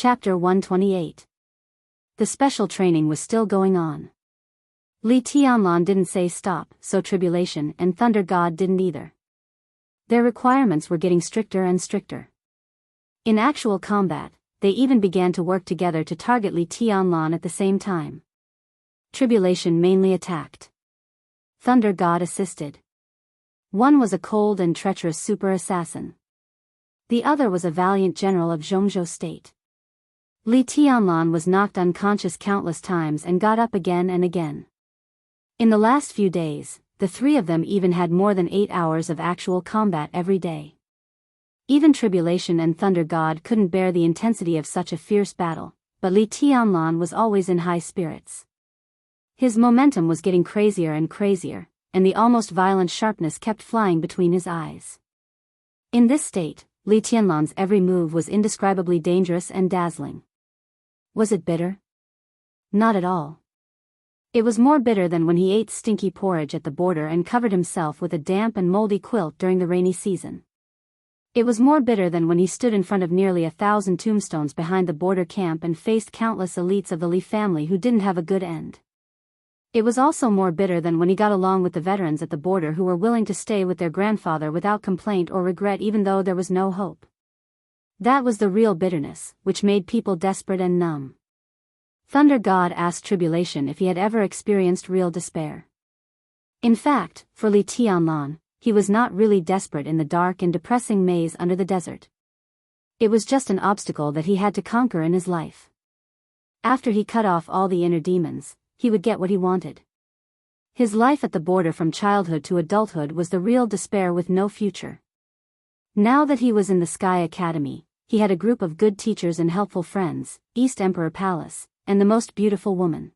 Chapter 128. The special training was still going on. Li Tianlan didn't say stop, so Tribulation and Thunder God didn't either. Their requirements were getting stricter and stricter. In actual combat, they even began to work together to target Li Tianlan at the same time. Tribulation mainly attacked. Thunder God assisted. One was a cold and treacherous super assassin. The other was a valiant general of Zhongzhou state. Li Tianlan was knocked unconscious countless times and got up again and again. In the last few days, the three of them even had more than 8 hours of actual combat every day. Even Tribulation and Thunder God couldn't bear the intensity of such a fierce battle, but Li Tianlan was always in high spirits. His momentum was getting crazier and crazier, and the almost violent sharpness kept flying between his eyes. In this state, Li Tianlan's every move was indescribably dangerous and dazzling. Was it bitter? Not at all. It was more bitter than when he ate stinky porridge at the border and covered himself with a damp and moldy quilt during the rainy season. It was more bitter than when he stood in front of nearly 1,000 tombstones behind the border camp and faced countless elites of the Li family who didn't have a good end. It was also more bitter than when he got along with the veterans at the border who were willing to stay with their grandfather without complaint or regret even though there was no hope. That was the real bitterness, which made people desperate and numb. Thunder God asked Tribulation if he had ever experienced real despair. In fact, for Li Tianlan, he was not really desperate in the dark and depressing maze under the desert. It was just an obstacle that he had to conquer in his life. After he cut off all the inner demons, he would get what he wanted. His life at the border from childhood to adulthood was the real despair with no future. Now that he was in the Sky Academy, he had a group of good teachers and helpful friends, East Emperor Palace, and the most beautiful woman.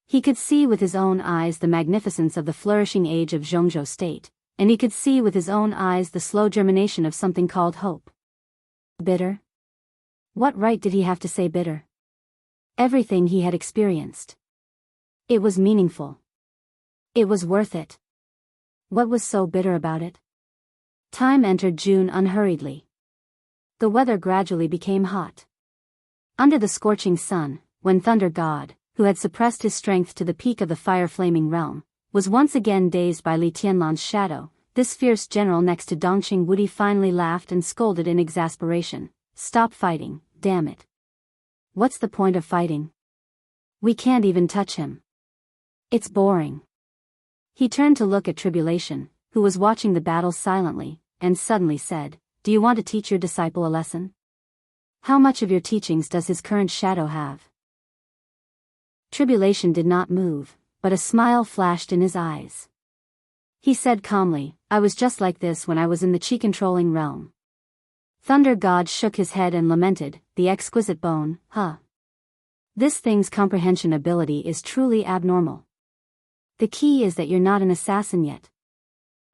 He could see with his own eyes the magnificence of the flourishing age of Zhongzhou state, and he could see with his own eyes the slow germination of something called hope. Bitter? What right did he have to say bitter? Everything he had experienced. It was meaningful. It was worth it. What was so bitter about it? Time entered June unhurriedly. The weather gradually became hot. Under the scorching sun, when Thunder God, who had suppressed his strength to the peak of the fire-flaming realm, was once again dazed by Li Tianlan's shadow, this fierce general next to Dongqing Wudi finally laughed and scolded in exasperation. Stop fighting, damn it. What's the point of fighting? We can't even touch him. It's boring. He turned to look at Tribulation, who was watching the battle silently, and suddenly said, Do you want to teach your disciple a lesson? How much of your teachings does his current shadow have? Tribulation did not move, but a smile flashed in his eyes. He said calmly, I was just like this when I was in the chi-controlling realm. Thunder God shook his head and lamented, the exquisite bone, huh? This thing's comprehension ability is truly abnormal. The key is that you're not an assassin yet.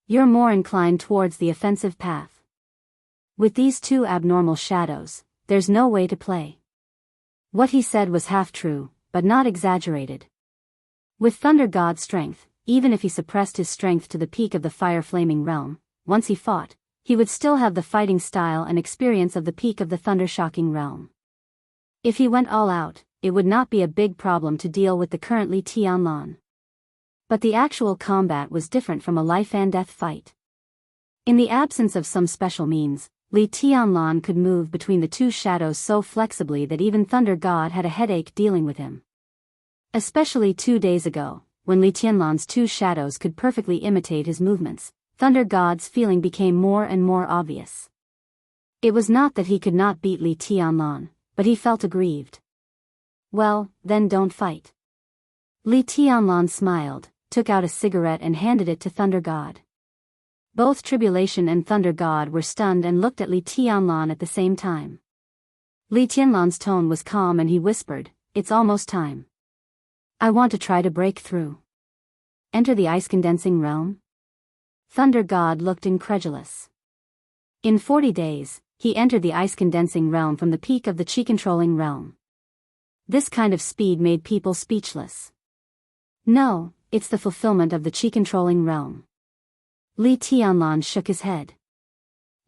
You're more inclined towards the offensive path. With these two abnormal shadows, there's no way to play. What he said was half true, but not exaggerated. With Thunder God's strength, even if he suppressed his strength to the peak of the fire-flaming realm, once he fought, he would still have the fighting style and experience of the peak of the thunder-shocking realm. If he went all out, it would not be a big problem to deal with the current Li Tianlan. But the actual combat was different from a life-and-death fight. In the absence of some special means, Li Tianlan could move between the two shadows so flexibly that even Thunder God had a headache dealing with him. Especially 2 days ago, when Li Tianlan's two shadows could perfectly imitate his movements, Thunder God's feeling became more and more obvious. It was not that he could not beat Li Tianlan, but he felt aggrieved. Well, then don't fight. Li Tianlan smiled, took out a cigarette and handed it to Thunder God. Both Tribulation and Thunder God were stunned and looked at Li Tianlan at the same time. Li Tianlan's tone was calm and he whispered, It's almost time. I want to try to break through. Enter the ice-condensing realm? Thunder God looked incredulous. In 40 days, he entered the ice-condensing realm from the peak of the chi-controlling realm. This kind of speed made people speechless. No, it's the fulfillment of the chi-controlling realm. Li Tianlan shook his head.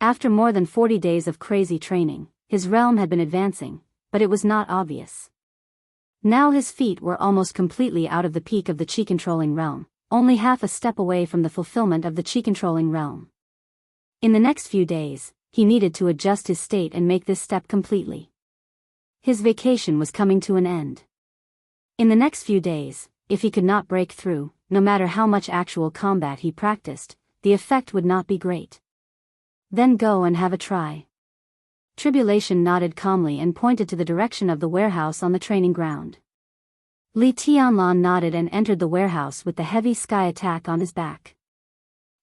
After more than 40 days of crazy training, his realm had been advancing, but it was not obvious. Now his feet were almost completely out of the peak of the chi-controlling realm, only half a step away from the fulfillment of the chi-controlling realm. In the next few days, he needed to adjust his state and make this step completely. His vacation was coming to an end. In the next few days, if he could not break through, no matter how much actual combat he practiced, the effect would not be great. Then go and have a try. Tribulation nodded calmly and pointed to the direction of the warehouse on the training ground. Li Tianlan nodded and entered the warehouse with the heavy sky attack on his back.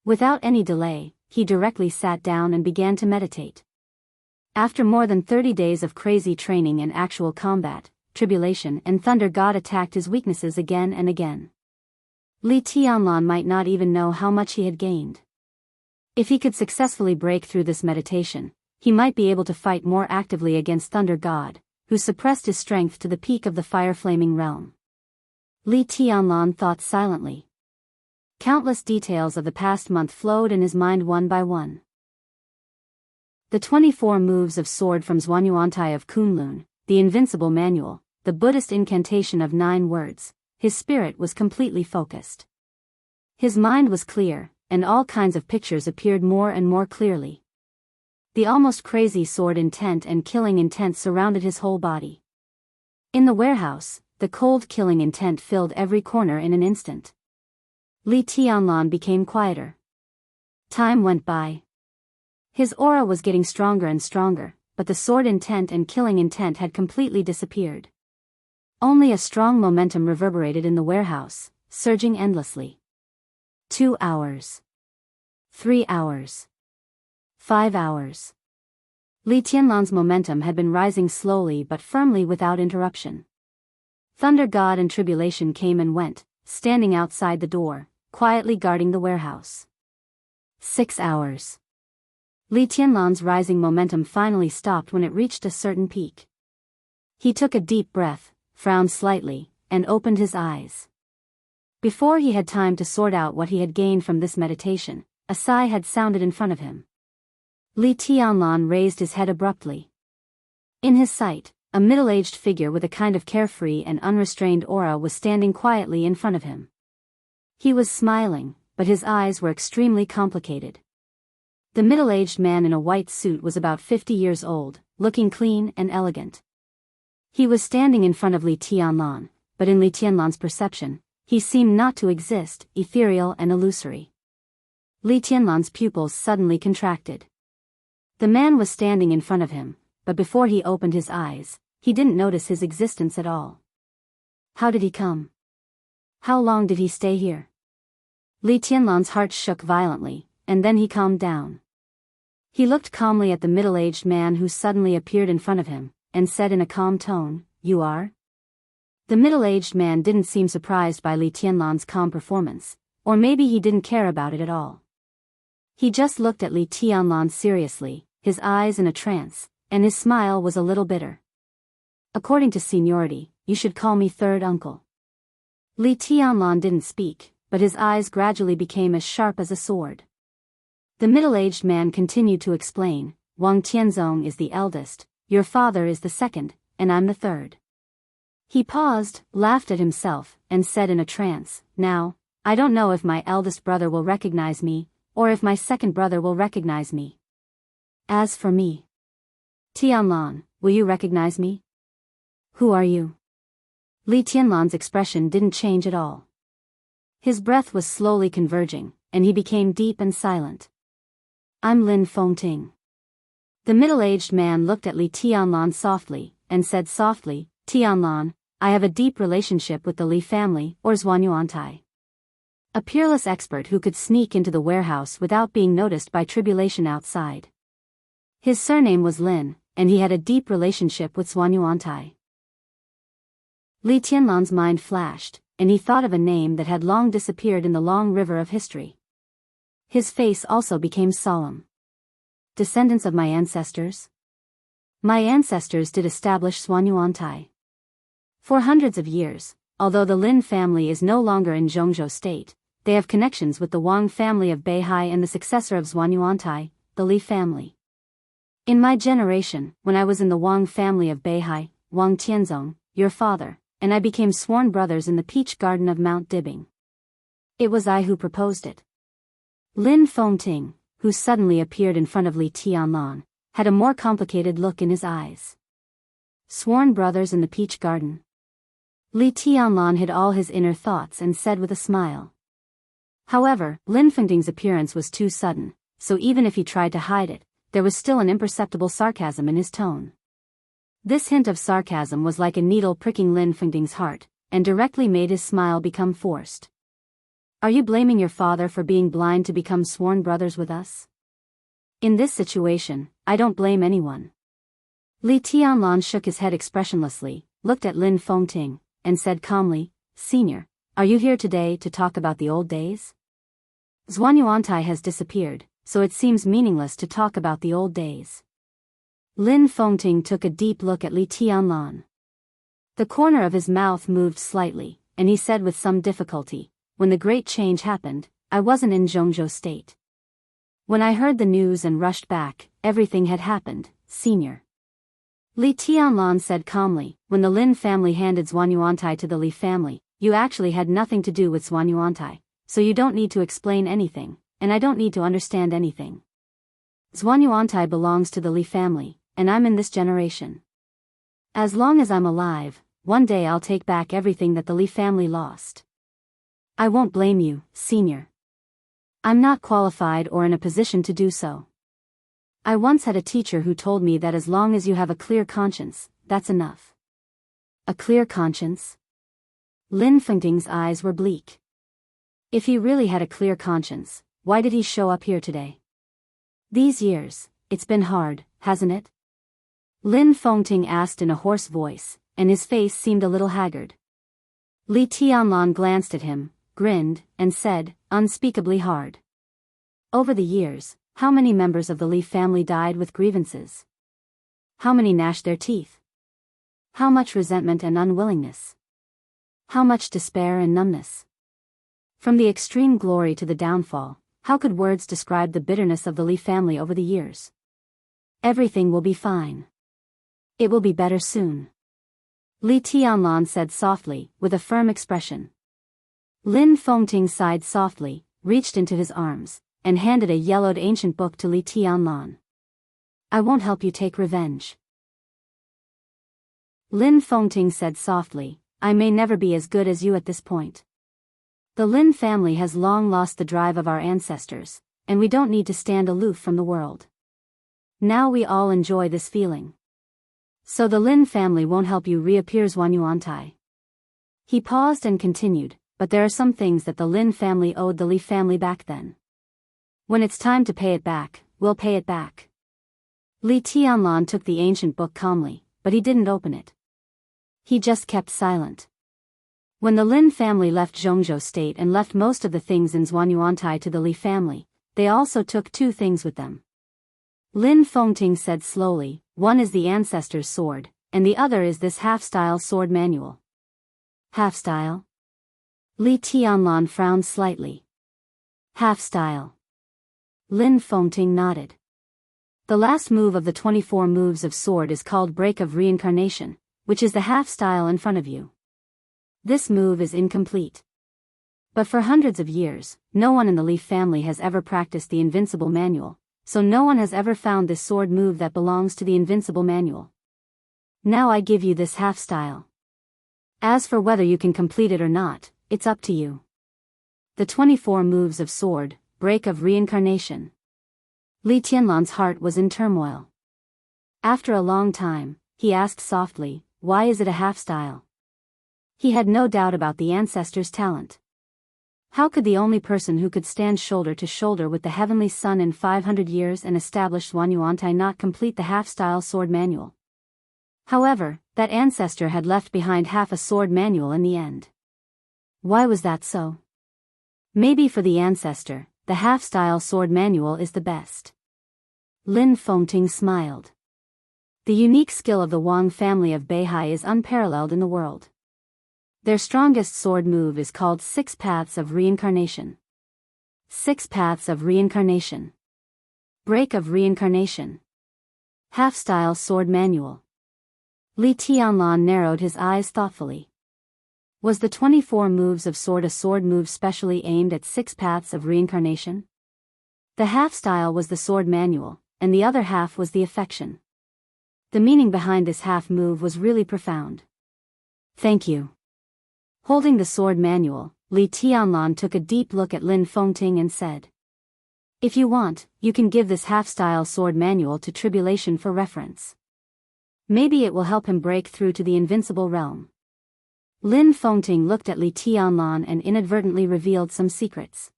Without any delay, he directly sat down and began to meditate. After more than 30 days of crazy training and actual combat, Tribulation and Thunder God attacked his weaknesses again and again. Li Tianlan might not even know how much he had gained. If he could successfully break through this meditation, he might be able to fight more actively against Thunder God, who suppressed his strength to the peak of the fire-flaming realm. Li Tianlan thought silently. Countless details of the past month flowed in his mind one by one. The 24 moves of sword from Zhuanyuantai of Kunlun, the Invincible Manual, the Buddhist incantation of 9 words, his spirit was completely focused. His mind was clear, and all kinds of pictures appeared more and more clearly. The almost crazy sword intent and killing intent surrounded his whole body. In the warehouse, the cold killing intent filled every corner in an instant. Li Tianlan became quieter. Time went by. His aura was getting stronger and stronger, but the sword intent and killing intent had completely disappeared. Only a strong momentum reverberated in the warehouse, surging endlessly. 2 hours. 3 hours. 5 hours. Li Tianlan's momentum had been rising slowly but firmly without interruption. Thunder God and Tribulation came and went, standing outside the door, quietly guarding the warehouse. 6 hours. Li Tianlan's rising momentum finally stopped when it reached a certain peak. He took a deep breath, frowned slightly, and opened his eyes. Before he had time to sort out what he had gained from this meditation, a sigh had sounded in front of him. Li Tianlan raised his head abruptly. In his sight, a middle-aged figure with a kind of carefree and unrestrained aura was standing quietly in front of him. He was smiling, but his eyes were extremely complicated. The middle-aged man in a white suit was about 50 years old, looking clean and elegant. He was standing in front of Li Tianlan, but in Li Tianlan's perception, he seemed not to exist, ethereal and illusory. Li Tianlan's pupils suddenly contracted. The man was standing in front of him, but before he opened his eyes, he didn't notice his existence at all. How did he come? How long did he stay here? Li Tianlan's heart shook violently, and then he calmed down. He looked calmly at the middle-aged man who suddenly appeared in front of him, and said in a calm tone, "You are?" The middle-aged man didn't seem surprised by Li Tianlan's calm performance, or maybe he didn't care about it at all. He just looked at Li Tianlan seriously, his eyes in a trance, and his smile was a little bitter. "According to seniority, you should call me third uncle." Li Tianlan didn't speak, but his eyes gradually became as sharp as a sword. The middle-aged man continued to explain, "Wang Tianzong is the eldest, your father is the second, and I'm the third." He paused, laughed at himself, and said in a trance, "Now, I don't know if my eldest brother will recognize me, or if my second brother will recognize me. As for me, Tianlan, will you recognize me? Who are you?" Li Tianlan's expression didn't change at all. His breath was slowly converging, and he became deep and silent. "I'm Lin Fengting." The middle-aged man looked at Li Tianlan softly, and said softly, "Tianlan, I have a deep relationship with the Li family, or Zhuanyuantai. A peerless expert who could sneak into the warehouse without being noticed by Tribulation outside. His surname was Lin, and he had a deep relationship with Zhuanyuantai." Li Tianlan's mind flashed, and he thought of a name that had long disappeared in the long river of history. His face also became solemn. "Descendants of my ancestors? My ancestors did establish Zhuanyuantai. For hundreds of years, although the Lin family is no longer in Zhongzhou state, they have connections with the Wang family of Beihai and the successor of Zhuanyuantai, the Li family. In my generation, when I was in the Wang family of Beihai, Wang Tianzong, your father, and I became sworn brothers in the peach garden of Mount Dibbing. It was I who proposed it. Lin Fengting, who suddenly appeared in front of Li Tianlan, had a more complicated look in his eyes. Sworn brothers in the peach garden. Li Tianlan hid all his inner thoughts and said with a smile. However, Lin Fengting's appearance was too sudden, so even if he tried to hide it, there was still an imperceptible sarcasm in his tone. This hint of sarcasm was like a needle pricking Lin Fengting's heart, and directly made his smile become forced. Are you blaming your father for being blind to become sworn brothers with us? In this situation, I don't blame anyone. Li Tianlan shook his head expressionlessly, looked at Lin Fengting, and said calmly, Senior, are you here today to talk about the old days? Zhuanyuantai has disappeared, so it seems meaningless to talk about the old days. Lin Fengting took a deep look at Li Tianlan. The corner of his mouth moved slightly, and he said with some difficulty, when the great change happened, I wasn't in Zhongzhou state. When I heard the news and rushed back, everything had happened, Senior. Li Tianlan said calmly, when the Lin family handed Zhuanyuantai to the Li family, you actually had nothing to do with Zhuanyuantai, so you don't need to explain anything, and I don't need to understand anything. Zhuanyuantai belongs to the Li family, and I'm in this generation. As long as I'm alive, one day I'll take back everything that the Li family lost. I won't blame you, Senior. I'm not qualified or in a position to do so. I once had a teacher who told me that as long as you have a clear conscience, that's enough. A clear conscience? Lin Fengting's eyes were bleak. If he really had a clear conscience, why did he show up here today? These years, it's been hard, hasn't it? Lin Fengting asked in a hoarse voice, and his face seemed a little haggard. Li Tianlan glanced at him, grinned, and said, unspeakably hard. Over the years, how many members of the Li family died with grievances? How many gnashed their teeth? How much resentment and unwillingness? How much despair and numbness? From the extreme glory to the downfall, how could words describe the bitterness of the Li family over the years? Everything will be fine. It will be better soon. Li Tianlan said softly, with a firm expression. Lin Fengting sighed softly, reached into his arms, and handed a yellowed ancient book to Li Tianlan. I won't help you take revenge. Lin Fengting said softly, I may never be as good as you at this point. The Lin family has long lost the drive of our ancestors, and we don't need to stand aloof from the world. Now we all enjoy this feeling. So the Lin family won't help you reappear Zhuanyuantai. He paused and continued, but there are some things that the Lin family owed the Li family back then. When it's time to pay it back, we'll pay it back. Li Tianlan took the ancient book calmly, but he didn't open it. He just kept silent. When the Lin family left Zhongzhou state and left most of the things in Zhuanyuantai to the Li family, they also took two things with them. Lin Fengting said slowly, one is the ancestor's sword, and the other is this half-style sword manual. Half-style? Li Tianlan frowned slightly. Half-style. Lin Fengting nodded. The last move of the 24 moves of sword is called Break of Reincarnation, which is the half-style in front of you. This move is incomplete. But for hundreds of years, no one in the Li family has ever practiced the invincible manual, so no one has ever found this sword move that belongs to the invincible manual. Now I give you this half-style. As for whether you can complete it or not, it's up to you. The 24 moves of sword, Break of Reincarnation. Li Tianlan's heart was in turmoil. After a long time, he asked softly, why is it a half-style? He had no doubt about the ancestor's talent. How could the only person who could stand shoulder to shoulder with the heavenly sun in 500 years and establish Zhuanyuantai not complete the half-style sword manual? However, that ancestor had left behind half a sword manual in the end. Why was that so? Maybe for the ancestor, the half-style sword manual is the best. Lin Fengting smiled. The unique skill of the Wang family of Beihai is unparalleled in the world. Their strongest sword move is called 6 Paths of Reincarnation. 6 Paths of Reincarnation. Break of Reincarnation. Half-style sword manual. Li Tianlan narrowed his eyes thoughtfully. Was the 24 moves of sword a sword move specially aimed at 6 paths of reincarnation? The half style was the sword manual, and the other half was the affection. The meaning behind this half move was really profound. Thank you. Holding the sword manual, Li Tianlan took a deep look at Lin Fengting and said, "If you want, you can give this half-style sword manual to Tribulation for reference. Maybe it will help him break through to the invincible realm." Lin Fengting looked at Li Tianlan and inadvertently revealed some secrets.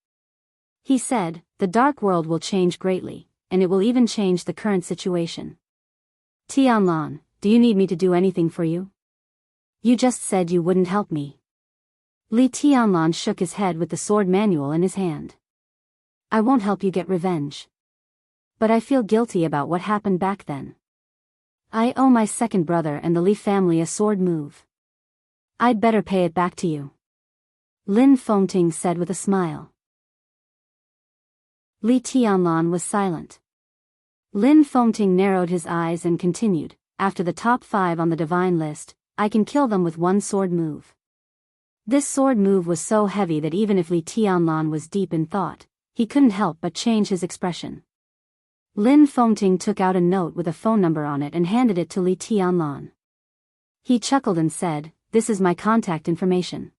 He said, "The dark world will change greatly, and it will even change the current situation. Tianlan, do you need me to do anything for you? You just said you wouldn't help me." Li Tianlan shook his head with the sword manual in his hand. "I won't help you get revenge. But I feel guilty about what happened back then. I owe my second brother and the Li family a sword move. I'd better pay it back to you," Lin Fengting said with a smile. Li Tianlan was silent. Lin Fengting narrowed his eyes and continued, "After the top 5 on the divine list, I can kill them with one sword move." This sword move was so heavy that even if Li Tianlan was deep in thought, he couldn't help but change his expression. Lin Fengting took out a note with a phone number on it and handed it to Li Tianlan. He chuckled and said, "This is my contact information.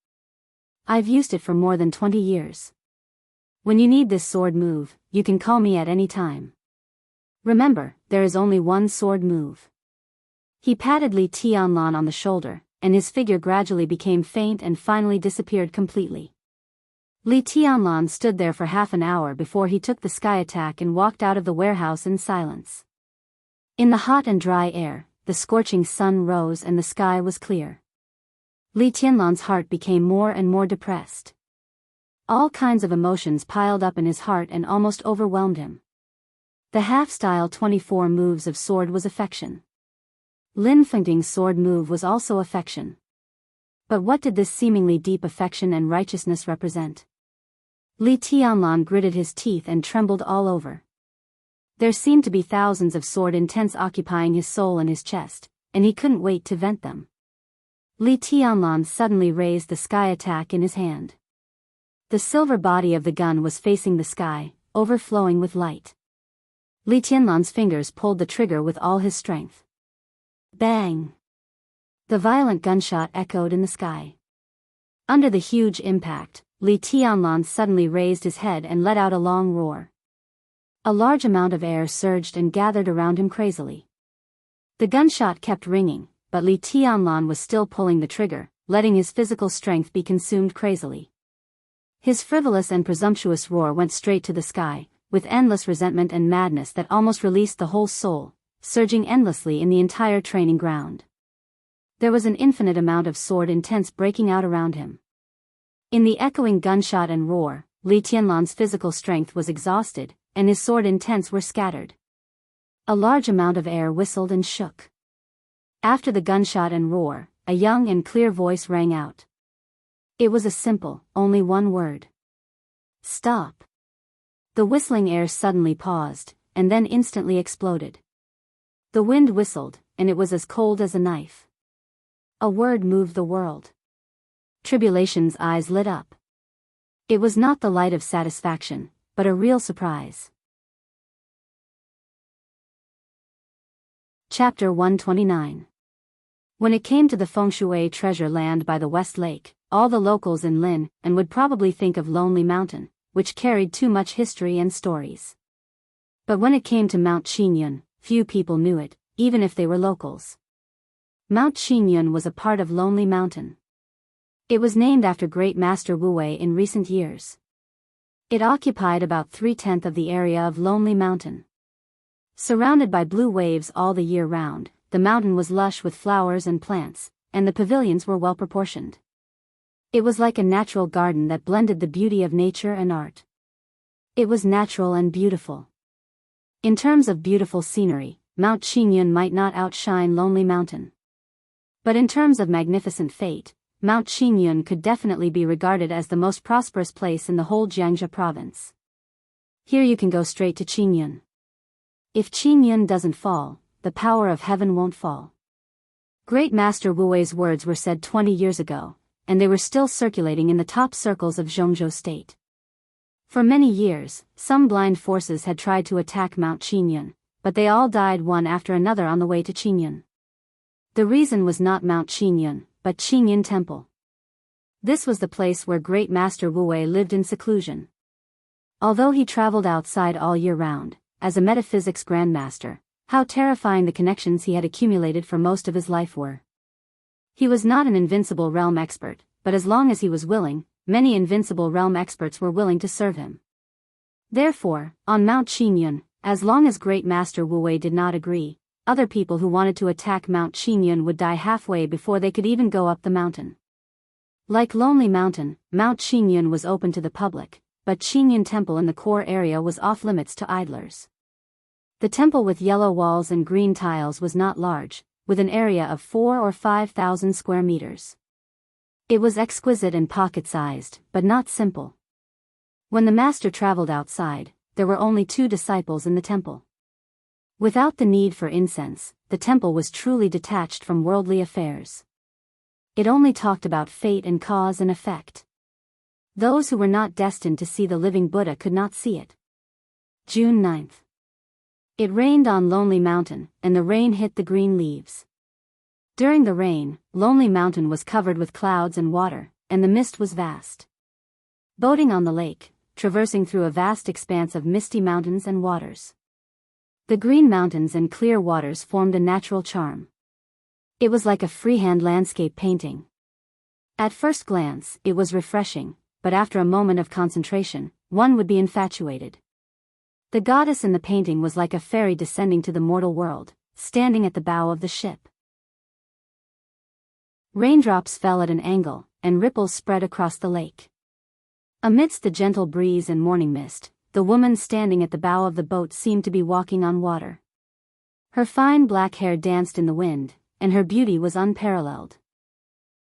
I've used it for more than 20 years. When you need this sword move, you can call me at any time. Remember, there is only one sword move." He patted Li Tianlan on the shoulder, and his figure gradually became faint and finally disappeared completely. Li Tianlan stood there for half an hour before he took the sky attack and walked out of the warehouse in silence. In the hot and dry air, the scorching sun rose and the sky was clear. Li Tianlan's heart became more and more depressed. All kinds of emotions piled up in his heart and almost overwhelmed him. The half-style 24 moves of sword was affection. Lin Fengting's sword move was also affection. But what did this seemingly deep affection and righteousness represent? Li Tianlan gritted his teeth and trembled all over. There seemed to be thousands of sword intents occupying his soul and his chest, and he couldn't wait to vent them. Li Tianlan suddenly raised the sky attack in his hand. The silver body of the gun was facing the sky, overflowing with light. Li Tianlan's fingers pulled the trigger with all his strength. Bang! The violent gunshot echoed in the sky. Under the huge impact, Li Tianlan suddenly raised his head and let out a long roar. A large amount of air surged and gathered around him crazily. The gunshot kept ringing, but Li Tianlan was still pulling the trigger, letting his physical strength be consumed crazily. His frivolous and presumptuous roar went straight to the sky, with endless resentment and madness that almost released the whole soul, surging endlessly in the entire training ground. There was an infinite amount of sword intents breaking out around him. In the echoing gunshot and roar, Li Tianlan's physical strength was exhausted, and his sword intents were scattered. A large amount of air whistled and shook. After the gunshot and roar, a young and clear voice rang out. It was a simple, only one word. Stop. The whistling air suddenly paused, and then instantly exploded. The wind whistled, and it was as cold as a knife. A word moved the world. Tribulation's eyes lit up. It was not the light of satisfaction, but a real surprise. Chapter 129. When it came to the feng shui treasure land by the West Lake, all the locals in Lin and would probably think of Lonely Mountain, which carried too much history and stories. But when it came to Mount Qinyun, few people knew it, even if they were locals. Mount Qinyun was a part of Lonely Mountain. It was named after Great Master Wu Wei in recent years. It occupied about 3/10 of the area of Lonely Mountain. Surrounded by blue waves all the year round, the mountain was lush with flowers and plants, and the pavilions were well proportioned. It was like a natural garden that blended the beauty of nature and art. It was natural and beautiful. In terms of beautiful scenery, Mount Qinyun might not outshine Lonely Mountain. But in terms of magnificent fate, Mount Qinyun could definitely be regarded as the most prosperous place in the whole Jiangxia province. Here you can go straight to Qinyun. If Qinyun doesn't fall, the power of heaven won't fall. Great Master Wu Wei's words were said 20 years ago, and they were still circulating in the top circles of Zhongzhou State. For many years, some blind forces had tried to attack Mount Qingyun, but they all died one after another on the way to Qingyun. The reason was not Mount Qingyun, but Qingyun Temple. This was the place where Great Master Wu Wei lived in seclusion. Although he traveled outside all year round, as a metaphysics grandmaster, how terrifying the connections he had accumulated for most of his life were. He was not an invincible realm expert, but as long as he was willing, many invincible realm experts were willing to serve him. Therefore, on Mount Qingyun, as long as Great Master Wu Wei did not agree, other people who wanted to attack Mount Qingyun would die halfway before they could even go up the mountain. Like Lonely Mountain, Mount Qingyun was open to the public, but Qingyun Temple in the core area was off-limits to idlers. The temple with yellow walls and green tiles was not large, with an area of 4,000 or 5,000 square meters. It was exquisite and pocket-sized, but not simple. When the master traveled outside, there were only 2 disciples in the temple. Without the need for incense, the temple was truly detached from worldly affairs. It only talked about fate and cause and effect. Those who were not destined to see the living Buddha could not see it. June 9th. It rained on Lonely Mountain, and the rain hit the green leaves. During the rain, Lonely Mountain was covered with clouds and water, and the mist was vast. Boating on the lake, traversing through a vast expanse of misty mountains and waters. The green mountains and clear waters formed a natural charm. It was like a freehand landscape painting. At first glance, it was refreshing, but after a moment of concentration, one would be infatuated. The goddess in the painting was like a fairy descending to the mortal world, standing at the bow of the ship. Raindrops fell at an angle, and ripples spread across the lake. Amidst the gentle breeze and morning mist, the woman standing at the bow of the boat seemed to be walking on water. Her fine black hair danced in the wind, and her beauty was unparalleled.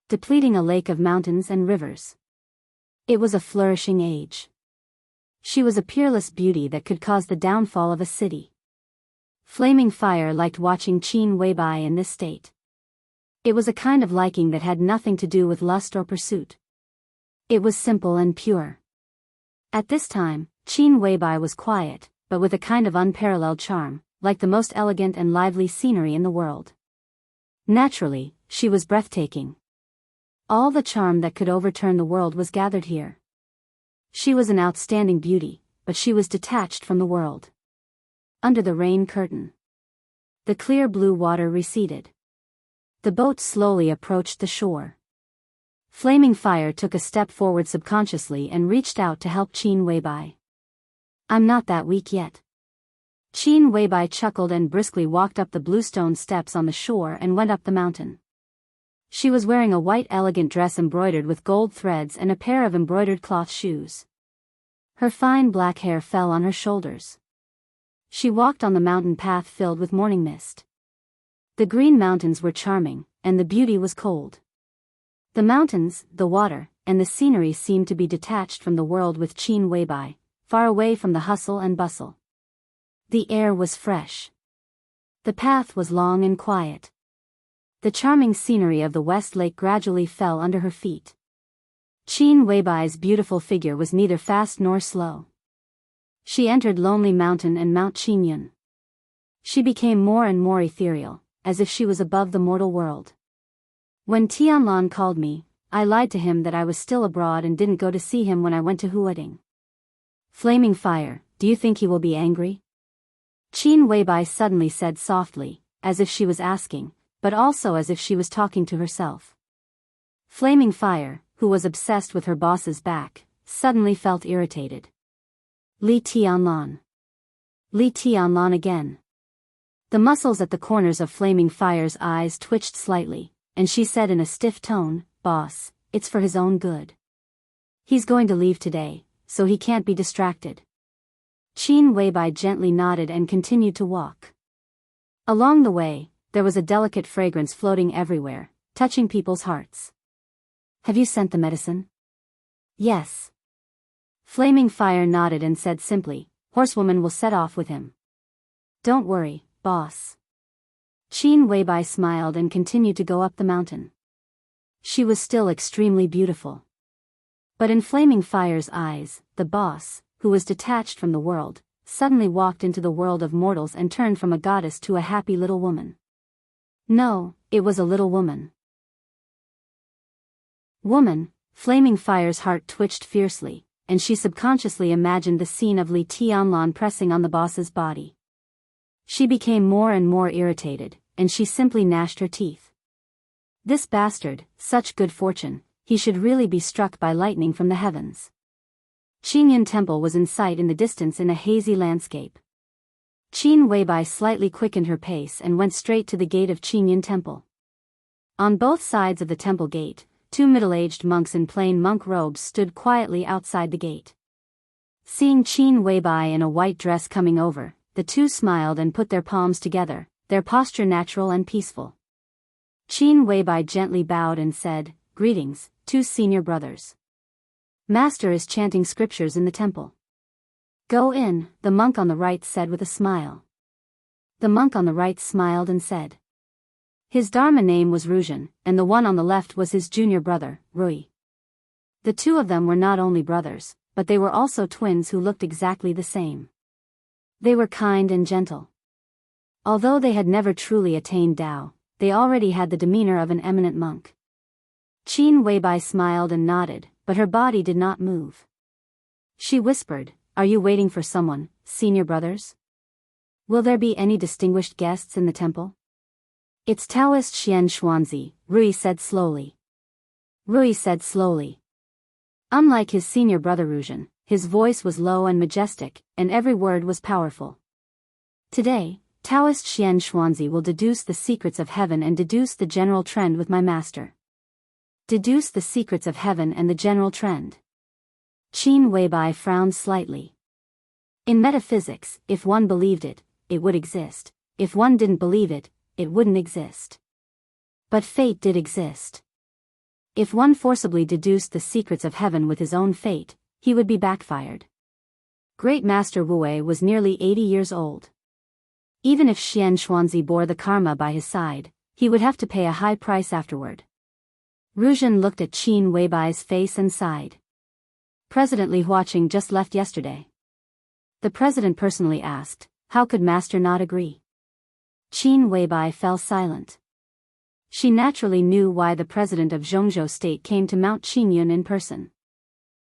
Depleting a lake of mountains and rivers. It was a flourishing age. She was a peerless beauty that could cause the downfall of a city. Flaming Fire liked watching Qin Weibai in this state. It was a kind of liking that had nothing to do with lust or pursuit. It was simple and pure. At this time, Qin Weibai was quiet, but with a kind of unparalleled charm, like the most elegant and lively scenery in the world. Naturally, she was breathtaking. All the charm that could overturn the world was gathered here. She was an outstanding beauty, but she was detached from the world. Under the rain curtain, the clear blue water receded. The boat slowly approached the shore. Flaming Fire took a step forward subconsciously and reached out to help Qin Weibai. "I'm not that weak yet." Qin Weibai chuckled and briskly walked up the bluestone steps on the shore and went up the mountain. She was wearing a white elegant dress embroidered with gold threads and a pair of embroidered cloth shoes. Her fine black hair fell on her shoulders. She walked on the mountain path filled with morning mist. The green mountains were charming, and the beauty was cold. The mountains, the water, and the scenery seemed to be detached from the world with Qin Weibai, far away from the hustle and bustle. The air was fresh. The path was long and quiet. The charming scenery of the West Lake gradually fell under her feet. Qin Weibai's beautiful figure was neither fast nor slow. She entered Lonely Mountain and Mount Qingyun. She became more and more ethereal, as if she was above the mortal world. When Tianlan called me, I lied to him that I was still abroad and didn't go to see him when I went to Huading. Flaming Fire, do you think he will be angry? Qin Weibai suddenly said softly, as if she was asking, but also as if she was talking to herself. Flaming Fire, who was obsessed with her boss's back, suddenly felt irritated. Li Tianlan. Li Tianlan again. The muscles at the corners of Flaming Fire's eyes twitched slightly, and she said in a stiff tone, "Boss, it's for his own good. He's going to leave today, so he can't be distracted." Qin Weibai gently nodded and continued to walk. Along the way, there was a delicate fragrance floating everywhere, touching people's hearts. "Have you sent the medicine?" "Yes." Flaming Fire nodded and said simply, "Horsewoman will set off with him." "Don't worry, boss." Qin Weibai smiled and continued to go up the mountain. She was still extremely beautiful. But in Flaming Fire's eyes, the boss, who was detached from the world, suddenly walked into the world of mortals and turned from a goddess to a happy little woman. No, it was a little woman. Woman, Flaming Fire's heart twitched fiercely, and she subconsciously imagined the scene of Li Tianlan pressing on the boss's body. She became more and more irritated, and she simply gnashed her teeth. This bastard, such good fortune, he should really be struck by lightning from the heavens. Qingyun Temple was in sight in the distance in a hazy landscape. Qin Weibai slightly quickened her pace and went straight to the gate of Qingyun Temple. On both sides of the temple gate, two middle-aged monks in plain monk robes stood quietly outside the gate. Seeing Qin Weibai in a white dress coming over, the two smiled and put their palms together, their posture natural and peaceful. Qin Weibai gently bowed and said, "Greetings, two senior brothers. Master is chanting scriptures in the temple." "Go in," the monk on the right said with a smile. The monk on the right smiled and said. His Dharma name was Ruzhen, and the one on the left was his junior brother, Rui. The two of them were not only brothers, but they were also twins who looked exactly the same. They were kind and gentle. Although they had never truly attained Tao, they already had the demeanor of an eminent monk. Qin Weibai smiled and nodded, but her body did not move. She whispered, "Are you waiting for someone, senior brothers? Will there be any distinguished guests in the temple?" "It's Taoist Xian Xuanzi," Rui said slowly. Unlike his senior brother Ruzhen, his voice was low and majestic, and every word was powerful. "Today, Taoist Xian Xuanzi will deduce the secrets of heaven and deduce the general trend with my master." Deduce the secrets of heaven and the general trend. Qin Weibai frowned slightly. In metaphysics, if one believed it, it would exist. If one didn't believe it, it wouldn't exist. But fate did exist. If one forcibly deduced the secrets of heaven with his own fate, he would be backfired. Great Master Wu was nearly 80 years old. Even if Xian Xuanzi bore the karma by his side, he would have to pay a high price afterward. Ruzhen looked at Qin Weibai's face and sighed. President Li Huaqing just left yesterday. The president personally asked, how could Master not agree? Qin Weibai fell silent. She naturally knew why the president of Zhongzhou State came to Mount Qingyun in person.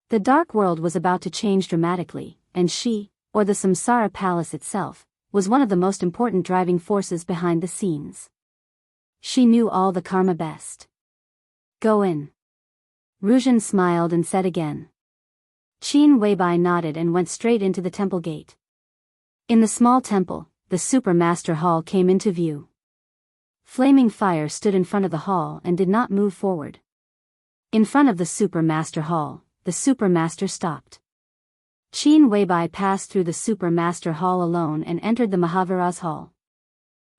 The dark world was about to change dramatically, and she, or the Samsara Palace itself, was one of the most important driving forces behind the scenes. She knew all the karma best. Go in. Ruzhen smiled and said again. Qin Weibai nodded and went straight into the temple gate. In the small temple, the Super Master Hall came into view. Flaming Fire stood in front of the hall and did not move forward. In front of the Super Master Hall, the Super Master stopped. Qin Weibai passed through the Super Master Hall alone and entered the Mahavira's hall.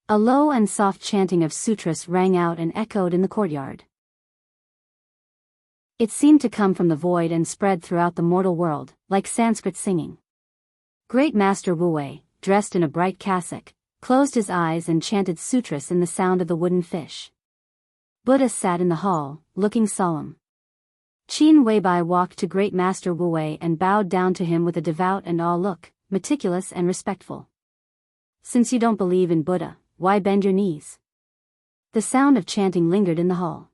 A low and soft chanting of sutras rang out and echoed in the courtyard. It seemed to come from the void and spread throughout the mortal world, like Sanskrit singing. Great Master Wu, dressed in a bright cassock, closed his eyes and chanted sutras in the sound of the wooden fish. Buddha sat in the hall, looking solemn. Qin Weibai walked to Great Master Wu and bowed down to him with a devout and awe look, meticulous and respectful. Since you don't believe in Buddha, why bend your knees? The sound of chanting lingered in the hall.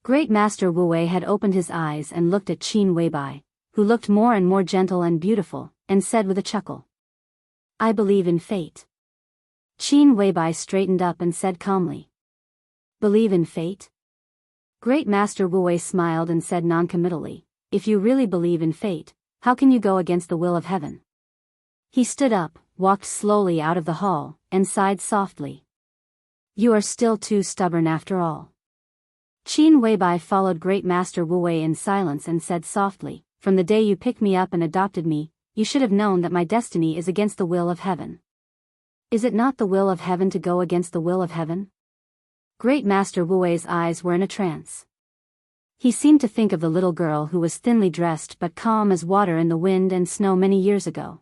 Great Master Wu had opened his eyes and looked at Qin Weibai, who looked more and more gentle and beautiful, and said with a chuckle, I believe in fate. Qin Weibai straightened up and said calmly, Believe in fate? Great Master Wu smiled and said noncommittally, If you really believe in fate, how can you go against the will of heaven? He stood up, walked slowly out of the hall, and sighed softly. You are still too stubborn after all. Qin Weibai followed Great Master Wu in silence and said softly, From the day you picked me up and adopted me, you should have known that my destiny is against the will of heaven. Is it not the will of heaven to go against the will of heaven? Great Master Wu's eyes were in a trance. He seemed to think of the little girl who was thinly dressed but calm as water in the wind and snow many years ago.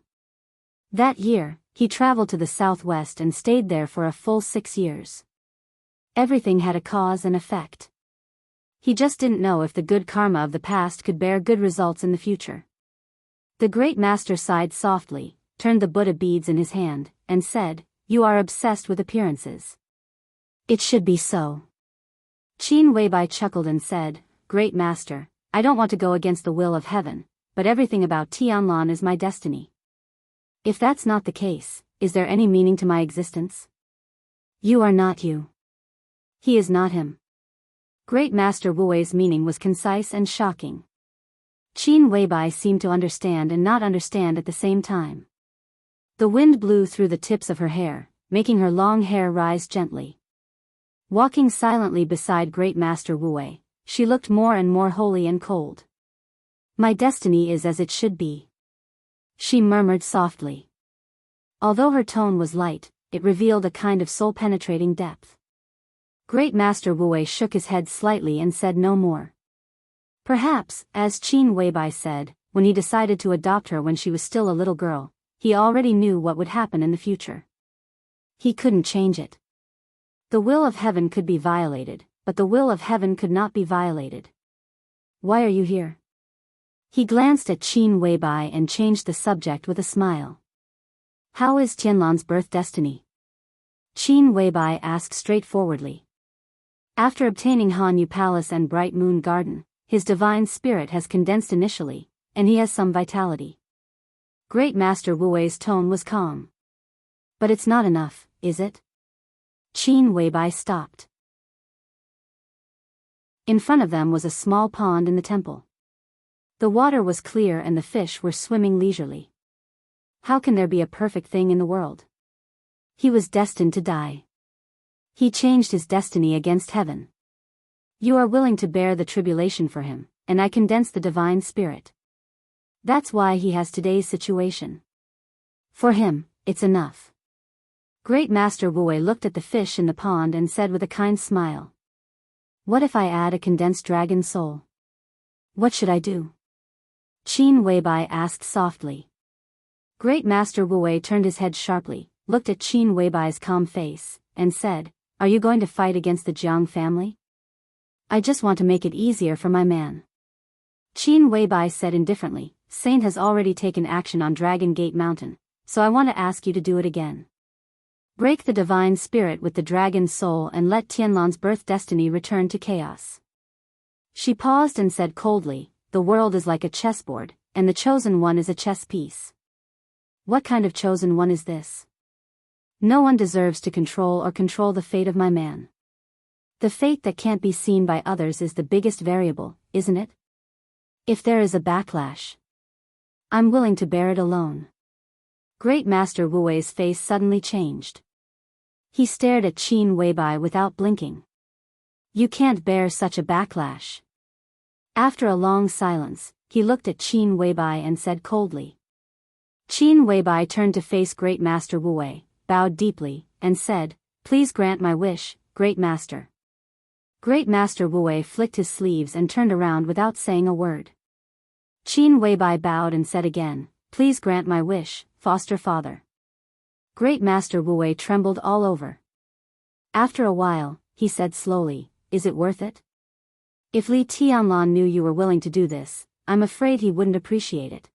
That year, He traveled to the southwest and stayed there for a full 6 years. Everything had a cause and effect. He just didn't know if the good karma of the past could bear good results in the future. The great master sighed softly, turned the Buddha beads in his hand, and said, "You are obsessed with appearances. It should be so." Qin Weibai chuckled and said, "Great master, I don't want to go against the will of heaven, but everything about Tianlan is my destiny. If that's not the case, is there any meaning to my existence? You are not you. He is not him." Great Master Wuwei's meaning was concise and shocking. Qin Weibai seemed to understand and not understand at the same time. The wind blew through the tips of her hair, making her long hair rise gently. Walking silently beside Great Master Wuwei, she looked more and more holy and cold. "My destiny is as it should be," she murmured softly. Although her tone was light, it revealed a kind of soul-penetrating depth. Great Master Wuwei shook his head slightly and said no more. Perhaps, as Qin Weibai said, when he decided to adopt her when she was still a little girl, he already knew what would happen in the future. He couldn't change it. The will of heaven could be violated, but the will of heaven could not be violated. "Why are you here?" He glanced at Qin Weibai and changed the subject with a smile. "How is Tianlan's birth destiny?" Qin Weibai asked straightforwardly. "After obtaining Hanyu Palace and Bright Moon Garden, his divine spirit has condensed initially, and he has some vitality." Great Master Wuwei's tone was calm. "But it's not enough, is it?" Qin Weibai stopped. In front of them was a small pond in the temple. The water was clear and the fish were swimming leisurely. How can there be a perfect thing in the world? He was destined to die. He changed his destiny against heaven. You are willing to bear the tribulation for him, and I condense the divine spirit. That's why he has today's situation. For him, it's enough." Great Master Wuwei looked at the fish in the pond and said with a kind smile, "What if I add a condensed dragon soul? What should I do?" Qin Weibai asked softly. Great Master Wuwei turned his head sharply, looked at Qin Weibai's calm face, and said, "Are you going to fight against the Jiang family?" "I just want to make it easier for my man." Qin Weibai said indifferently, "Saint has already taken action on Dragon Gate Mountain, so I want to ask you to do it again. Break the divine spirit with the dragon soul and let Tianlan's birth destiny return to chaos." She paused and said coldly, "The world is like a chessboard, and the chosen one is a chess piece. What kind of chosen one is this? No one deserves to control the fate of my man. The fate that can't be seen by others is the biggest variable, isn't it? If there is a backlash, I'm willing to bear it alone." Great Master Wuwei's face suddenly changed. He stared at Qin Weibai without blinking. "You can't bear such a backlash." After a long silence, he looked at Qin Weibai and said coldly. Qin Weibai turned to face Great Master Wuwei, bowed deeply, and said, "Please grant my wish, Great Master." Great Master Wuwei flicked his sleeves and turned around without saying a word. Qin Weibai bowed and said again, "Please grant my wish, foster father." Great Master Wuwei trembled all over. After a while, he said slowly, "Is it worth it? If Li Tianlan knew you were willing to do this, I'm afraid he wouldn't appreciate it.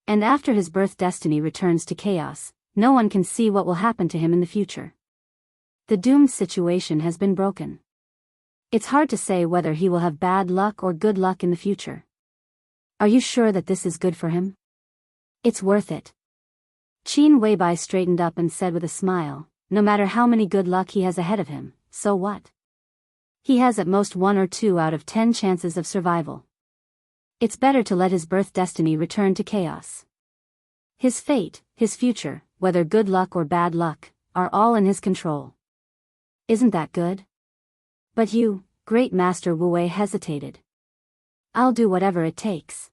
And after his birth destiny returns to chaos, no one can see what will happen to him in the future. The doomed situation has been broken. It's hard to say whether he will have bad luck or good luck in the future. Are you sure that this is good for him? It's worth it." Qin Weibai straightened up and said with a smile, "No matter how many good luck he has ahead of him, so what? He has at most 1 or 2 out of 10 chances of survival. It's better to let his birth destiny return to chaos. His fate, his future, whether good luck or bad luck, are all in his control. Isn't that good?" "But you," Great Master Wuwei hesitated. "I'll do whatever it takes."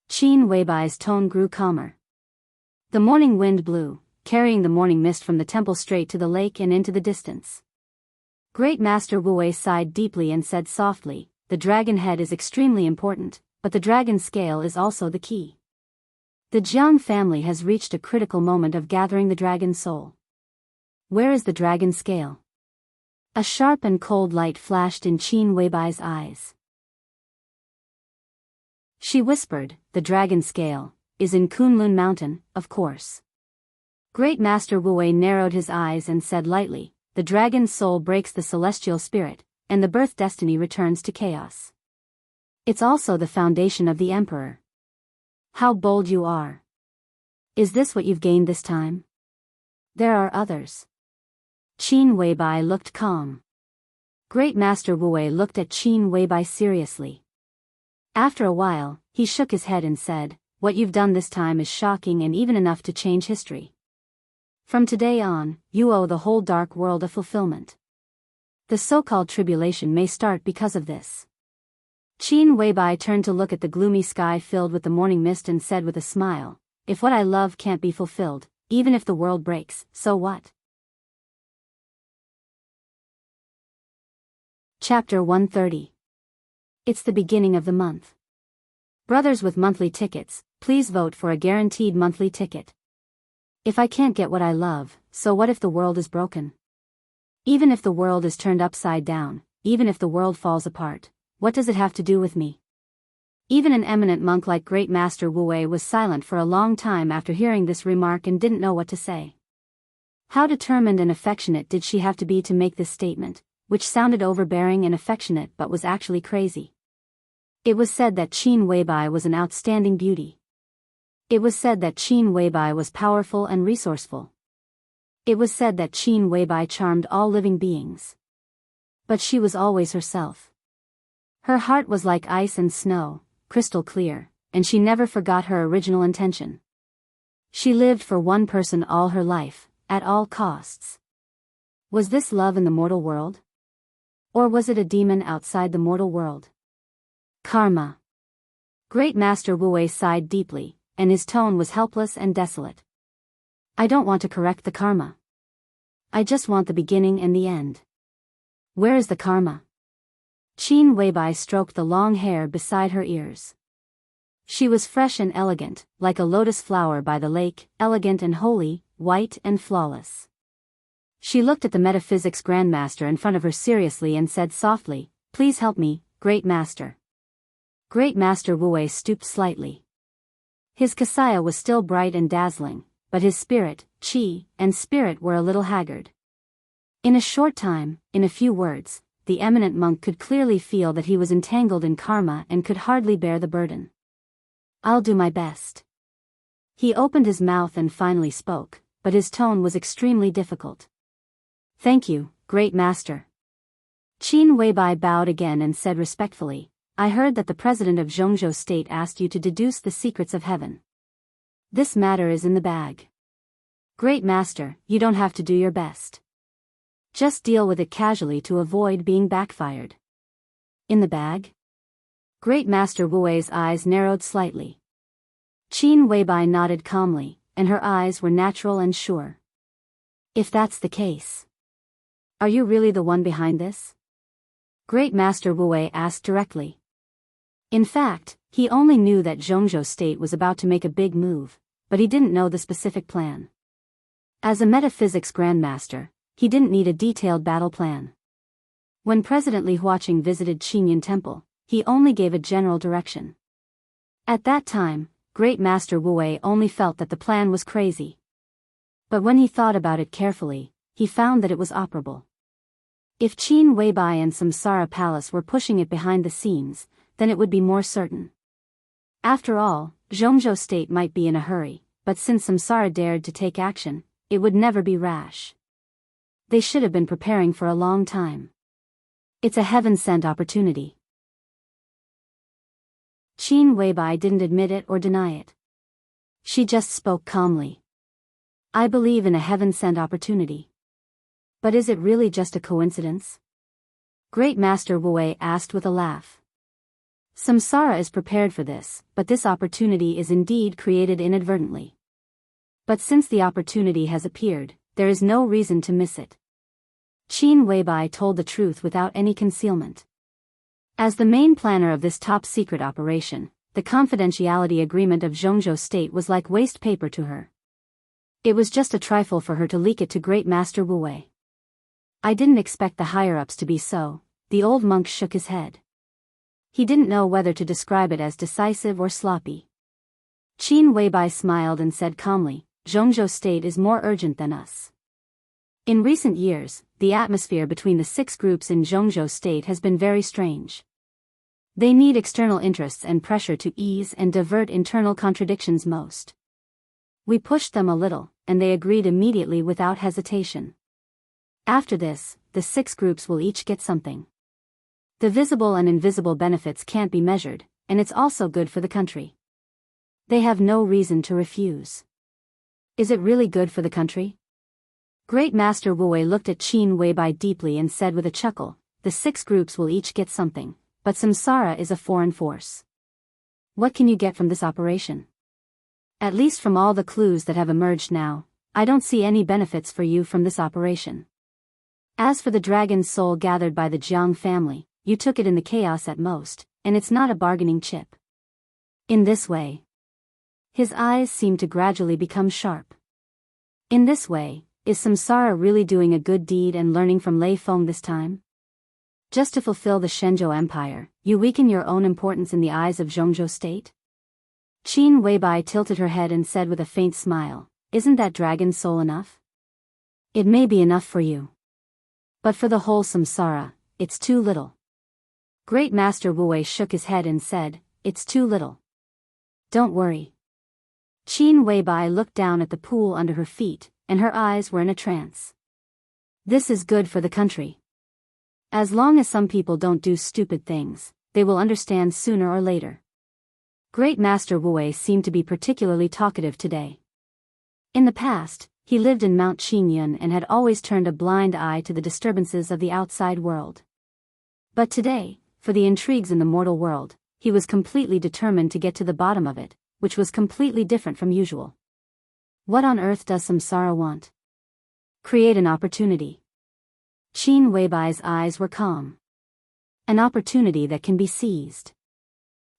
Qin Weibai's tone grew calmer. The morning wind blew, carrying the morning mist from the temple straight to the lake and into the distance. Great Master Wuwei sighed deeply and said softly, "The dragon head is extremely important, but the dragon scale is also the key. The Jiang family has reached a critical moment of gathering the dragon's soul. Where is the dragon scale? A sharp and cold light flashed in Qin Weibai's eyes. She whispered, the dragon scale is in Kunlun Mountain, of course. Great Master Wu Wei narrowed his eyes and said lightly, the dragon's soul breaks the celestial spirit, and the birth destiny returns to chaos. It's also the foundation of the emperor. How bold you are. Is this what you've gained this time? There are others. Qin Weibai looked calm. Great Master Wu Wei looked at Qin Weibai seriously. After a while, he shook his head and said, what you've done this time is shocking and even enough to change history. From today on, you owe the whole dark world a fulfillment. The so-called tribulation may start because of this. Qin Weibai turned to look at the gloomy sky filled with the morning mist and said with a smile, if what I love can't be fulfilled, even if the world breaks, so what? Chapter 130. It's the beginning of the month. Brothers with monthly tickets, please vote for a guaranteed monthly ticket. If I can't get what I love, so what if the world is broken? Even if the world is turned upside down, even if the world falls apart, what does it have to do with me? Even an eminent monk like Great Master Wu Wei was silent for a long time after hearing this remark and didn't know what to say. How determined and affectionate did she have to be to make this statement, which sounded overbearing and affectionate but was actually crazy? It was said that Qin Weibai was an outstanding beauty. It was said that Qin Weibai was powerful and resourceful. It was said that Qin Weibai charmed all living beings. But she was always herself. Her heart was like ice and snow, crystal clear, and she never forgot her original intention. She lived for one person all her life, at all costs. Was this love in the mortal world? Or was it a demon outside the mortal world? Karma. Great Master Wu Wei sighed deeply, and his tone was helpless and desolate. I don't want to correct the karma. I just want the beginning and the end. Where is the karma? Qin Weibai stroked the long hair beside her ears. She was fresh and elegant, like a lotus flower by the lake, elegant and holy, white and flawless. She looked at the metaphysics grandmaster in front of her seriously and said softly, please help me, Great Master. Great Master Wu Wei stooped slightly. His kasaya was still bright and dazzling, but his spirit, qi, and spirit were a little haggard. In a short time, in a few words, the eminent monk could clearly feel that he was entangled in karma and could hardly bear the burden. I'll do my best. He opened his mouth and finally spoke, but his tone was extremely difficult. Thank you, Great Master. Qin Weibai bowed again and said respectfully, I heard that the president of Zhongzhou State asked you to deduce the secrets of heaven. This matter is in the bag. Great Master, you don't have to do your best. Just deal with it casually to avoid being backfired. In the bag? Great Master Wu Wei's eyes narrowed slightly. Qin Weibai nodded calmly, and her eyes were natural and sure. If that's the case. Are you really the one behind this? Great Master Wu Wei asked directly. In fact, he only knew that Zhongzhou State was about to make a big move, but he didn't know the specific plan. As a metaphysics grandmaster, he didn't need a detailed battle plan. When President Li Huaqing visited Qingyun Temple, he only gave a general direction. At that time, Great Master Wu Wei only felt that the plan was crazy. But when he thought about it carefully, he found that it was operable. If Qin Weibai and Samsara Palace were pushing it behind the scenes, then it would be more certain. After all, Zhongzhou State might be in a hurry, but since Samsara dared to take action, it would never be rash. They should have been preparing for a long time. It's a heaven-sent opportunity. Qin Weibai didn't admit it or deny it. She just spoke calmly. I believe in a heaven-sent opportunity. But is it really just a coincidence? Great Master Wu Wei asked with a laugh. Samsara is prepared for this, but this opportunity is indeed created inadvertently. But since the opportunity has appeared, there is no reason to miss it. Qin Weibai told the truth without any concealment. As the main planner of this top-secret operation, the confidentiality agreement of Zhongzhou State was like waste paper to her. It was just a trifle for her to leak it to Great Master Wu Wei. I didn't expect the higher-ups to be so. The old monk shook his head. He didn't know whether to describe it as decisive or sloppy. Qin Weibai smiled and said calmly, Zhongzhou State is more urgent than us. In recent years, the atmosphere between the 6 groups in Zhongzhou State has been very strange. They need external interests and pressure to ease and divert internal contradictions most. We pushed them a little, and they agreed immediately without hesitation. After this, the 6 groups will each get something. The visible and invisible benefits can't be measured, and it's also good for the country. They have no reason to refuse. Is it really good for the country? Great Master Wu Wei looked at Qin Weibai deeply and said with a chuckle, the 6 groups will each get something, but samsara is a foreign force. What can you get from this operation? At least from all the clues that have emerged now, I don't see any benefits for you from this operation. As for the dragon's soul gathered by the Jiang family, you took it in the chaos at most, and it's not a bargaining chip. In this way. His eyes seemed to gradually become sharp. In this way, is samsara really doing a good deed and learning from Lei Feng this time? Just to fulfill the Shenzhou Empire, you weaken your own importance in the eyes of Zhongzhou State? Qin Weibai tilted her head and said with a faint smile, isn't that dragon soul enough? It may be enough for you. But for the whole samsara, it's too little. Great Master Wu Wei shook his head and said, it's too little. Don't worry. Qin Weibai looked down at the pool under her feet, and her eyes were in a trance. This is good for the country. As long as some people don't do stupid things, they will understand sooner or later. Great Master Wu Wei seemed to be particularly talkative today. In the past, he lived in Mount Qingyun and had always turned a blind eye to the disturbances of the outside world. But today, for the intrigues in the mortal world, he was completely determined to get to the bottom of it, which was completely different from usual. What on earth does samsara want? Create an opportunity. Qin Weibai's eyes were calm. An opportunity that can be seized.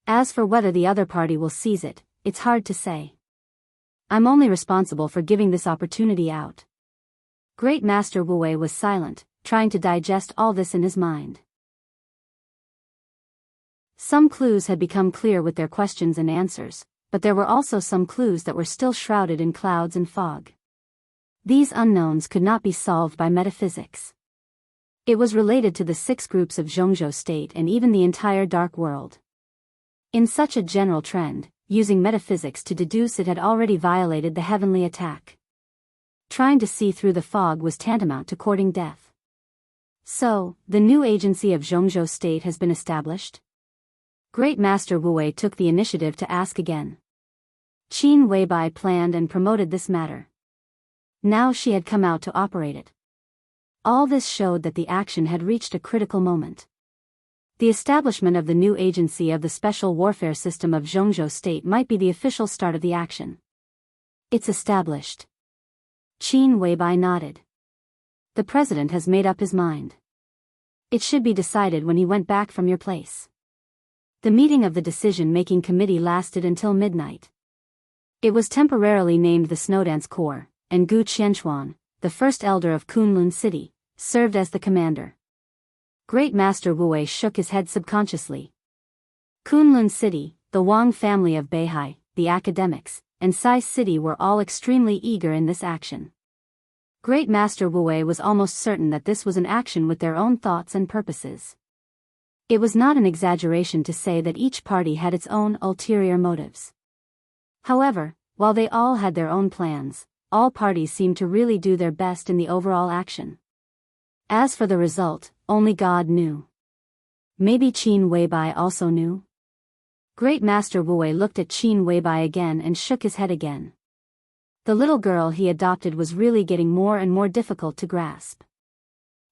As for whether the other party will seize it, it's hard to say. I'm only responsible for giving this opportunity out. Great Master Wu Wei was silent, trying to digest all this in his mind. Some clues had become clear with their questions and answers, but there were also some clues that were still shrouded in clouds and fog. These unknowns could not be solved by metaphysics. It was related to the 6 groups of Zhongzhou State and even the entire dark world. In such a general trend, using metaphysics to deduce it had already violated the heavenly attack. Trying to see through the fog was tantamount to courting death. So, the new agency of Zhongzhou State has been established? Great Master Wu Wei took the initiative to ask again. Qin Weibai planned and promoted this matter. Now she had come out to operate it. All this showed that the action had reached a critical moment. The establishment of the new agency of the special warfare system of Zhongzhou State might be the official start of the action. It's established. Qin Weibai nodded. The president has made up his mind. It should be decided when he went back from your place. The meeting of the decision-making committee lasted until midnight. It was temporarily named the Snowdance Corps, and Gu Qianchuan, the first elder of Kunlun City, served as the commander. Great Master Wu Wei shook his head subconsciously. Kunlun City, the Wang family of Beihai, the academics, and Sai City were all extremely eager in this action. Great Master Wu Wei was almost certain that this was an action with their own thoughts and purposes. It was not an exaggeration to say that each party had its own ulterior motives. However, while they all had their own plans, all parties seemed to really do their best in the overall action. As for the result, only God knew. Maybe Qin Weibai also knew? Great Master Wu Wei looked at Qin Weibai again and shook his head again. The little girl he adopted was really getting more and more difficult to grasp.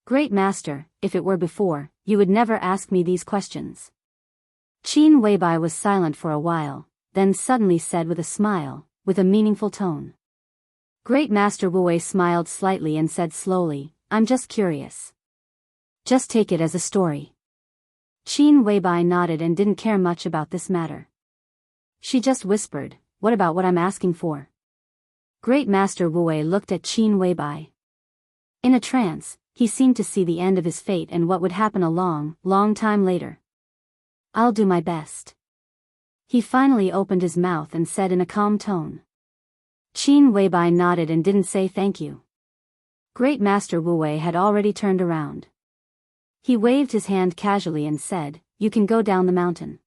Great Master, if it were before, you would never ask me these questions. Qin Weibai was silent for a while, then suddenly said with a smile, with a meaningful tone. Great Master Wu Wei smiled slightly and said slowly, I'm just curious. Just take it as a story. Qin Weibai nodded and didn't care much about this matter. She just whispered, "What about what I'm asking for?" Great Master Wu looked at Qin Weibai. In a trance, he seemed to see the end of his fate and what would happen a long, long time later. "I'll do my best." He finally opened his mouth and said in a calm tone. Qin Weibai nodded and didn't say thank you. Great Master Wu had already turned around. He waved his hand casually and said, "You can go down the mountain."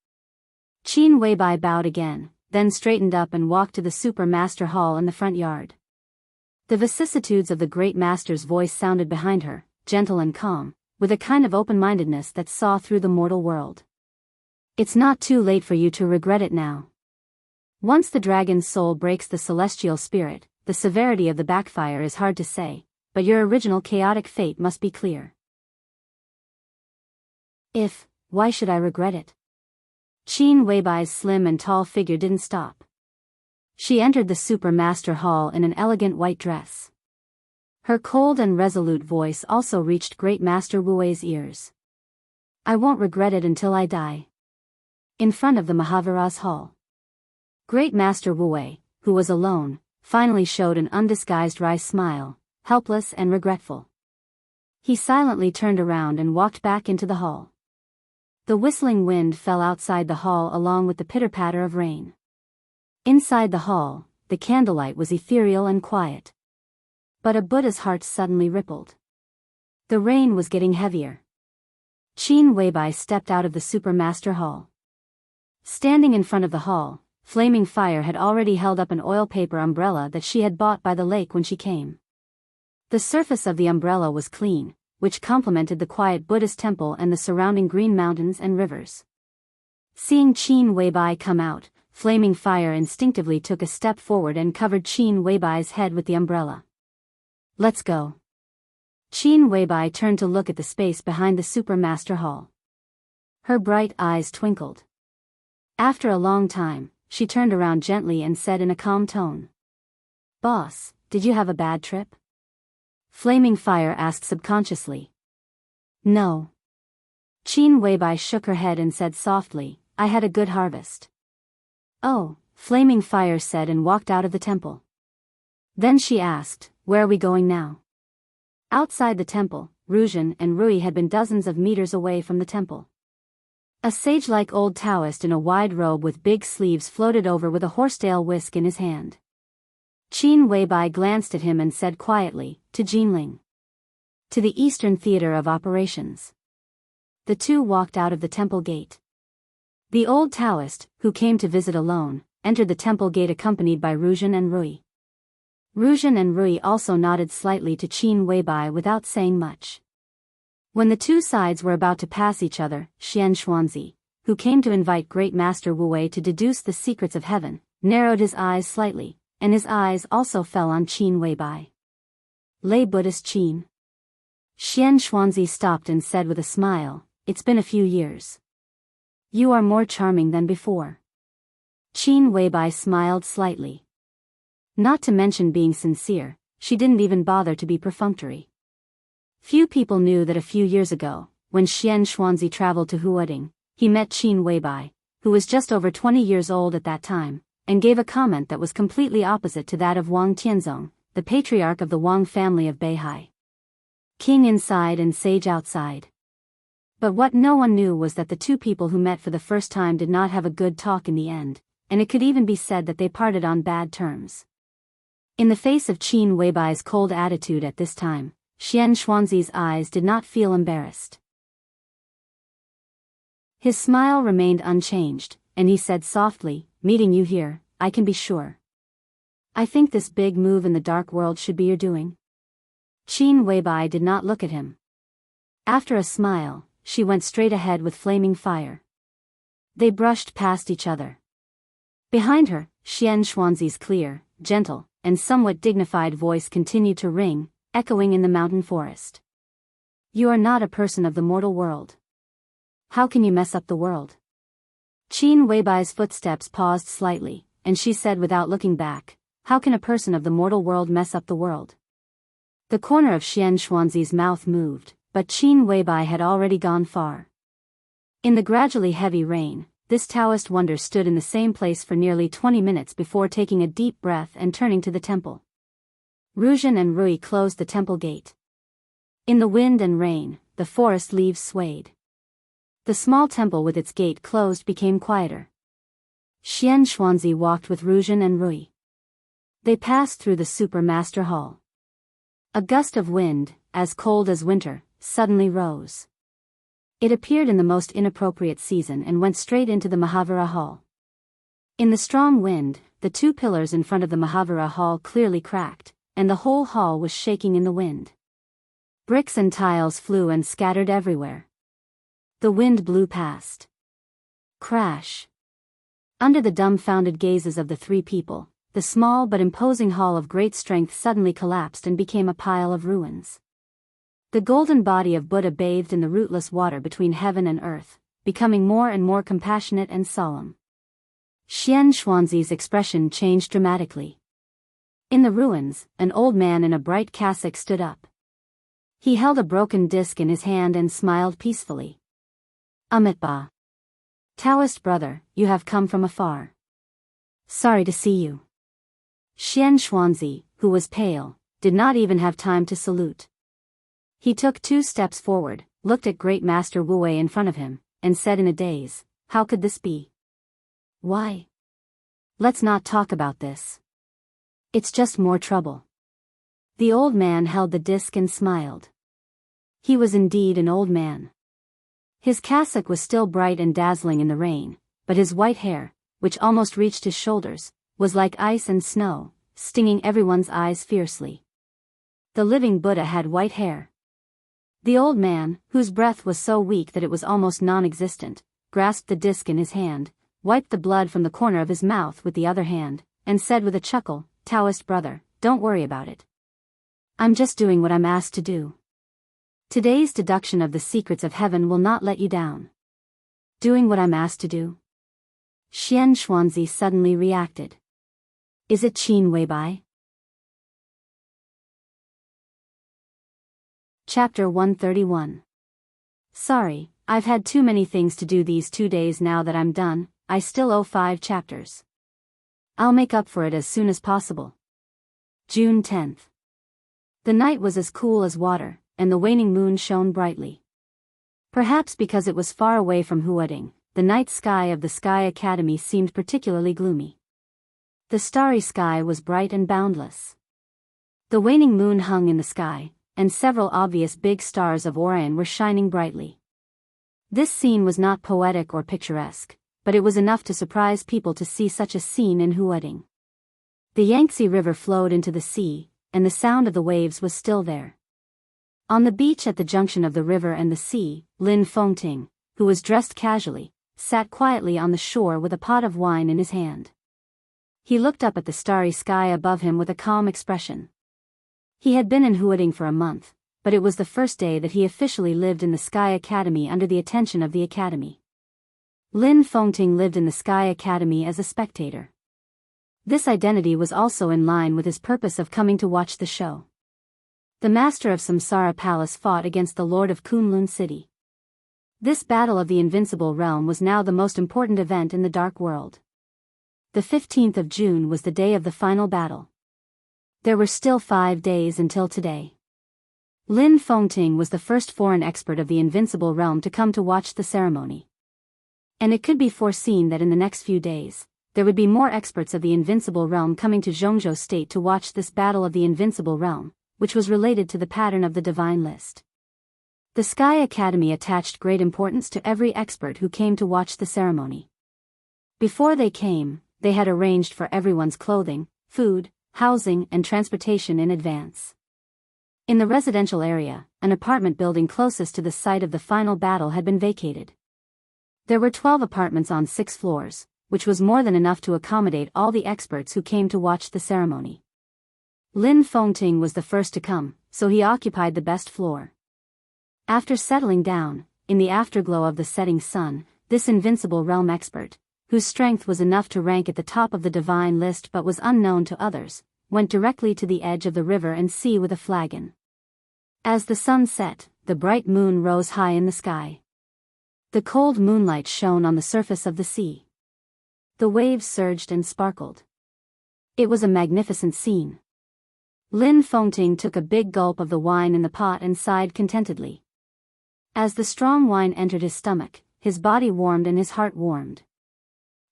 Qin Weibai bowed again, then straightened up and walked to the Super Master Hall in the front yard. The vicissitudes of the Great Master's voice sounded behind her, gentle and calm, with a kind of open-mindedness that saw through the mortal world. "It's not too late for you to regret it now. Once the dragon's soul breaks the celestial spirit, the severity of the backfire is hard to say, but your original chaotic fate must be clear." Why should I regret it? Qin Weibai's slim and tall figure didn't stop. She entered the Super Master Hall in an elegant white dress. Her cold and resolute voice also reached Great Master Wu's ears. "I won't regret it until I die." In front of the Mahavira's hall, Great Master Wu, who was alone, finally showed an undisguised wry smile, helpless and regretful. He silently turned around and walked back into the hall. The whistling wind fell outside the hall along with the pitter-patter of rain. Inside the hall, the candlelight was ethereal and quiet. But a Buddha's heart suddenly rippled. The rain was getting heavier. Qin Weibai stepped out of the Super Master Hall. Standing in front of the hall, Flaming Fire had already held up an oil paper umbrella that she had bought by the lake when she came. The surface of the umbrella was clean, which complemented the quiet Buddhist temple and the surrounding green mountains and rivers. Seeing Qin Weibai come out, Flaming Fire instinctively took a step forward and covered Qin Weibai's head with the umbrella. "Let's go." Qin Weibai turned to look at the space behind the Super Master Hall. Her bright eyes twinkled. After a long time, she turned around gently and said in a calm tone, "Boss, did you have a bad trip?" Flaming Fire asked subconsciously. "No." Qin Weibai shook her head and said softly, "I had a good harvest." "Oh," Flaming Fire said and walked out of the temple. Then she asked, "Where are we going now?" Outside the temple, Ruzhen and Rui had been dozens of meters away from the temple. A sage-like old Taoist in a wide robe with big sleeves floated over with a horsetail whisk in his hand. Qin Weibai glanced at him and said quietly, "To Jinling. To the Eastern Theater of Operations." The two walked out of the temple gate. The old Taoist, who came to visit alone, entered the temple gate accompanied by Ruzhen and Rui. Ruzhen and Rui also nodded slightly to Qin Weibai without saying much. When the two sides were about to pass each other, Xian Xuanzi, who came to invite Great Master Wu to deduce the secrets of heaven, narrowed his eyes slightly, and his eyes also fell on Qin Weibai. "Lay Buddhist Qin." Xian Xuanzi stopped and said with a smile, "It's been a few years. You are more charming than before." Qin Weibai smiled slightly. Not to mention being sincere, she didn't even bother to be perfunctory. Few people knew that a few years ago, when Xian Xuanzi traveled to Huading, he met Qin Weibai, who was just over 20 years old at that time, and gave a comment that was completely opposite to that of Wang Tianzong, the patriarch of the Wang family of Beihai. King inside and sage outside. But what no one knew was that the two people who met for the first time did not have a good talk in the end, and it could even be said that they parted on bad terms. In the face of Qin Weibai's cold attitude at this time, Xian Xuanzi's eyes did not feel embarrassed. His smile remained unchanged, and he said softly, "Meeting you here, I can be sure. I think this big move in the dark world should be your doing." Qin Weibai did not look at him. After a smile, she went straight ahead with Flaming Fire. They brushed past each other. Behind her, Xian Xuanzi's clear, gentle, and somewhat dignified voice continued to ring, echoing in the mountain forest. "You are not a person of the mortal world. How can you mess up the world?" Qin Weibai's footsteps paused slightly, and she said without looking back, "How can a person of the mortal world mess up the world?" The corner of Xian Xuanzi's mouth moved, but Qin Weibai had already gone far. In the gradually heavy rain, this Taoist wonder stood in the same place for nearly 20 minutes before taking a deep breath and turning to the temple. Ruzhen and Rui closed the temple gate. In the wind and rain, the forest leaves swayed. The small temple with its gate closed became quieter. Xian Xuanzi walked with Ruzhen and Rui. They passed through the super master hall. A gust of wind, as cold as winter, suddenly rose. It appeared in the most inappropriate season and went straight into the Mahavira hall. In the strong wind, the two pillars in front of the Mahavira hall clearly cracked, and the whole hall was shaking in the wind. Bricks and tiles flew and scattered everywhere. The wind blew past. Crash. Under the dumbfounded gazes of the three people, the small but imposing hall of great strength suddenly collapsed and became a pile of ruins. The golden body of Buddha bathed in the rootless water between heaven and earth, becoming more and more compassionate and solemn. Xian Xuanzi's expression changed dramatically. In the ruins, an old man in a bright cassock stood up. He held a broken disc in his hand and smiled peacefully. Amitabha. Taoist brother, you have come from afar. Sorry to see you. Xian Xuanzi, who was pale, did not even have time to salute. He took 2 steps forward, looked at Great Master Wu Wei in front of him, and said in a daze, "How could this be? Why? Let's not talk about this. It's just more trouble." The old man held the disc and smiled. He was indeed an old man. His cassock was still bright and dazzling in the rain, but his white hair, which almost reached his shoulders, was like ice and snow, stinging everyone's eyes fiercely. The living Buddha had white hair. The old man, whose breath was so weak that it was almost non-existent, grasped the disc in his hand, wiped the blood from the corner of his mouth with the other hand, and said with a chuckle, "Taoist brother, don't worry about it. I'm just doing what I'm asked to do. Today's deduction of the secrets of heaven will not let you down." Doing what I'm asked to do? Xian Xuanzi suddenly reacted. Is it Qin Weibai? Chapter 131. Sorry, I've had too many things to do these 2 days. Now that I'm done, I still owe 5 chapters. I'll make up for it as soon as possible. June 10th. The night was as cool as water, and the waning moon shone brightly. Perhaps because it was far away from Huading, the night sky of the Sky Academy seemed particularly gloomy. The starry sky was bright and boundless. The waning moon hung in the sky, and several obvious big stars of Orion were shining brightly. This scene was not poetic or picturesque, but it was enough to surprise people to see such a scene in Huading. The Yangtze River flowed into the sea, and the sound of the waves was still there. On the beach at the junction of the river and the sea, Lin Fengting, who was dressed casually, sat quietly on the shore with a pot of wine in his hand. He looked up at the starry sky above him with a calm expression. He had been in Huading for a month, but it was the first day that he officially lived in the Sky Academy under the attention of the Academy. Lin Fengting lived in the Sky Academy as a spectator. This identity was also in line with his purpose of coming to watch the show. The master of Samsara Palace fought against the Lord of Kunlun City. This battle of the Invincible Realm was now the most important event in the Dark World. The 15th of June was the day of the final battle. There were still 5 days until today. Lin Fengting was the first foreign expert of the Invincible Realm to come to watch the ceremony. And it could be foreseen that in the next few days, there would be more experts of the Invincible Realm coming to Zhongzhou State to watch this battle of the Invincible Realm, which was related to the pattern of the Divine List. The Sky Academy attached great importance to every expert who came to watch the ceremony. Before they came, they had arranged for everyone's clothing, food, housing, and transportation in advance. In the residential area, an apartment building closest to the site of the final battle had been vacated. There were 12 apartments on 6 floors, which was more than enough to accommodate all the experts who came to watch the ceremony. Lin Fengting was the first to come, so he occupied the best floor. After settling down, in the afterglow of the setting sun, this Invincible Realm expert, whose strength was enough to rank at the top of the divine list but was unknown to others, went directly to the edge of the river and sea with a flagon. As the sun set, the bright moon rose high in the sky. The cold moonlight shone on the surface of the sea. The waves surged and sparkled. It was a magnificent scene. Lin Fengting took a big gulp of the wine in the pot and sighed contentedly. As the strong wine entered his stomach, his body warmed and his heart warmed.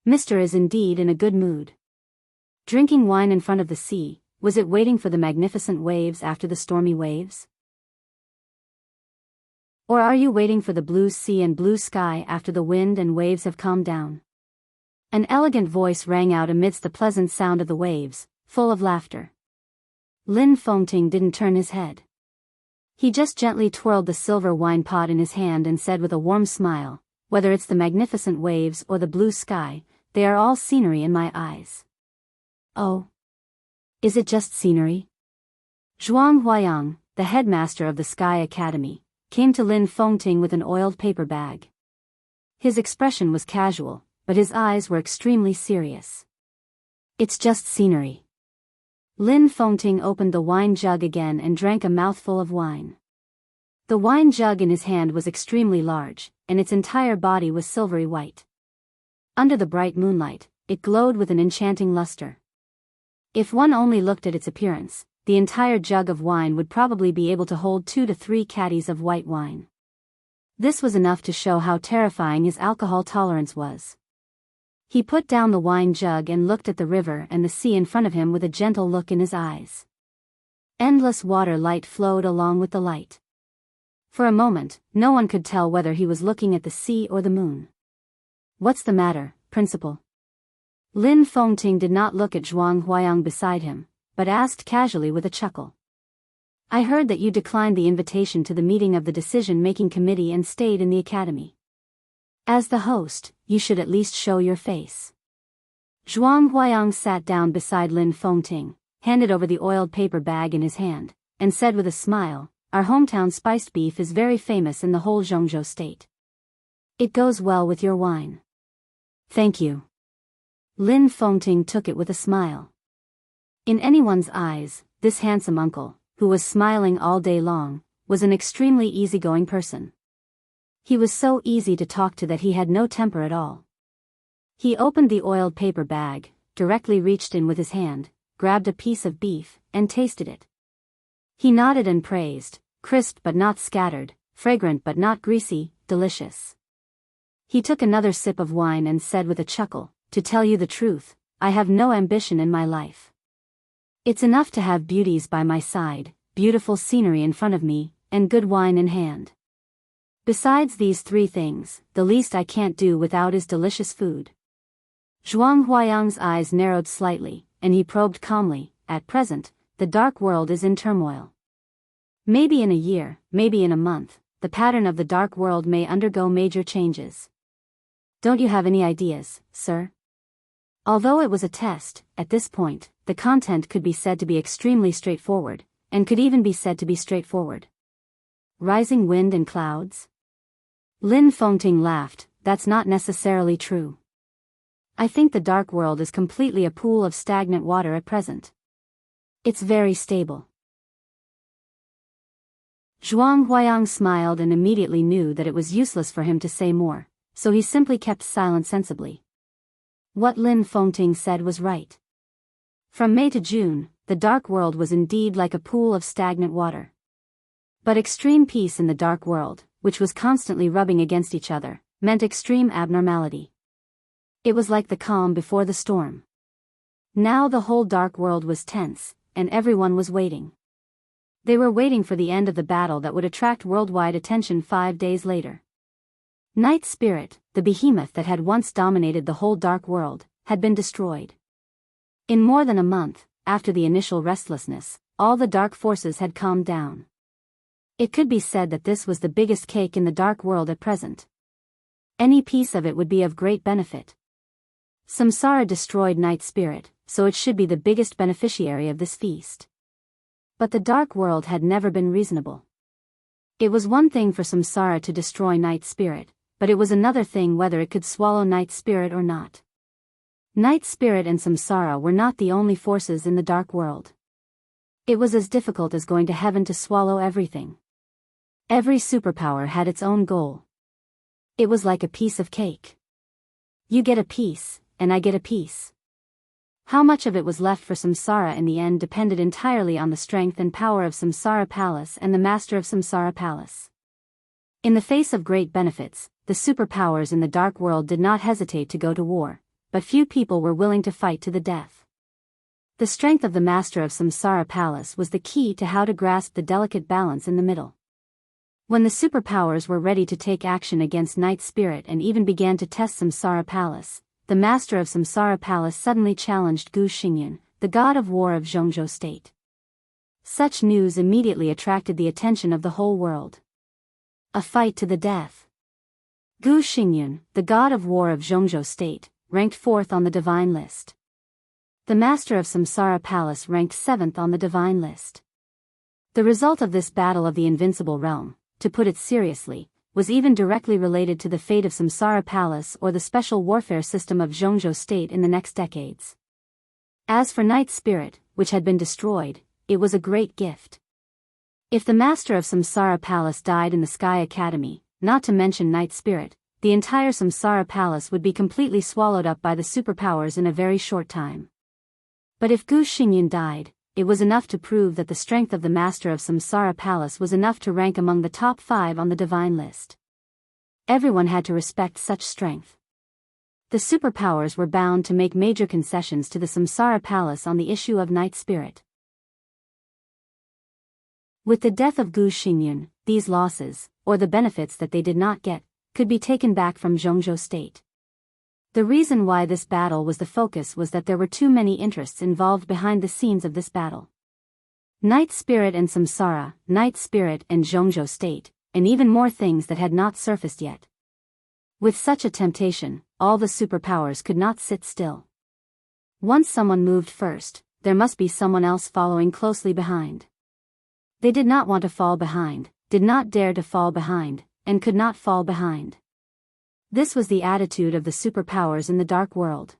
Mr. is indeed in a good mood. Drinking wine in front of the sea, was it waiting for the magnificent waves after the stormy waves? Or are you waiting for the blue sea and blue sky after the wind and waves have calmed down? An elegant voice rang out amidst the pleasant sound of the waves, full of laughter. Lin Fengting didn't turn his head. He just gently twirled the silver wine pot in his hand and said with a warm smile, "Whether it's the magnificent waves or the blue sky, they are all scenery in my eyes." "Oh. Is it just scenery?" Zhuang Huayang, the headmaster of the Sky Academy, came to Lin Fengting with an oiled paper bag. His expression was casual, but his eyes were extremely serious. "It's just scenery." Lin Fengting opened the wine jug again and drank a mouthful of wine. The wine jug in his hand was extremely large, and its entire body was silvery white. Under the bright moonlight, it glowed with an enchanting luster. If one only looked at its appearance, the entire jug of wine would probably be able to hold 2 to 3 caddies of white wine. This was enough to show how terrifying his alcohol tolerance was. He put down the wine jug and looked at the river and the sea in front of him with a gentle look in his eyes. Endless water light flowed along with the light. For a moment, no one could tell whether he was looking at the sea or the moon. "What's the matter, Principal?" Lin Fengting did not look at Zhuang Huayang beside him, but asked casually with a chuckle. "I heard that you declined the invitation to the meeting of the decision-making committee and stayed in the academy. As the host, you should at least show your face." Zhuang Huayang sat down beside Lin Fengting, handed over the oiled paper bag in his hand, and said with a smile, "Our hometown spiced beef is very famous in the whole Zhongzhou state. It goes well with your wine." "Thank you." Lin Fengting took it with a smile. In anyone's eyes, this handsome uncle, who was smiling all day long, was an extremely easygoing person. He was so easy to talk to that he had no temper at all. He opened the oiled paper bag, directly reached in with his hand, grabbed a piece of beef, and tasted it. He nodded and praised, "Crisp but not scattered, fragrant but not greasy, delicious." He took another sip of wine and said with a chuckle, "To tell you the truth, I have no ambition in my life. It's enough to have beauties by my side, beautiful scenery in front of me, and good wine in hand. Besides these 3 things, the least I can't do without is delicious food." Zhuang Huayang's eyes narrowed slightly, and he probed calmly, "At present, the dark world is in turmoil. Maybe in a year, maybe in a month, the pattern of the dark world may undergo major changes. Don't you have any ideas, sir?" Although it was a test, at this point, the content could be said to be extremely straightforward, and could even be said to be straightforward. Rising wind and clouds? Lin Fengting laughed, "That's not necessarily true. I think the dark world is completely a pool of stagnant water at present. It's very stable." Zhuang Huayang smiled and immediately knew that it was useless for him to say more, so he simply kept silent sensibly. What Lin Fengting said was right. From May to June, the dark world was indeed like a pool of stagnant water. But extreme peace in the dark world, which was constantly rubbing against each other, meant extreme abnormality. It was like the calm before the storm. Now the whole dark world was tense, and everyone was waiting. They were waiting for the end of the battle that would attract worldwide attention 5 days later. Night Spirit, the behemoth that had once dominated the whole dark world, had been destroyed. In more than a month, after the initial restlessness, all the dark forces had calmed down. It could be said that this was the biggest cake in the dark world at present. Any piece of it would be of great benefit. Samsara destroyed Night Spirit, so it should be the biggest beneficiary of this feast. But the dark world had never been reasonable. It was one thing for Samsara to destroy Night Spirit, but it was another thing whether it could swallow Night Spirit or not. Night Spirit and Samsara were not the only forces in the dark world. It was as difficult as going to heaven to swallow everything. Every superpower had its own goal. It was like a piece of cake. You get a piece, and I get a piece. How much of it was left for Samsara in the end depended entirely on the strength and power of Samsara Palace and the master of Samsara Palace. In the face of great benefits, the superpowers in the dark world did not hesitate to go to war, but few people were willing to fight to the death. The strength of the master of Samsara Palace was the key to how to grasp the delicate balance in the middle. When the superpowers were ready to take action against Night Spirit and even began to test Samsara Palace, the master of Samsara Palace suddenly challenged Gu Xingyun, the god of war of Zhongzhou State. Such news immediately attracted the attention of the whole world. A fight to the death. Gu Xingyun, the god of war of Zhongzhou State, ranked 4th on the divine list. The master of Samsara Palace ranked 7th on the divine list. The result of this battle of the invincible realm, to put it seriously, was even directly related to the fate of Samsara Palace or the special warfare system of Zhongzhou State in the next decades. As for Night Spirit, which had been destroyed, it was a great gift. If the master of Samsara Palace died in the Sky Academy, not to mention Night Spirit, the entire Samsara Palace would be completely swallowed up by the superpowers in a very short time. But if Gu Xingyun died, it was enough to prove that the strength of the master of Samsara Palace was enough to rank among the top 5 on the divine list. Everyone had to respect such strength. The superpowers were bound to make major concessions to the Samsara Palace on the issue of Night Spirit. With the death of Gu Xingyun, these losses, or the benefits that they did not get, could be taken back from Zhongzhou State. The reason why this battle was the focus was that there were too many interests involved behind the scenes of this battle. Night Spirit and Samsara, Night Spirit and Zhongzhou State, and even more things that had not surfaced yet. With such a temptation, all the superpowers could not sit still. Once someone moved first, there must be someone else following closely behind. They did not want to fall behind, did not dare to fall behind, and could not fall behind. This was the attitude of the superpowers in the dark world.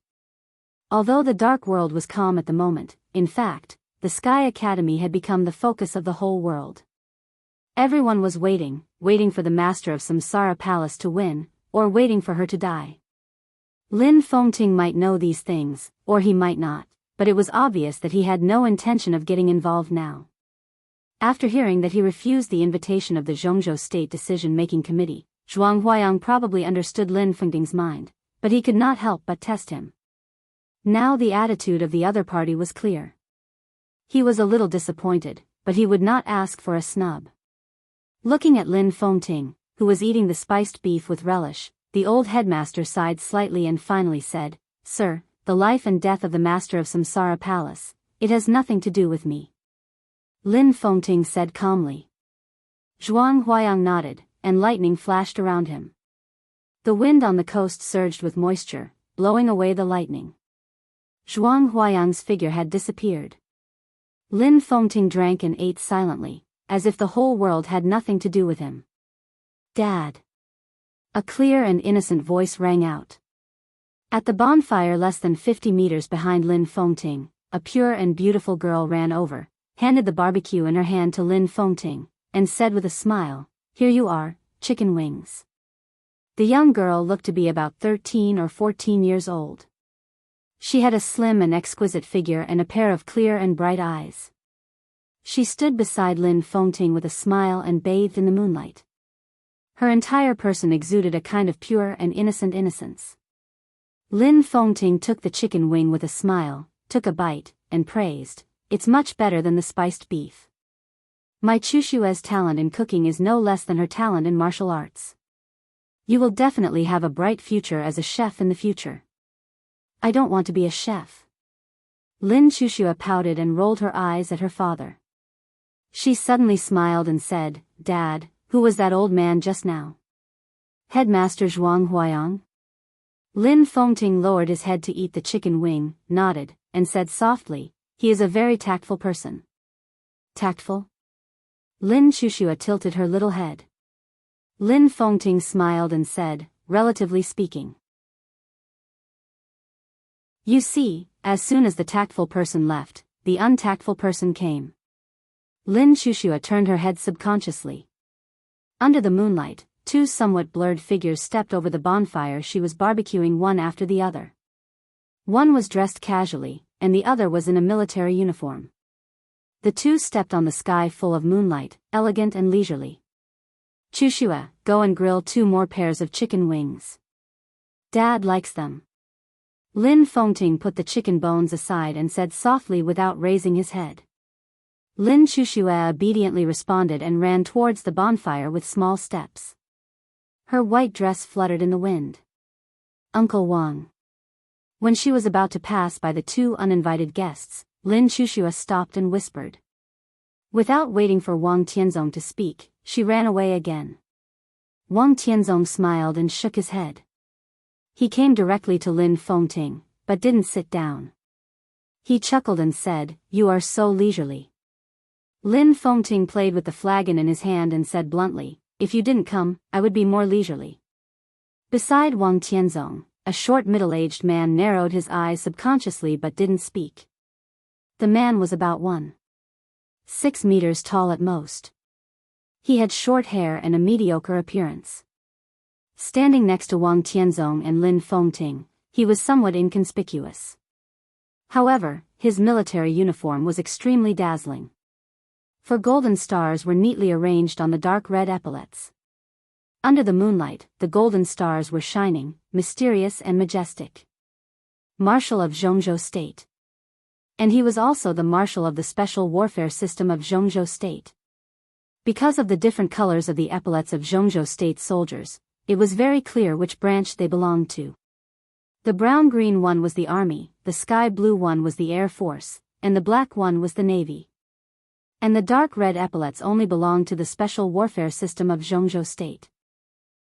Although the dark world was calm at the moment, in fact, the Sky Academy had become the focus of the whole world. Everyone was waiting for the master of Samsara Palace to win, or waiting for her to die. Lin Fengting might know these things, or he might not, but it was obvious that he had no intention of getting involved now. After hearing that he refused the invitation of the Zhongzhou State Decision-Making Committee, Zhuang Huayang probably understood Lin Fengting's mind, but he could not help but test him. Now the attitude of the other party was clear. He was a little disappointed, but he would not ask for a snub. Looking at Lin Fengting, who was eating the spiced beef with relish, the old headmaster sighed slightly and finally said, "Sir, the life and death of the master of Samsara Palace, it has nothing to do with me." Lin Fengting said calmly. Zhuang Huayang nodded, and lightning flashed around him. The wind on the coast surged with moisture, blowing away the lightning. Zhuang Huayang's figure had disappeared. Lin Fengting drank and ate silently, as if the whole world had nothing to do with him. "Dad." A clear and innocent voice rang out. At the bonfire less than 50 meters behind Lin Fengting, a pure and beautiful girl ran over, handed the barbecue in her hand to Lin Fengting, and said with a smile, "Here you are, chicken wings." The young girl looked to be about 13 or 14 years old. She had a slim and exquisite figure and a pair of clear and bright eyes. She stood beside Lin Fengting with a smile and bathed in the moonlight. Her entire person exuded a kind of pure and innocent innocence. Lin Fengting took the chicken wing with a smile, took a bite, and praised, "It's much better than the spiced beef. My Chushue's talent in cooking is no less than her talent in martial arts. You will definitely have a bright future as a chef in the future." "I don't want to be a chef." Lin Chushua pouted and rolled her eyes at her father. She suddenly smiled and said, "Dad, who was that old man just now?" "Headmaster Zhuang Huayang." Lin Fengting lowered his head to eat the chicken wing, nodded, and said softly, "He is a very tactful person." "Tactful?" Lin Chushua tilted her little head. Lin Fengting smiled and said, "Relatively speaking." You see, as soon as the tactful person left, the untactful person came. Lin Chushua turned her head subconsciously. Under the moonlight, two somewhat blurred figures stepped over the bonfire she was barbecuing one after the other. One was dressed casually, and the other was in a military uniform. The two stepped on the sky full of moonlight, elegant and leisurely. Chushua, go and grill 2 more pairs of chicken wings. Dad likes them. Lin Fengting put the chicken bones aside and said softly without raising his head. Lin Chushua obediently responded and ran towards the bonfire with small steps. Her white dress fluttered in the wind. Uncle Wang. When she was about to pass by the 2 uninvited guests, Lin Chushua stopped and whispered. Without waiting for Wang Tianzong to speak, she ran away again. Wang Tianzong smiled and shook his head. He came directly to Lin Fengting, but didn't sit down. He chuckled and said, "You are so leisurely." Lin Fengting played with the flagon in his hand and said bluntly, "If you didn't come, I would be more leisurely." Beside Wang Tianzong, a short middle-aged man narrowed his eyes subconsciously but didn't speak. The man was about 1.6 meters tall at most. He had short hair and a mediocre appearance. Standing next to Wang Tianzong and Lin Fengting, he was somewhat inconspicuous. However, his military uniform was extremely dazzling. 4 golden stars were neatly arranged on the dark red epaulets. Under the moonlight, the golden stars were shining, mysterious and majestic. Marshal of Zhongzhou State. And he was also the Marshal of the Special Warfare System of Zhongzhou State. Because of the different colors of the epaulets of Zhongzhou State soldiers, it was very clear which branch they belonged to. The brown-green one was the Army, the sky-blue one was the Air Force, and the black one was the Navy. And the dark red epaulets only belonged to the Special Warfare System of Zhongzhou State.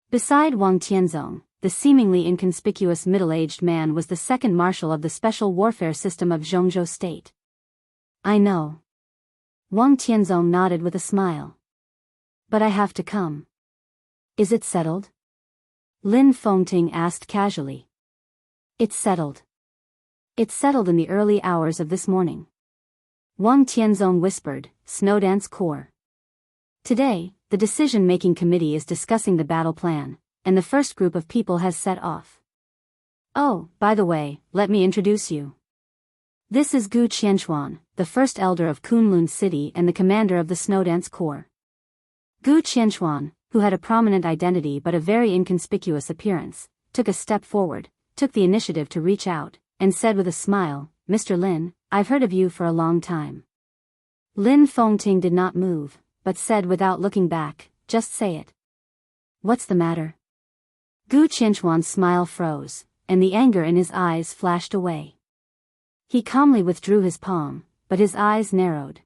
Beside Wang Tianzong, the seemingly inconspicuous middle-aged man was the second marshal of the Special Warfare System of Zhongzhou State. "I know." Wang Tianzong nodded with a smile. "But I have to come." "Is it settled?" Lin Fengting asked casually. "It's settled. It's settled in the early hours of this morning." Wang Tianzong whispered, "Snowdance Corps. Today, the decision-making committee is discussing the battle plan, and the first group of people has set off. Oh, by the way, let me introduce you. This is Gu Qianchuan, the first elder of Kunlun City and the commander of the Snowdance Corps." Gu Qianchuan, who had a prominent identity but a very inconspicuous appearance, took a step forward, took the initiative to reach out, and said with a smile, "Mr. Lin, I've heard of you for a long time." Lin Fengting did not move, but said without looking back, "Just say it." "What's the matter?" Gu Qianchuan's smile froze, and the anger in his eyes flashed away. He calmly withdrew his palm, but his eyes narrowed.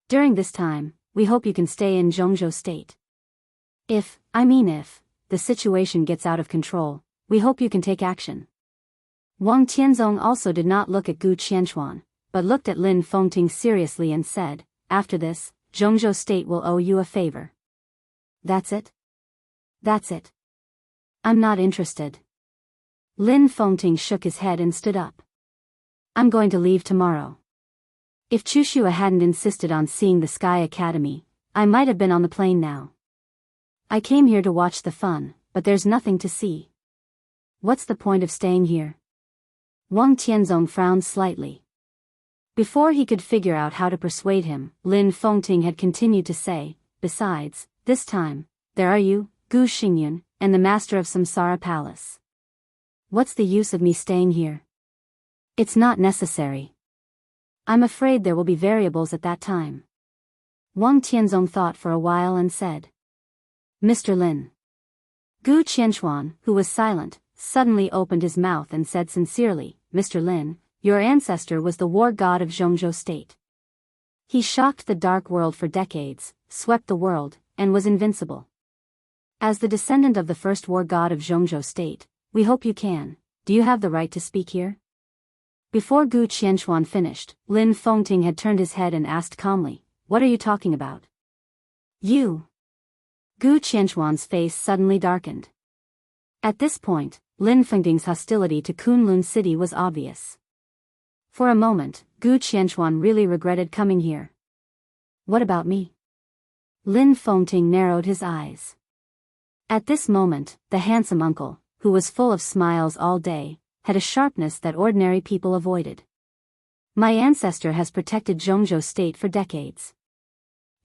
"During this time, we hope you can stay in Zhongzhou State. If the situation gets out of control, we hope you can take action." Wang Tianzong also did not look at Gu Qianchuan, but looked at Lin Fengting seriously and said, "After this, Zhongzhou State will owe you a favor." "That's it?" "That's it. I'm not interested." Lin Fengting shook his head and stood up. "I'm going to leave tomorrow. If Chushua hadn't insisted on seeing the Sky Academy, I might have been on the plane now. I came here to watch the fun, but there's nothing to see. What's the point of staying here?" Wang Tianzong frowned slightly. Before he could figure out how to persuade him, Lin Fengting had continued to say, "Besides, this time, there are you, Gu Xingyun, and the master of Samsara Palace. What's the use of me staying here? It's not necessary. I'm afraid there will be variables at that time." Wang Tianzong thought for a while and said, "Mr. Lin." Gu Qianchuan, who was silent, suddenly opened his mouth and said sincerely, "Mr. Lin, your ancestor was the war god of Zhongzhou State. He shocked the dark world for decades, swept the world, and was invincible. As the descendant of the first war god of Zhongzhou State, we hope you can. Do you have the right to speak here?" Before Gu Qianchuan finished, Lin Fengting had turned his head and asked calmly, "What are you talking about?" "You." Gu Qianchuan's face suddenly darkened. At this point, Lin Fengting's hostility to Kunlun City was obvious. For a moment, Gu Qianchuan really regretted coming here. "What about me?" Lin Fengting narrowed his eyes. At this moment, the handsome uncle, who was full of smiles all day, had a sharpness that ordinary people avoided. My ancestor has protected Zhongzhou State for decades.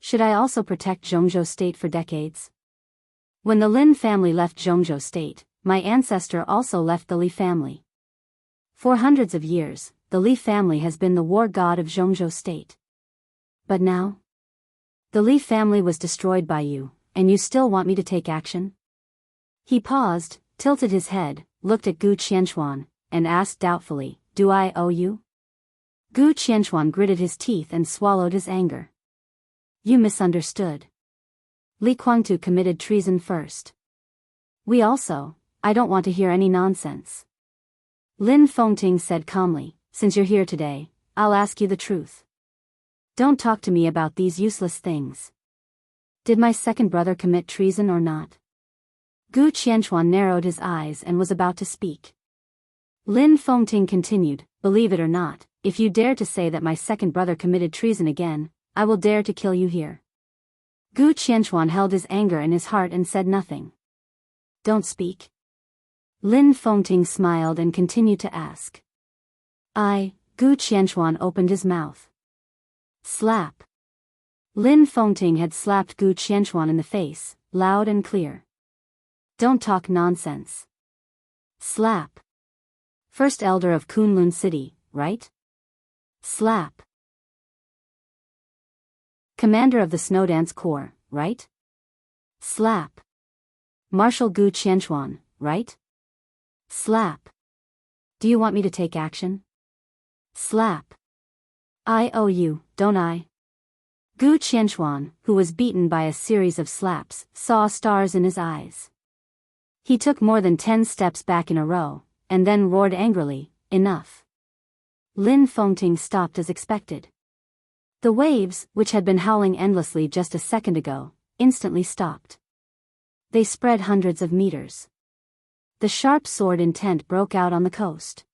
Should I also protect Zhongzhou State for decades? When the Lin family left Zhongzhou State, my ancestor also left the Li family. For hundreds of years, the Li family has been the war god of Zhongzhou State. But now? The Li family was destroyed by you, and you still want me to take action? He paused, tilted his head, looked at Gu Qianchuan, and asked doubtfully, "Do I owe you?" Gu Qianchuan gritted his teeth and swallowed his anger. "You misunderstood. Li Guangtu committed treason first. I don't want to hear any nonsense." Lin Fengting said calmly, "Since you're here today, I'll ask you the truth. Don't talk to me about these useless things. Did my second brother commit treason or not?" Gu Qianchuan narrowed his eyes and was about to speak. Lin Fengting continued, "Believe it or not, if you dare to say that my second brother committed treason again, I will dare to kill you here." Gu Qianchuan held his anger in his heart and said nothing. "Don't speak." Lin Fengting smiled and continued to ask. Gu Qianchuan opened his mouth. Slap. Lin Fengting had slapped Gu Qianchuan in the face, loud and clear. "Don't talk nonsense." Slap. "First elder of Kunlun City, right?" Slap. "Commander of the Snowdance Corps, right?" Slap. "Marshal Gu Qianchuan, right?" Slap. "Do you want me to take action?" Slap. "I owe you, don't I?" Gu Qianchuan, who was beaten by a series of slaps, saw stars in his eyes. He took more than 10 steps back in a row, and then roared angrily, "Enough." Lin Fengting stopped as expected. The waves, which had been howling endlessly just a second ago, instantly stopped. They spread hundreds of meters. The sharp sword intent broke out on the coast.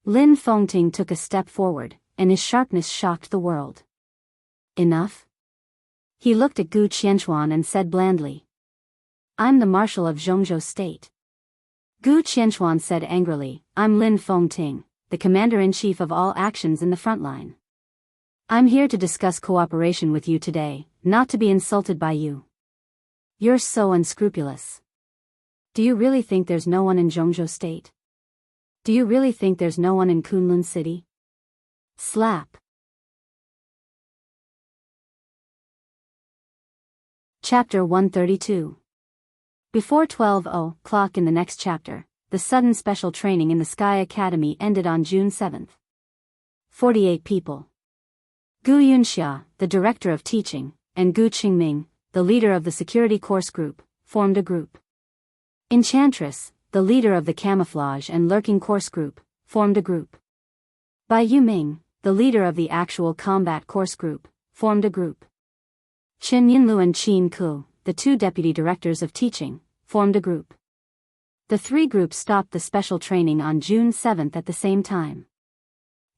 Lin Fengting took a step forward, and his sharpness shocked the world. "Enough?" He looked at Gu Qianchuan and said blandly. "I'm the Marshal of Zhongzhou State." Gu Qianchuan said angrily, "I'm Lin Fengting, the Commander-in-Chief of all actions in the front line. I'm here to discuss cooperation with you today, not to be insulted by you. You're so unscrupulous. Do you really think there's no one in Zhongzhou State? Do you really think there's no one in Kunlun City?" Slap. Chapter 132. Before 12:00 in the next chapter, the sudden special training in the Sky Academy ended on June 7. 48 people. Gu Yunxia, the director of teaching, and Gu Qingming, the leader of the security course group, formed a group. Enchantress, the leader of the camouflage and lurking course group, formed a group. Bai Yuming, the leader of the actual combat course group, formed a group. Chen Yinlu and Qin Ku, the 2 deputy directors of teaching, formed a group. The 3 groups stopped the special training on June 7 at the same time.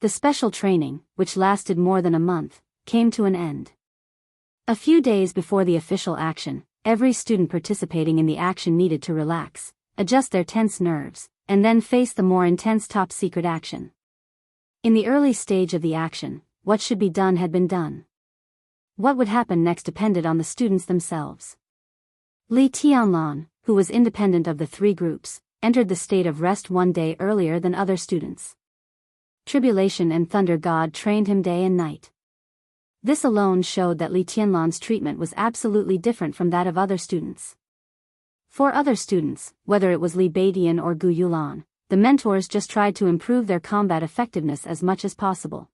The special training, which lasted more than a month, came to an end. A few days before the official action, every student participating in the action needed to relax, adjust their tense nerves, and then face the more intense top-secret action. In the early stage of the action, what should be done had been done. What would happen next depended on the students themselves. Li Tianlan, who was independent of the 3 groups, entered the state of rest one day earlier than other students. Tribulation and Thunder God trained him day and night. This alone showed that Li Tianlan's treatment was absolutely different from that of other students. For other students, whether it was Li Beidian or Gu Yulan, the mentors just tried to improve their combat effectiveness as much as possible.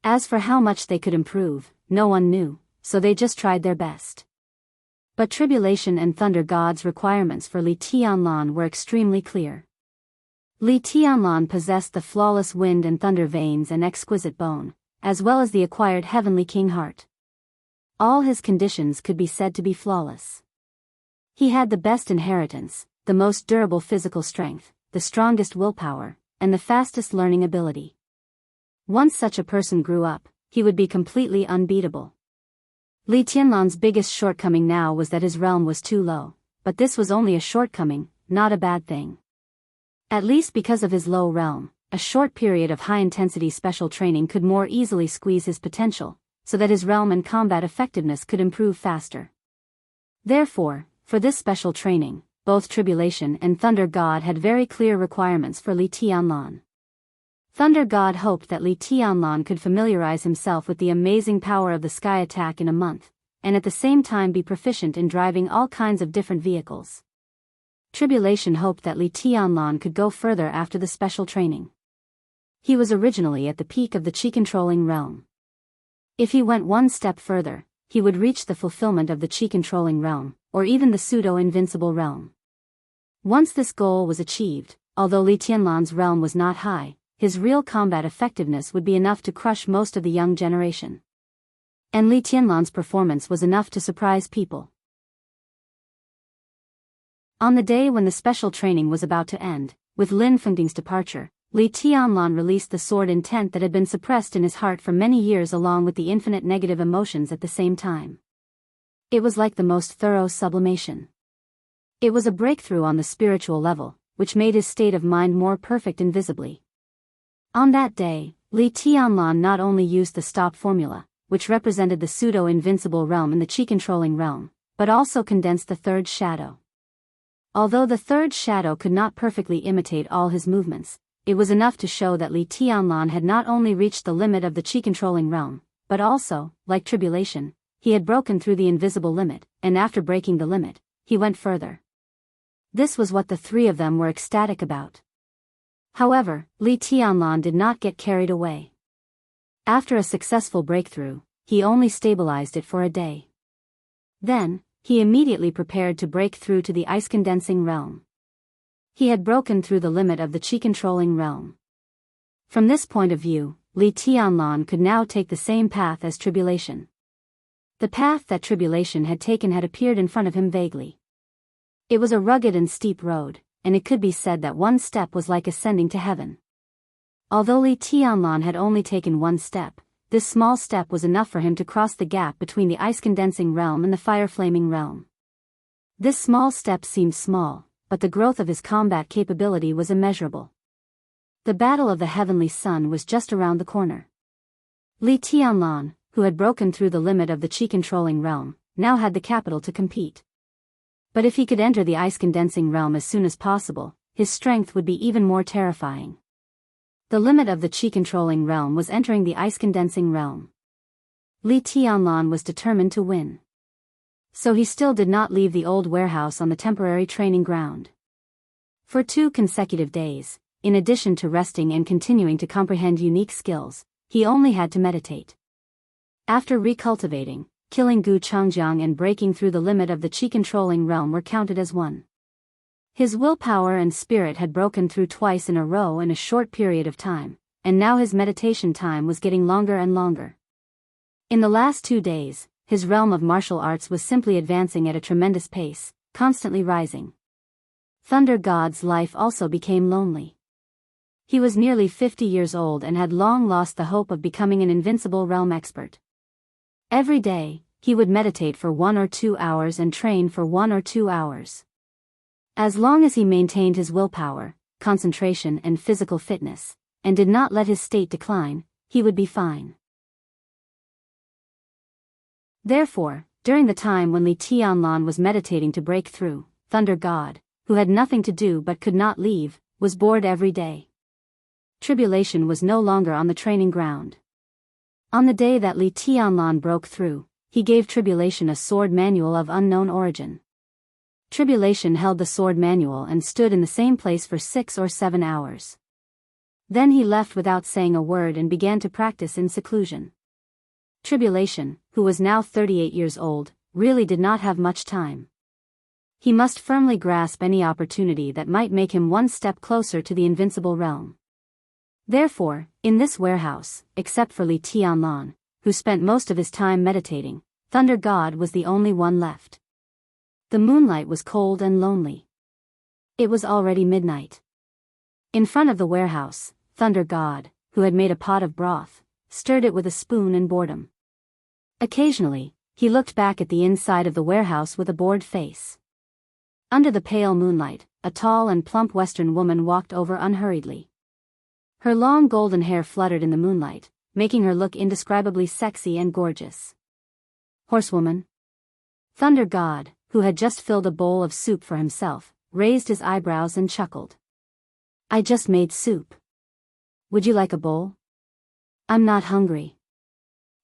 As for how much they could improve, no one knew, so they just tried their best. But Tribulation and Thunder God's requirements for Li Tianlan were extremely clear. Li Tianlan possessed the flawless wind and thunder veins and exquisite bone, as well as the acquired heavenly king heart. All his conditions could be said to be flawless. He had the best inheritance, the most durable physical strength, the strongest willpower, and the fastest learning ability. Once such a person grew up, he would be completely unbeatable. Li Tianlan's biggest shortcoming now was that his realm was too low, but this was only a shortcoming, not a bad thing. At least because of his low realm, a short period of high-intensity special training could more easily squeeze his potential, so that his realm and combat effectiveness could improve faster. Therefore, for this special training, both Tribulation and Thunder God had very clear requirements for Li Tianlan. Thunder God hoped that Li Tianlan could familiarize himself with the amazing power of the sky attack in a month, and at the same time be proficient in driving all kinds of different vehicles. Tribulation hoped that Li Tianlan could go further after the special training. He was originally at the peak of the Qi-controlling realm. If he went one step further, he would reach the fulfillment of the Qi-controlling realm, or even the pseudo-invincible realm. Once this goal was achieved, although Li Tianlan's realm was not high, his real combat effectiveness would be enough to crush most of the young generation. And Li Tianlan's performance was enough to surprise people. On the day when the special training was about to end, with Lin Fengting's departure, Li Tianlan released the sword intent that had been suppressed in his heart for many years along with the infinite negative emotions at the same time. It was like the most thorough sublimation. It was a breakthrough on the spiritual level, which made his state of mind more perfect invisibly. On that day, Li Tianlan not only used the stop formula, which represented the pseudo-invincible realm in the Qi-controlling realm, but also condensed the third shadow. Although the third shadow could not perfectly imitate all his movements, it was enough to show that Li Tianlan had not only reached the limit of the Qi-controlling realm, but also, like Tribulation, he had broken through the invisible limit, and after breaking the limit, he went further. This was what the three of them were ecstatic about. However, Li Tianlan did not get carried away. After a successful breakthrough, he only stabilized it for a day. Then, he immediately prepared to break through to the ice-condensing realm. He had broken through the limit of the Qi-controlling realm. From this point of view, Li Tianlan could now take the same path as Tribulation. The path that Tribulation had taken had appeared in front of him vaguely. It was a rugged and steep road, and it could be said that one step was like ascending to heaven. Although Li Tianlan had only taken one step, this small step was enough for him to cross the gap between the ice-condensing realm and the fire-flaming realm. This small step seemed small, but the growth of his combat capability was immeasurable. The battle of the heavenly sun was just around the corner. Li Tianlan, who had broken through the limit of the Qi-controlling realm, now had the capital to compete. But if he could enter the ice-condensing realm as soon as possible, his strength would be even more terrifying. The limit of the Qi-controlling realm was entering the ice-condensing realm. Li Tianlan was determined to win. So he still did not leave the old warehouse on the temporary training ground. For 2 consecutive days, in addition to resting and continuing to comprehend unique skills, he only had to meditate. After recultivating, killing Gu Changjiang and breaking through the limit of the Qi-controlling realm were counted as one. His willpower and spirit had broken through twice in a row in a short period of time, and now his meditation time was getting longer and longer. In the last 2 days, his realm of martial arts was simply advancing at a tremendous pace, constantly rising. Thunder God's life also became lonely. He was nearly 50 years old and had long lost the hope of becoming an invincible realm expert. Every day, he would meditate for 1 or 2 hours and train for 1 or 2 hours. As long as he maintained his willpower, concentration and physical fitness, and did not let his state decline, he would be fine. Therefore, during the time when Li Tianlan was meditating to break through, Thunder God, who had nothing to do but could not leave, was bored every day. Tribulation was no longer on the training ground. On the day that Li Tianlan broke through, he gave Tribulation a sword manual of unknown origin. Tribulation held the sword manual and stood in the same place for 6 or 7 hours. Then he left without saying a word and began to practice in seclusion. Tribulation, who was now 38 years old, really did not have much time. He must firmly grasp any opportunity that might make him one step closer to the invincible realm. Therefore, in this warehouse, except for Li Tianlan, who spent most of his time meditating, Thunder God was the only one left. The moonlight was cold and lonely. It was already midnight. In front of the warehouse, Thunder God, who had made a pot of broth, stirred it with a spoon in boredom. Occasionally, He looked back at the inside of the warehouse with a bored face. Under the pale moonlight, a tall and plump Western woman walked over unhurriedly. Her long golden hair fluttered in the moonlight, making her look indescribably sexy and gorgeous. Horsewoman? Thunder God, who had just filled a bowl of soup for himself, raised his eyebrows and chuckled. I just made soup. Would you like a bowl? I'm not hungry.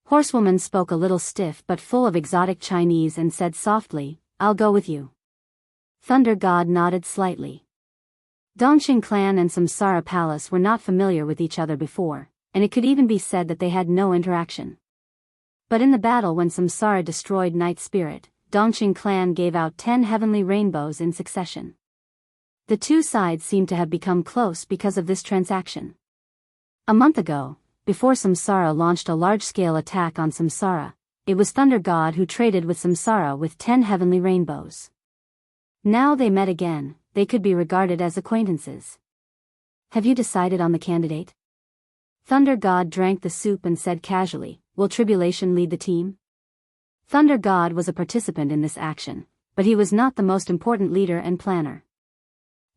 Horsewoman spoke a little stiff but full of exotic Chinese and said softly, I'll go with you. Thunder God nodded slightly. Dongqing clan and Samsara Palace were not familiar with each other before, and it could even be said that they had no interaction. But in the battle when Samsara destroyed Night Spirit, Dongqing clan gave out 10 heavenly rainbows in succession. The two sides seemed to have become close because of this transaction. A month ago, before Samsara launched a large-scale attack on Samsara, it was Thunder God who traded with Samsara with 10 heavenly rainbows. Now they met again, they could be regarded as acquaintances. Have you decided on the candidate? Thunder God drank the soup and said casually, will Tribulation lead the team? Thunder God was a participant in this action, but he was not the most important leader and planner.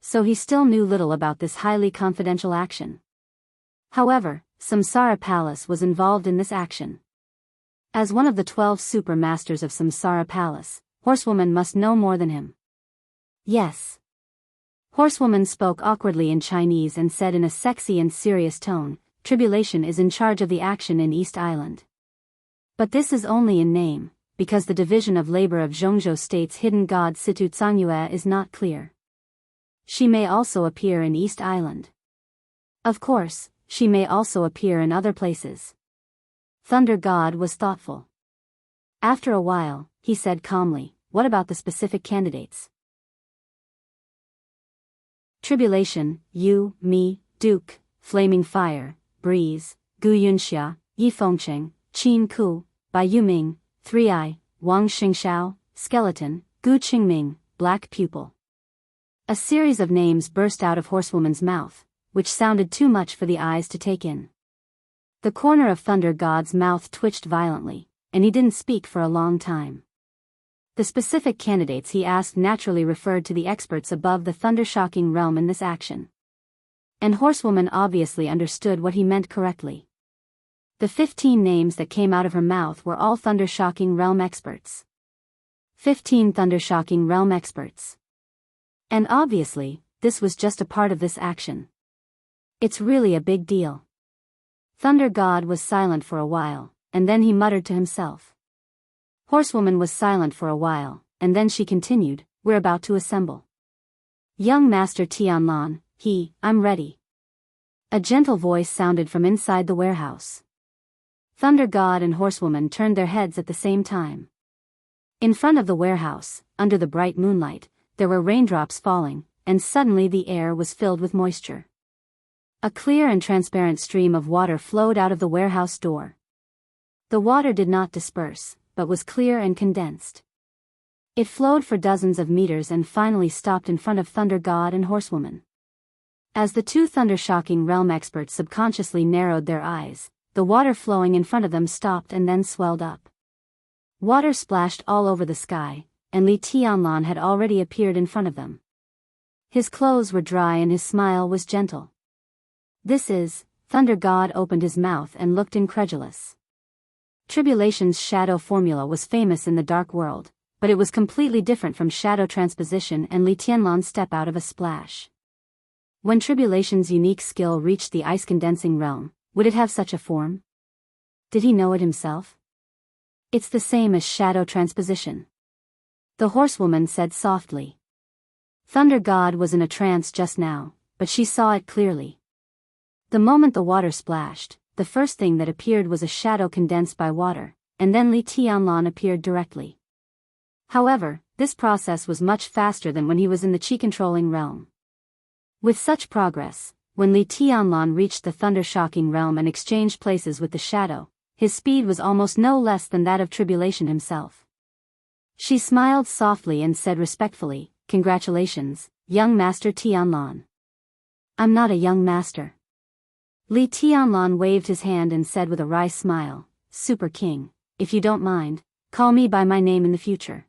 So he still knew little about this highly confidential action. However, Samsara Palace was involved in this action. As one of the 12 super masters of Samsara Palace, Horsewoman must know more than him. Yes. Horsewoman spoke awkwardly in Chinese and said in a sexy and serious tone, Tribulation is in charge of the action in East Island. But this is only in name, because the division of labor of Zhongzhou State's hidden god Situ Tsangyue is not clear. She may also appear in East Island. Of course, she may also appear in other places. Thunder God was thoughtful. After a while, he said calmly, what about the specific candidates? Tribulation, you, me, Duke, Flaming Fire, Breeze, Gu Yunxia, Yi Fengcheng, Qin Ku, Bai Yuming, Three Eye, Wang Xingxiao, Skeleton, Gu Qingming, Black Pupil. A series of names burst out of Horsewoman's mouth, which sounded too much for the eyes to take in. The corner of Thunder God's mouth twitched violently, and he didn't speak for a long time. The specific candidates he asked naturally referred to the experts above the thunder-shocking realm in this action. And Horsewoman obviously understood what he meant correctly. The 15 names that came out of her mouth were all thunder-shocking realm experts. 15 thunder-shocking realm experts. And obviously, this was just a part of this action. It's really a big deal. Thunder God was silent for a while, and then he muttered to himself. Horsewoman was silent for a while, and then she continued, we're about to assemble. Young Master Tianlan, I'm ready. A gentle voice sounded from inside the warehouse. Thunder God and Horsewoman turned their heads at the same time. In front of the warehouse, under the bright moonlight, there were raindrops falling, and suddenly the air was filled with moisture. A clear and transparent stream of water flowed out of the warehouse door. The water did not disperse, but was clear and condensed. It flowed for dozens of meters and finally stopped in front of Thunder God and Horsewoman. As the two thunder-shocking realm experts subconsciously narrowed their eyes, the water flowing in front of them stopped and then swelled up. Water splashed all over the sky, and Li Tianlan had already appeared in front of them. His clothes were dry and his smile was gentle. This is, Thunder God opened his mouth and looked incredulous. Tribulation's shadow formula was famous in the dark world, but it was completely different from shadow transposition and Li Tianlan's step out of a splash. When Tribulation's unique skill reached the ice-condensing realm, would it have such a form? Did he know it himself? It's the same as shadow transposition. The Horsewoman said softly. Thunder God was in a trance just now, but she saw it clearly. The moment the water splashed, the first thing that appeared was a shadow condensed by water, and then Li Tianlan appeared directly. However, this process was much faster than when he was in the chi-controlling realm. With such progress, when Li Tianlan reached the thunder-shocking realm and exchanged places with the shadow, his speed was almost no less than that of Tribulation himself. She smiled softly and said respectfully, Congratulations, young Master Tianlan. I'm not a young master. Li Tianlan waved his hand and said with a wry smile, Super King, if you don't mind, Call me by my name in the future.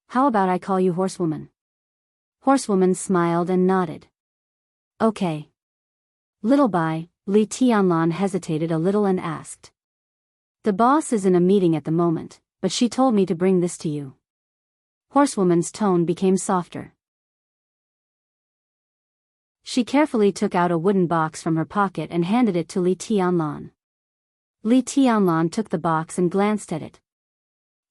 How about I call you Horsewoman? Horsewoman smiled and nodded. Okay. Little Bai, Li Tianlan hesitated a little and asked. The boss is in a meeting at the moment, but she told me to bring this to you. Horsewoman's tone became softer. She carefully took out a wooden box from her pocket and handed it to Li Tianlan. Li Tianlan took the box and glanced at it.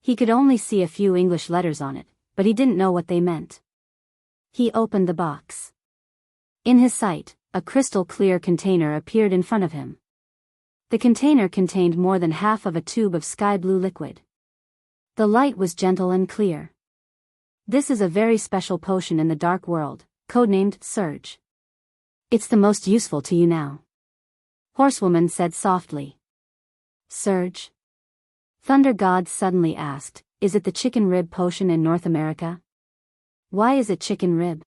He could only see a few English letters on it, but he didn't know what they meant. He opened the box. In his sight, a crystal-clear container appeared in front of him. The container contained more than half of a tube of sky-blue liquid. The light was gentle and clear. This is a very special potion in the dark world, codenamed Surge. It's the most useful to you now. Horsewoman said softly. Surge? Thunder God suddenly asked, is it the chicken rib potion in North America? Why is it chicken rib?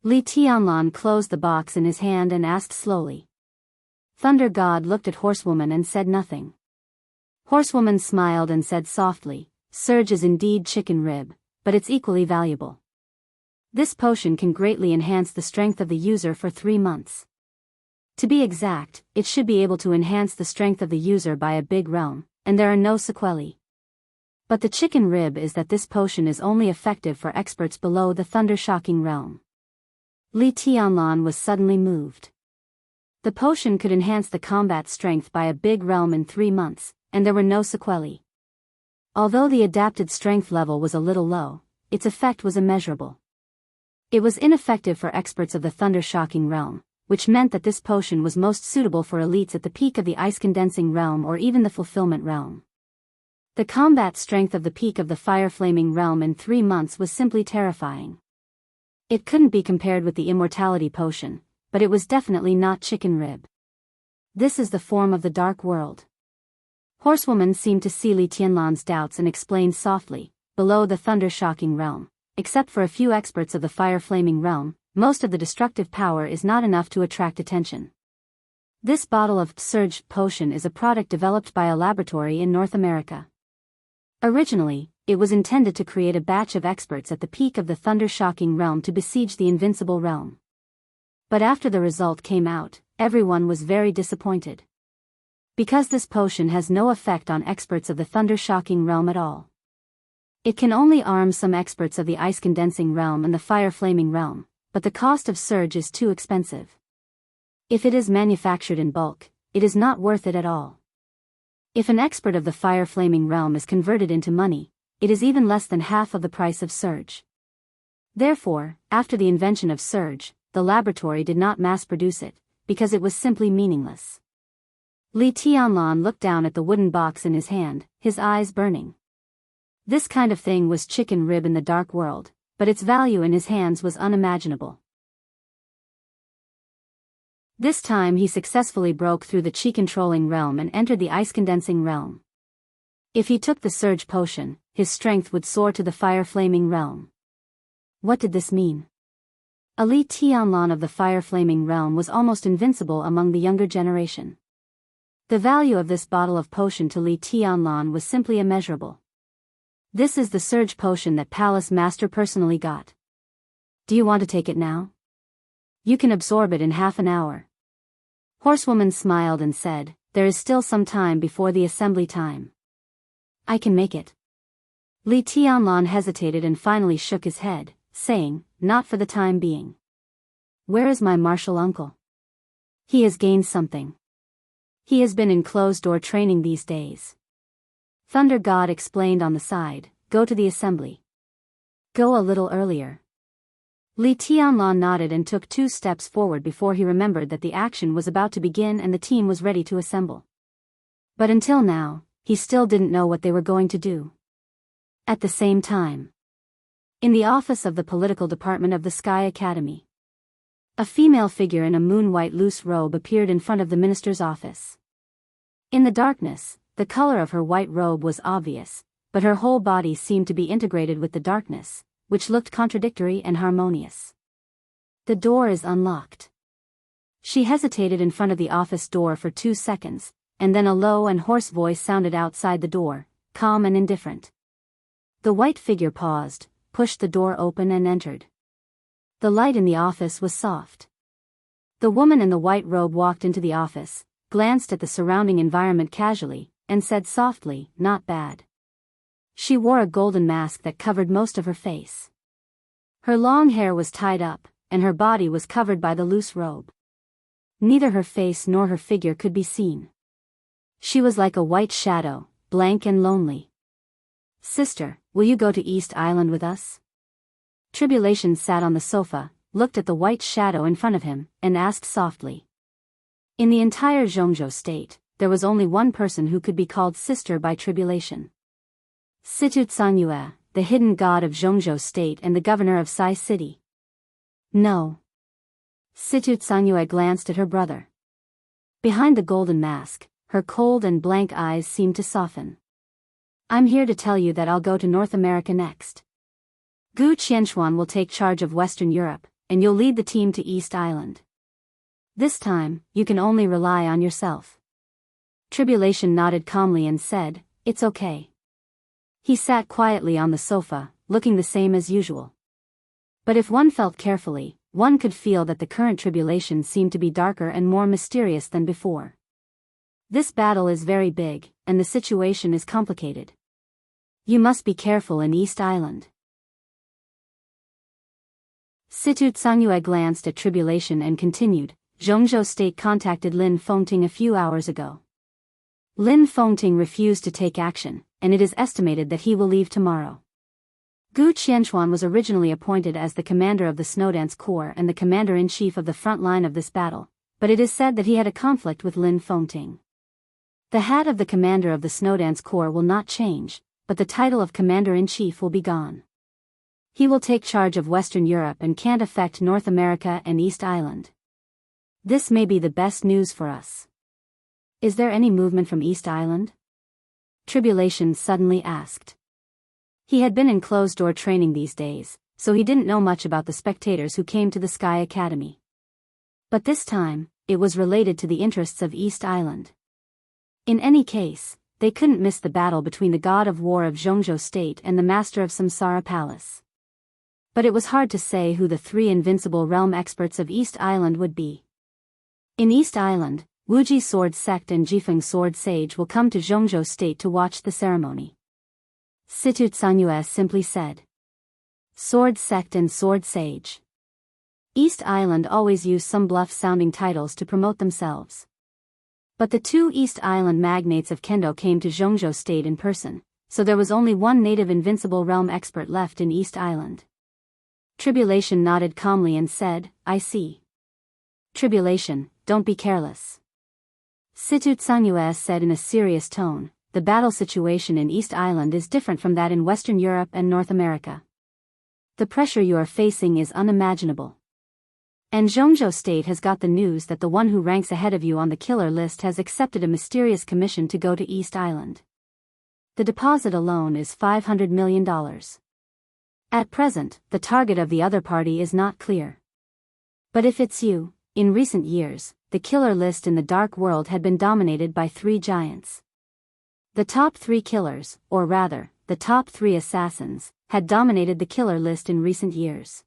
Li Tianlan closed the box in his hand and asked slowly. Thunder God looked at Horsewoman and said nothing. Horsewoman smiled and said softly, Surge is indeed chicken rib, but it's equally valuable. This potion can greatly enhance the strength of the user for 3 months. To be exact, it should be able to enhance the strength of the user by a big realm, and there are no sequelae. But the chicken rib is that this potion is only effective for experts below the thunder-shocking realm. Li Tianlan was suddenly moved. The potion could enhance the combat strength by a big realm in 3 months, and there were no sequelae. Although the adapted strength level was a little low, its effect was immeasurable. It was ineffective for experts of the thunder-shocking realm, which meant that this potion was most suitable for elites at the peak of the ice-condensing realm or even the fulfillment realm. The combat strength of the peak of the fire-flaming realm in 3 months was simply terrifying. It couldn't be compared with the immortality potion, but it was definitely not chicken rib. This is the form of the dark world. Horsewoman seemed to see Li Tianlan's doubts and explained softly, below the thunder-shocking realm, except for a few experts of the fire-flaming realm, most of the destructive power is not enough to attract attention. This bottle of Surge potion is a product developed by a laboratory in North America. Originally, it was intended to create a batch of experts at the peak of the thunder-shocking realm to besiege the invincible realm. But after the result came out, everyone was very disappointed. Because this potion has no effect on experts of the thunder-shocking realm at all. It can only arm some experts of the ice-condensing realm and the fire-flaming realm, but the cost of Surge is too expensive. If it is manufactured in bulk, it is not worth it at all. If an expert of the fire-flaming realm is converted into money, it is even less than half of the price of Surge. Therefore, after the invention of Surge, the laboratory did not mass-produce it, because it was simply meaningless. Li Tianlan looked down at the wooden box in his hand, his eyes burning. This kind of thing was chicken rib in the dark world, but its value in his hands was unimaginable. This time he successfully broke through the chi-controlling realm and entered the ice-condensing realm. If he took the Surge potion, his strength would soar to the fire-flaming realm. What did this mean? Li Tianlan of the fire-flaming realm was almost invincible among the younger generation. The value of this bottle of potion to Li Tianlan was simply immeasurable. This is the Surge potion that Palace Master personally got. Do you want to take it now? You can absorb it in half an hour. Horsewoman smiled and said, there is still some time before the assembly time. I can make it. Li Tianlan hesitated and finally shook his head, saying, not for the time being. Where is my martial uncle? He has gained something. He has been in closed-door training these days. Thunder God explained on the side, go to the assembly. Go a little earlier. Li Tianlan nodded and took 2 steps forward before he remembered that the action was about to begin and the team was ready to assemble. But until now, he still didn't know what they were going to do. At the same time, in the office of the political department of the Sky Academy, a female figure in a moon-white loose robe appeared in front of the minister's office. In the darkness, the color of her white robe was obvious, but her whole body seemed to be integrated with the darkness, which looked contradictory and harmonious. The door is unlocked. She hesitated in front of the office door for 2 seconds, and then a low and hoarse voice sounded outside the door, calm and indifferent. The white figure paused, pushed the door open and entered. The light in the office was soft. The woman in the white robe walked into the office, glanced at the surrounding environment casually, and said softly, "Not bad." She wore a golden mask that covered most of her face. Her long hair was tied up, and her body was covered by the loose robe. Neither her face nor her figure could be seen. She was like a white shadow, blank and lonely. "Sister, will you go to East Island with us?" Tribulation sat on the sofa, looked at the white shadow in front of him, and asked softly. In the entire Zhongzhou state, there was only one person who could be called sister by Tribulation. Situ Tsanyue, the hidden god of Zhongzhou state and the governor of Sai City. No. Situ Tsanyue glanced at her brother. Behind the golden mask, her cold and blank eyes seemed to soften. "I'm here to tell you that I'll go to North America next. Gu Qianxuan will take charge of Western Europe, and you'll lead the team to East Island. This time, you can only rely on yourself." Tribulation nodded calmly and said, "It's okay." He sat quietly on the sofa, looking the same as usual. But if one felt carefully, one could feel that the current Tribulation seemed to be darker and more mysterious than before. This battle is very big, and the situation is complicated. You must be careful in East Island. Situ Tsanyue glanced at Tribulation and continued, "Zhongzhou State contacted Lin Fengting a few hours ago. Lin Fengting refused to take action, and it is estimated that he will leave tomorrow. Gu Qianxuan was originally appointed as the commander of the Snowdance Corps and the commander-in-chief of the front line of this battle, but it is said that he had a conflict with Lin Fengting. The hat of the commander of the Snowdance Corps will not change, but the title of commander-in-chief will be gone. He will take charge of Western Europe and can't affect North America and East Island. This may be the best news for us." "Is there any movement from East Island?" Tribulation suddenly asked. He had been in closed-door training these days, so he didn't know much about the spectators who came to the Sky Academy. But this time, it was related to the interests of East Island. In any case, they couldn't miss the battle between the god of war of Zhongzhou State and the master of Samsara Palace. But it was hard to say who the three invincible realm experts of East Island would be. In East Island, Wuji Sword Sect and Jifeng Sword Sage will come to Zhongzhou State to watch the ceremony. Situ Tsanyue simply said. Sword Sect and Sword Sage. East Island always use some bluff-sounding titles to promote themselves. But the two East Island magnates of Kendo came to Zhongzhou State in person, so there was only one native invincible realm expert left in East Island. Tribulation nodded calmly and said, "I see." Tribulation, don't be careless. Situ Tsanyue said in a serious tone, "The battle situation in East Island is different from that in Western Europe and North America. The pressure you are facing is unimaginable. And Zhongzhou State has got the news that the one who ranks ahead of you on the killer list has accepted a mysterious commission to go to East Island. The deposit alone is $500 million. At present, the target of the other party is not clear. But if it's you, in recent years, the killer list in the dark world had been dominated by three giants. The top three killers, or rather, the top three assassins, had dominated the killer list in recent years.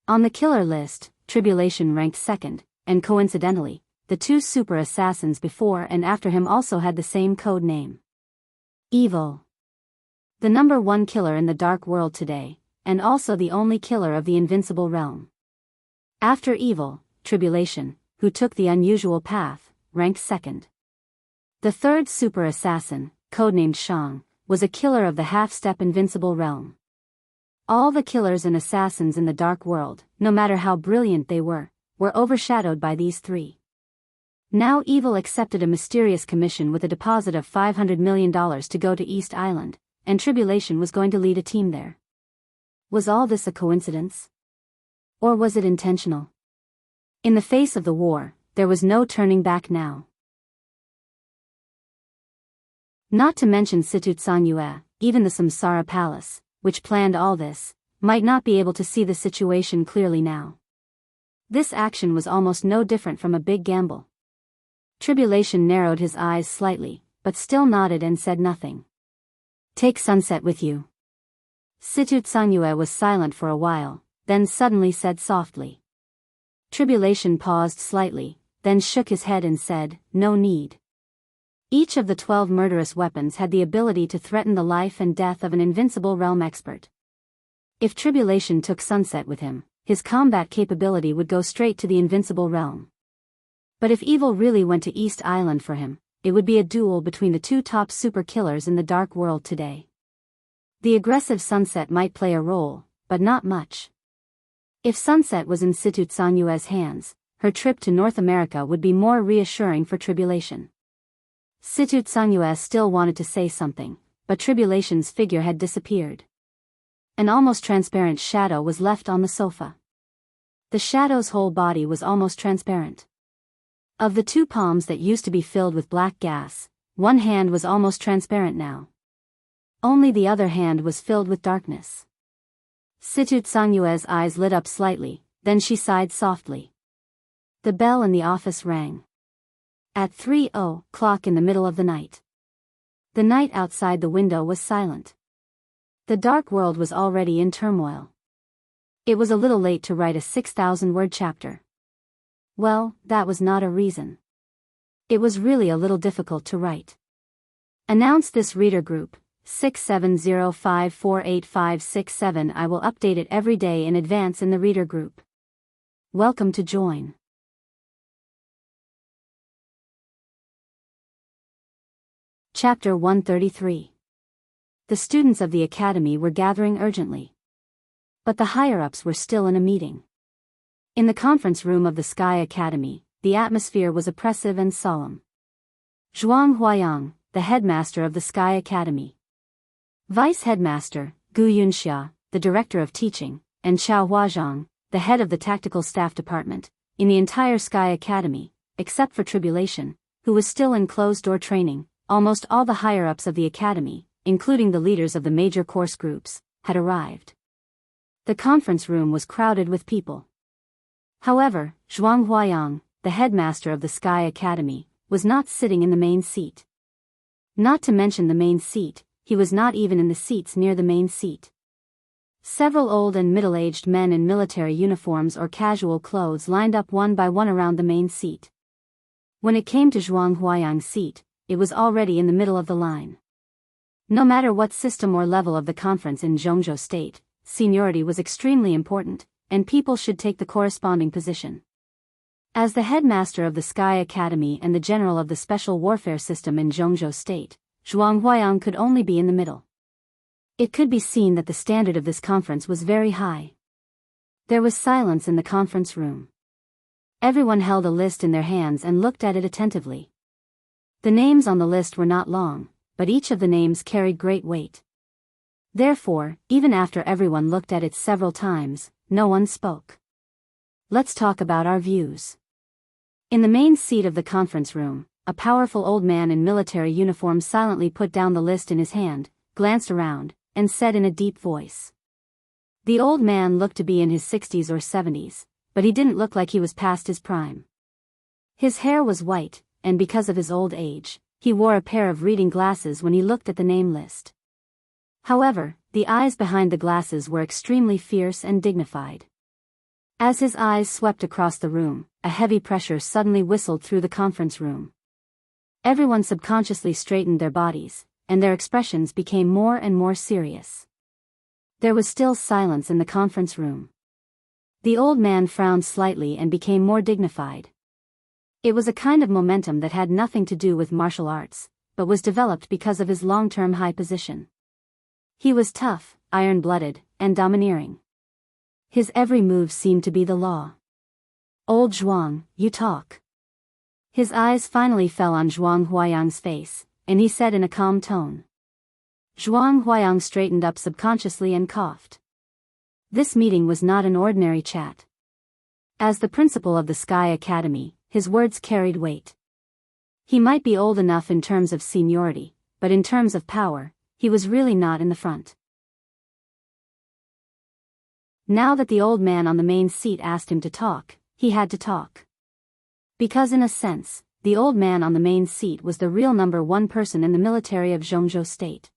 On the killer list, Tribulation ranked second, and coincidentally, the two super assassins before and after him also had the same code name. Evil. The number one killer in the dark world today, and also the only killer of the invincible realm. After Evil, Tribulation, who took the unusual path, ranked second. The third super assassin, codenamed Shang, was a killer of the half-step invincible realm. All the killers and assassins in the dark world, no matter how brilliant they were overshadowed by these three. Now Evil accepted a mysterious commission with a deposit of $500 million to go to East Island, and Tribulation was going to lead a team there. Was all this a coincidence? Or was it intentional? In the face of the war, there was no turning back now. Not to mention Situ Tsanyue, even the Samsara Palace, which planned all this, might not be able to see the situation clearly now. This action was almost no different from a big gamble. Tribulation narrowed his eyes slightly, but still nodded and said nothing. Take sunset with you. Situt Sangyue was silent for a while, then suddenly said softly. Tribulation paused slightly, then shook his head and said, no need. Each of the 12 murderous weapons had the ability to threaten the life and death of an invincible realm expert. If Tribulation took sunset with him, his combat capability would go straight to the invincible realm. But if evil really went to East Island for him, it would be a duel between the two top super killers in the dark world today. The aggressive Sunset might play a role, but not much. If Sunset was in Situt Sanyue's hands, her trip to North America would be more reassuring for Tribulation. Situt Sanyue still wanted to say something, but Tribulation's figure had disappeared. An almost transparent shadow was left on the sofa. The shadow's whole body was almost transparent. Of the two palms that used to be filled with black gas, one hand was almost transparent now. Only the other hand was filled with darkness. Situt Sanyue's eyes lit up slightly, then she sighed softly. The bell in the office rang. At 3:00 in the middle of the night. The night outside the window was silent. The dark world was already in turmoil. It was a little late to write a 6,000-word chapter. Well, that was not a reason. It was really a little difficult to write. Announce this reader group, 670548567. I will update it every day in advance in the reader group. Welcome to join. Chapter 133. The students of the academy were gathering urgently. But the higher-ups were still in a meeting. In the conference room of the Sky Academy, the atmosphere was oppressive and solemn. Zhuang Huayang, the headmaster of the Sky Academy. Vice headmaster, Gu Yunxia, the director of teaching, and Xiao Huazhang, the head of the tactical staff department, in the entire Sky Academy, except for Tribulation, who was still in closed-door training. Almost all the higher-ups of the academy, including the leaders of the major course groups, had arrived. The conference room was crowded with people. However, Zhuang Huayang, the headmaster of the Sky Academy, was not sitting in the main seat. Not to mention the main seat, he was not even in the seats near the main seat. Several old and middle-aged men in military uniforms or casual clothes lined up one by one around the main seat. When it came to Zhuang Huayang's seat, it was already in the middle of the line. No matter what system or level of the conference in Zhongzhou State, seniority was extremely important, and people should take the corresponding position. As the headmaster of the Sky Academy and the general of the special warfare system in Zhongzhou State, Zhuang Huayang could only be in the middle. It could be seen that the standard of this conference was very high. There was silence in the conference room. Everyone held a list in their hands and looked at it attentively. The names on the list were not long, but each of the names carried great weight. Therefore, even after everyone looked at it several times, no one spoke. Let's talk about our views. In the main seat of the conference room, a powerful old man in military uniform silently put down the list in his hand, glanced around, and said in a deep voice. The old man looked to be in his 60s or 70s, but he didn't look like he was past his prime. His hair was white, and because of his old age, he wore a pair of reading glasses when he looked at the name list. However, the eyes behind the glasses were extremely fierce and dignified. As his eyes swept across the room, a heavy pressure suddenly whistled through the conference room. Everyone subconsciously straightened their bodies, and their expressions became more and more serious. There was still silence in the conference room. The old man frowned slightly and became more dignified. It was a kind of momentum that had nothing to do with martial arts, but was developed because of his long-term high position. He was tough, iron-blooded, and domineering. His every move seemed to be the law. Old Zhuang, you talk. His eyes finally fell on Zhuang Huayang's face, and he said in a calm tone. Zhuang Huayang straightened up subconsciously and coughed. This meeting was not an ordinary chat. As the principal of the Sky Academy, his words carried weight. He might be old enough in terms of seniority, but in terms of power, he was really not in the front. Now that the old man on the main seat asked him to talk, he had to talk. Because in a sense, the old man on the main seat was the real number one person in the military of Zhongzhou State.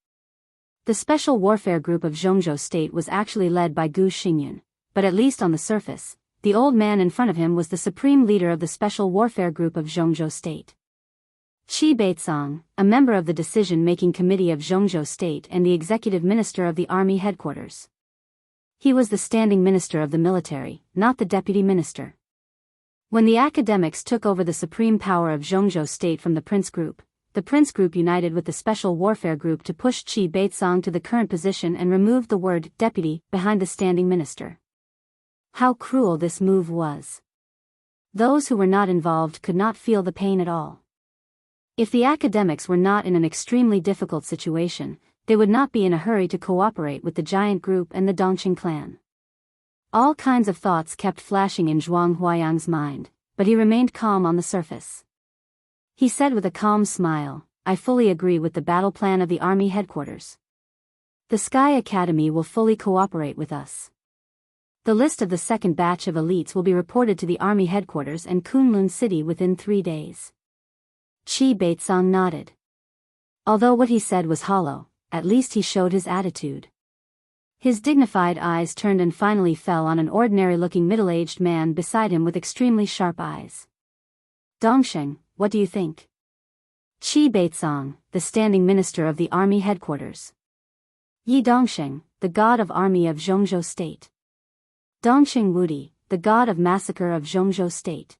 The Special Warfare Group of Zhongzhou State was actually led by Gu Xingyun, but at least on the surface, the old man in front of him was the supreme leader of the Special Warfare Group of Zhongzhou State. Qi Beizong, a member of the decision-making committee of Zhongzhou State and the executive minister of the army headquarters. He was the standing minister of the military, not the deputy minister. When the academics took over the supreme power of Zhongzhou State from the Prince Group united with the Special Warfare Group to push Qi Beizong to the current position and removed the word deputy behind the standing minister. How cruel this move was. Those who were not involved could not feel the pain at all. If the academics were not in an extremely difficult situation, they would not be in a hurry to cooperate with the giant group and the Dongqing clan. All kinds of thoughts kept flashing in Zhuang Huayang's mind, but he remained calm on the surface. He said with a calm smile, "I fully agree with the battle plan of the army headquarters. The Sky Academy will fully cooperate with us. The list of the second batch of elites will be reported to the army headquarters and Kunlun City within 3 days." Qi Beizong nodded. Although what he said was hollow, at least he showed his attitude. His dignified eyes turned and finally fell on an ordinary-looking middle-aged man beside him with extremely sharp eyes. "Dongsheng, what do you think?" Qi Beizong, the standing minister of the army headquarters. Yi Dongsheng, the god of army of Zhongzhou State. Dongsheng Wudi, the god of massacre of Zhongzhou State.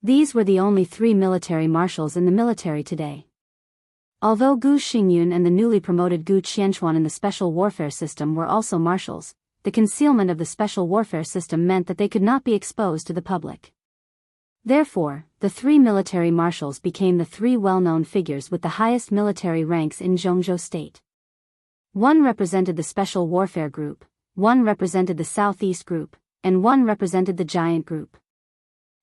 These were the only 3 military marshals in the military today. Although Gu Xingyun and the newly promoted Gu Qianchuan in the Special Warfare System were also marshals, the concealment of the Special Warfare System meant that they could not be exposed to the public. Therefore, the 3 military marshals became the 3 well-known figures with the highest military ranks in Zhongzhou State. One represented the Special Warfare Group, one represented the Southeast Group, and one represented the Giant Group.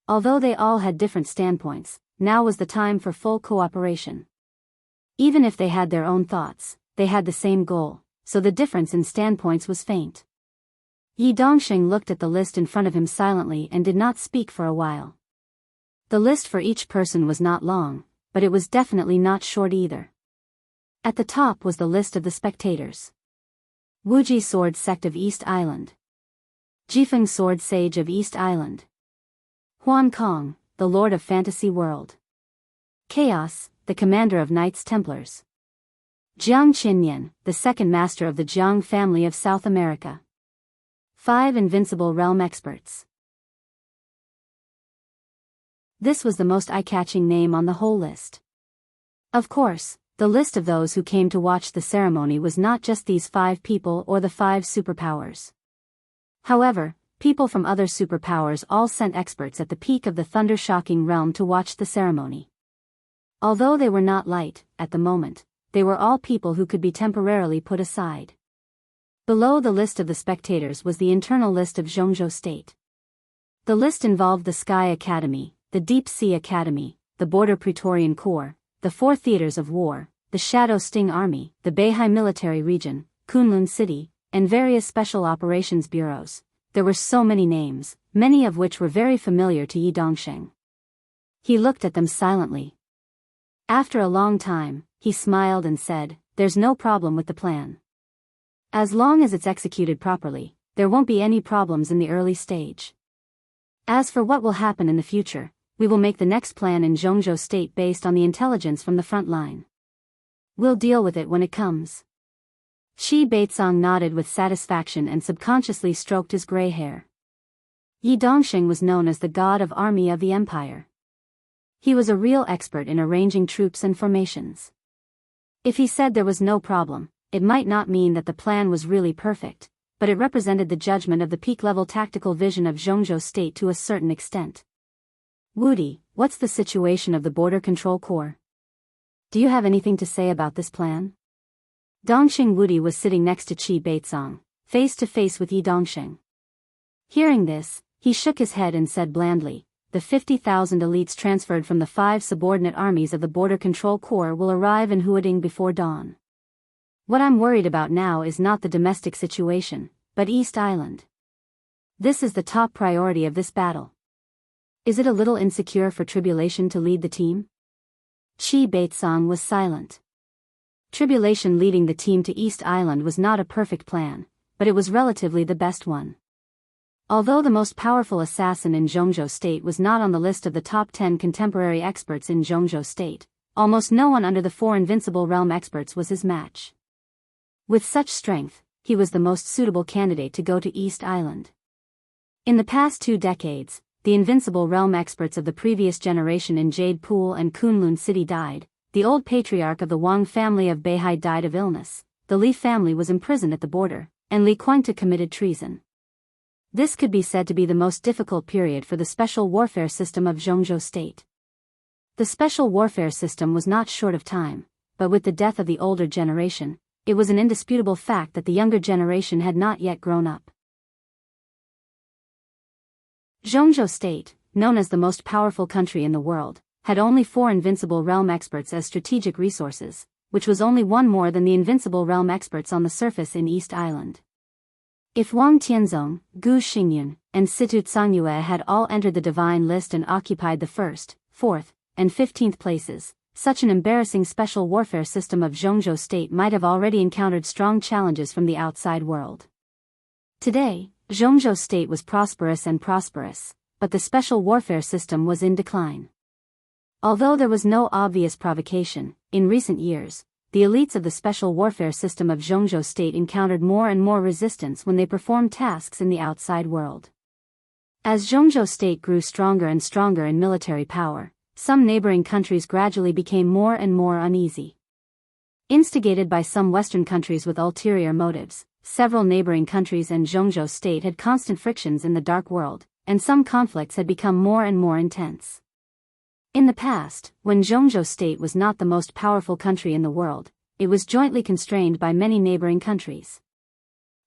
Although they all had different standpoints, now was the time for full cooperation. Even if they had their own thoughts, they had the same goal, so the difference in standpoints was faint. Yi Dongsheng looked at the list in front of him silently and did not speak for a while. The list for each person was not long, but it was definitely not short either. At the top was the list of the spectators. Wuji Sword Sect of East Island. Jifeng Sword Sage of East Island. Huan Kong, the Lord of Fantasy World. Chaos, the commander of Knights Templars. Jiang Qinyan, the second master of the Jiang family of South America. 5 invincible realm experts. This was the most eye-catching name on the whole list. Of course, the list of those who came to watch the ceremony was not just these 5 people or the 5 superpowers. However, people from other superpowers all sent experts at the peak of the thunder-shocking realm to watch the ceremony. Although they were not light, at the moment, they were all people who could be temporarily put aside. Below the list of the spectators was the internal list of Zhongzhou State. The list involved the Sky Academy, the Deep Sea Academy, the Border Praetorian Corps, the 4 theaters of war, the Shadow Sting Army, the Beihai Military Region, Kunlun City, and various special operations bureaus. There were so many names, many of which were very familiar to Yi Dongsheng. He looked at them silently. After a long time, he smiled and said, "There's no problem with the plan. As long as it's executed properly, there won't be any problems in the early stage. As for what will happen in the future, we will make the next plan in Zhongzhou State based on the intelligence from the front line. We'll deal with it when it comes." Qi Beizong nodded with satisfaction and subconsciously stroked his gray hair. Yi Dongsheng was known as the god of army of the empire. He was a real expert in arranging troops and formations. If he said there was no problem, it might not mean that the plan was really perfect, but it represented the judgment of the peak-level tactical vision of Zhongzhou State to a certain extent. "Wudi, what's the situation of the Border Control Corps? Do you have anything to say about this plan?" Dongsheng Wudi was sitting next to Qi Beizong, face to face with Yi Dongsheng. Hearing this, he shook his head and said blandly, "The 50,000 elites transferred from the 5 subordinate armies of the Border Control Corps will arrive in Huading before dawn. What I'm worried about now is not the domestic situation, but East Island. This is the top priority of this battle. Is it a little insecure for Tribulation to lead the team?" Qi Beizong was silent. Tribulation leading the team to East Island was not a perfect plan, but it was relatively the best one. Although the most powerful assassin in Zhongzhou State was not on the list of the top 10 contemporary experts in Zhongzhou State, almost no one under the 4 Invincible Realm experts was his match. With such strength, he was the most suitable candidate to go to East Island. In the past 2 decades, the Invincible Realm experts of the previous generation in Jade Pool and Kunlun City died, the old patriarch of the Wang family of Beihai died of illness, the Li family was imprisoned at the border, and Li Kuangta committed treason. This could be said to be the most difficult period for the special warfare system of Zhongzhou State. The special warfare system was not short of time, but with the death of the older generation, it was an indisputable fact that the younger generation had not yet grown up. Zhongzhou State, known as the most powerful country in the world, had only 4 Invincible Realm experts as strategic resources, which was only 1 more than the Invincible Realm experts on the surface in East Island. If Wang Tianzong, Gu Xingyun, and Situ Cangyue had all entered the divine list and occupied the 1st, 4th, and 15th places, such an embarrassing special warfare system of Zhongzhou State might have already encountered strong challenges from the outside world. Today, Zhongzhou State was prosperous, but the special warfare system was in decline. Although there was no obvious provocation, in recent years, the elites of the special warfare system of Zhongzhou State encountered more and more resistance when they performed tasks in the outside world. As Zhongzhou State grew stronger and stronger in military power, some neighboring countries gradually became more and more uneasy. Instigated by some Western countries with ulterior motives, several neighboring countries and Zhongzhou State had constant frictions in the dark world, and some conflicts had become more and more intense. In the past, when Zhongzhou State was not the most powerful country in the world, it was jointly constrained by many neighboring countries.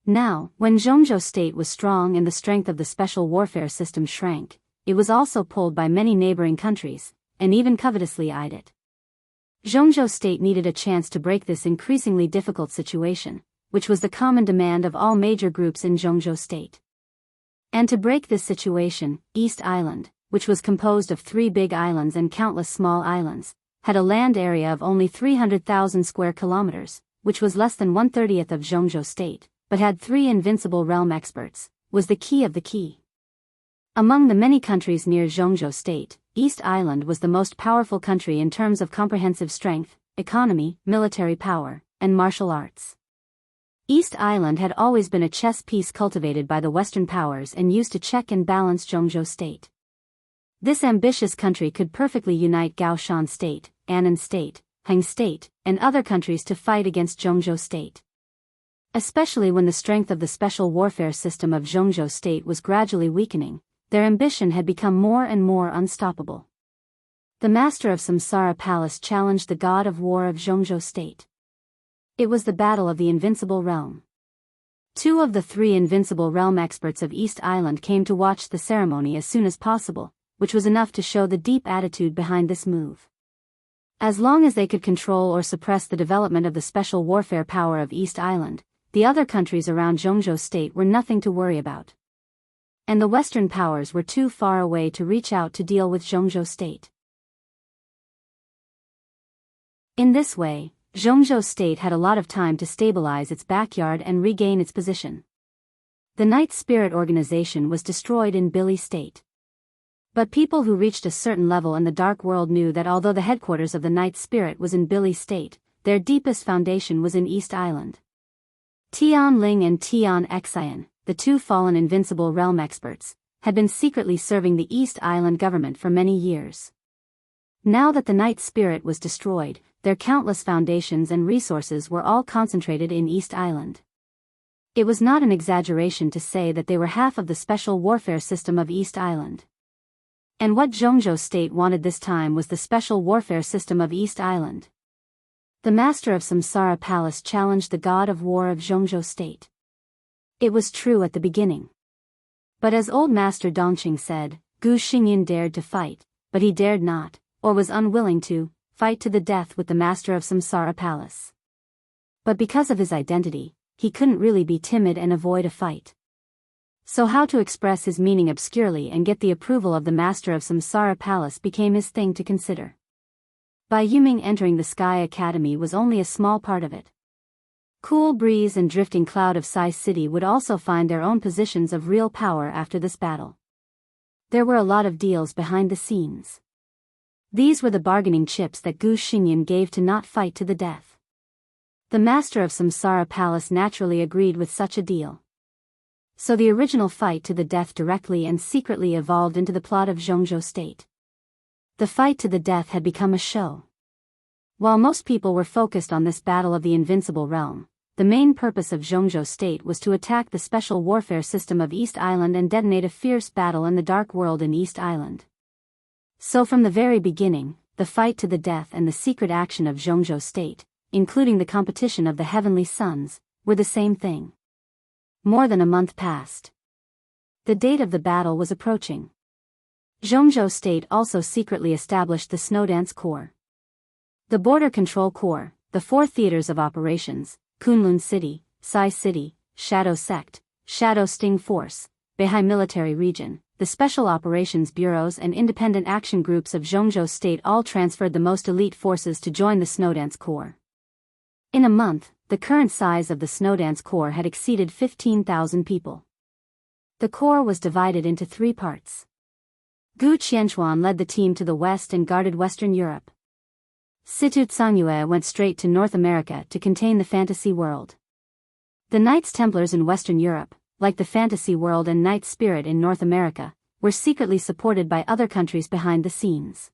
Now, when Zhongzhou State was strong and the strength of the special warfare system shrank, it was also pulled by many neighboring countries, and even covetously eyed it. Zhongzhou State needed a chance to break this increasingly difficult situation, which was the common demand of all major groups in Zhongzhou State. And to break this situation, East Island, which was composed of 3 big islands and countless small islands, had a land area of only 300,000 square kilometers, which was less than 1/30th of Zhongzhou State, but had 3 Invincible Realm experts, was the key of the key. Among the many countries near Zhongzhou State, East Island was the most powerful country in terms of comprehensive strength, economy, military power, and martial arts. East Island had always been a chess piece cultivated by the Western powers and used to check and balance Zhongzhou State. This ambitious country could perfectly unite Gaoshan State, Annan State, Heng State, and other countries to fight against Zhongzhou State. Especially when the strength of the special warfare system of Zhongzhou State was gradually weakening, their ambition had become more and more unstoppable. The master of Samsara Palace challenged the god of war of Zhongzhou State. It was the battle of the Invincible Realm. 2 of the 3 Invincible Realm experts of East Island came to watch the ceremony as soon as possible, which was enough to show the deep attitude behind this move. As long as they could control or suppress the development of the special warfare power of East Island, the other countries around Zhongzhou State were nothing to worry about. And the Western powers were too far away to reach out to deal with Zhongzhou State. In this way, Zhongzhou State had a lot of time to stabilize its backyard and regain its position. The Night Spirit organization was destroyed in Billi State. But people who reached a certain level in the dark world knew that although the headquarters of the Night Spirit was in Billi State, their deepest foundation was in East Island. Tian Ling and Tian Xian, the 2 fallen Invincible Realm experts, had been secretly serving the East Island government for many years. Now that the Night Spirit was destroyed, their countless foundations and resources were all concentrated in East Island. It was not an exaggeration to say that they were half of the special warfare system of East Island. And what Zhongzhou State wanted this time was the special warfare system of East Island. The master of Samsara Palace challenged the god of war of Zhongzhou State. It was true at the beginning. But as old master Dongqing said, Gu Xingyin dared to fight, but he dared not, or was unwilling to, fight to the death with the master of Samsara Palace. But because of his identity, he couldn't really be timid and avoid a fight. So how to express his meaning obscurely and get the approval of the master of Samsara Palace became his thing to consider. Bai Yuming entering the Sky Academy was only a small part of it. Cool Breeze and Drifting Cloud of Sai City would also find their own positions of real power after this battle. There were a lot of deals behind the scenes. These were the bargaining chips that Gu Xingyan gave to not fight to the death. The master of Samsara Palace naturally agreed with such a deal. So the original fight to the death directly and secretly evolved into the plot of Zhongzhou State. The fight to the death had become a show. While most people were focused on this battle of the invincible realm, the main purpose of Zhongzhou State was to attack the special warfare system of East Island and detonate a fierce battle in the Dark World in East Island. So from the very beginning, the fight to the death and the secret action of Zhongzhou State, including the competition of the Heavenly Sons, were the same thing. More than a month passed. The date of the battle was approaching. Zhongzhou State also secretly established the Snowdance Corps. The Border Control Corps, the 4 theaters of operations, Kunlun City, Sai City, Shadow Sect, Shadow Sting Force, Beihai Military Region, the Special Operations Bureaus and Independent Action Groups of Zhongzhou State all transferred the most elite forces to join the Snowdance Corps. In a month, the current size of the Snowdance Corps had exceeded 15,000 people. The Corps was divided into 3 parts. Gu Qianchuan led the team to the west and guarded Western Europe. Situ Tsangyue went straight to North America to contain the fantasy world. The Knights Templars in Western Europe, like the fantasy world and Knight Spirit in North America, were secretly supported by other countries behind the scenes.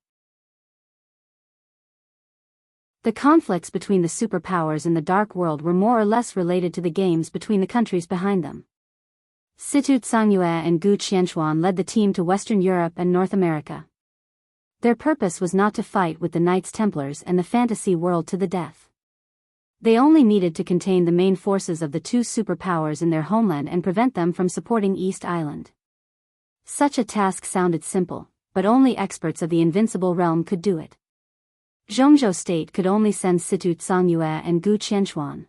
The conflicts between the superpowers in the Dark World were more or less related to the games between the countries behind them. Situ Tsangyue and Gu Qianchuan led the team to Western Europe and North America. Their purpose was not to fight with the Knights Templars and the fantasy world to the death. They only needed to contain the main forces of the 2 superpowers in their homeland and prevent them from supporting East Island. Such a task sounded simple, but only experts of the invincible realm could do it. Zhongzhou State could only send Situ Tsangyue and Gu Qianchuan.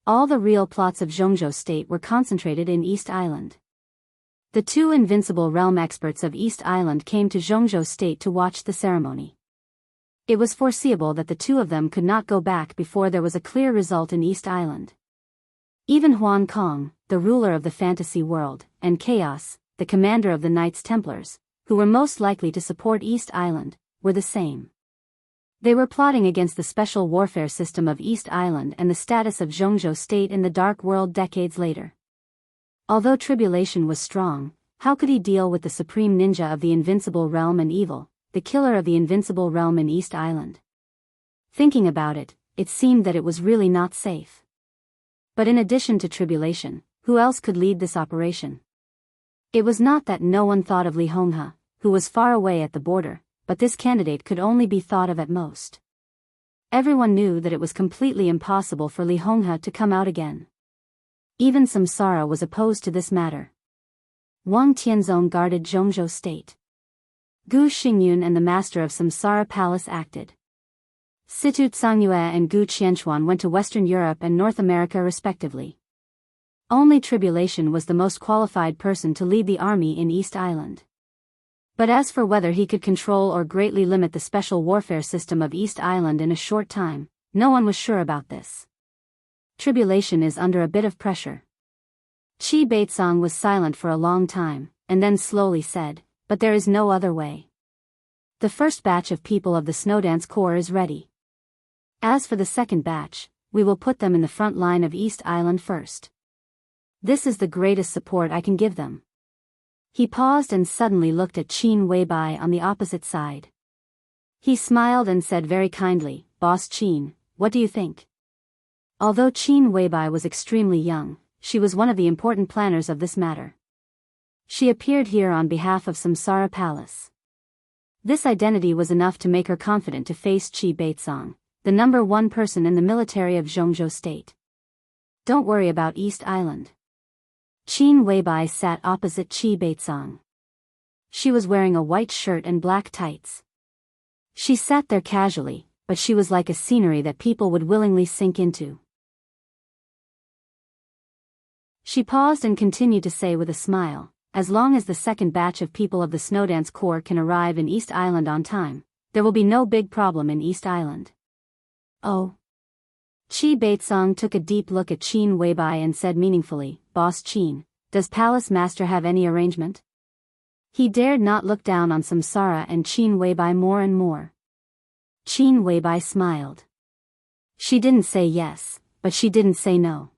All the real plots of Zhongzhou State were concentrated in East Island. The 2 invincible realm experts of East Island came to Zhongzhou State to watch the ceremony. It was foreseeable that the 2 of them could not go back before there was a clear result in East Island. Even Huan Kong, the ruler of the fantasy world, and Chaos, the commander of the Knights Templars, who were most likely to support East Island, were the same. They were plotting against the special warfare system of East Island and the status of Zhongzhou State in the Dark World decades later. Although tribulation was strong, how could he deal with the supreme ninja of the invincible realm and evil, the killer of the invincible realm in East Island? Thinking about it, it seemed that it was really not safe. But in addition to tribulation, who else could lead this operation? It was not that no one thought of Li Honghe, who was far away at the border, but this candidate could only be thought of at most. Everyone knew that it was completely impossible for Li Honghe to come out again. Even Samsara was opposed to this matter. Wang Tianzong guarded Zhongzhou State. Gu Xingyun and the master of Samsara Palace acted. Situ Tsangyue and Gu Qianchuan went to Western Europe and North America respectively. Only Tribulation was the most qualified person to lead the army in East Island. But as for whether he could control or greatly limit the special warfare system of East Island in a short time, no one was sure about this. Tribulation is under a bit of pressure. Qi Baitsong was silent for a long time, and then slowly said, "But there is no other way. The first batch of people of the Snowdance Corps is ready. As for the second batch, we will put them in the front line of East Island first. This is the greatest support I can give them." He paused and suddenly looked at Qin Weibai on the opposite side. He smiled and said very kindly, "Boss Qin, what do you think?" Although Qin Weibai was extremely young, she was one of the important planners of this matter. She appeared here on behalf of Samsara Palace. This identity was enough to make her confident to face Qi Baitsong, the #1 person in the military of Zhongzhou State. "Don't worry about East Island." Qin Weibai sat opposite Qi Baitsong. She was wearing a white shirt and black tights. She sat there casually, but she was like a scenery that people would willingly sink into. She paused and continued to say with a smile, "As long as the second batch of people of the Snowdance Corps can arrive in East Island on time, there will be no big problem in East Island. Oh. Qi Baitsong took a deep look at Qin Weibai and said meaningfully, Boss Qin, does Palace Master have any arrangement? He dared not look down on Samsara and Qin Weibai more and more. Qin Weibai smiled. She didn't say yes, but she didn't say no.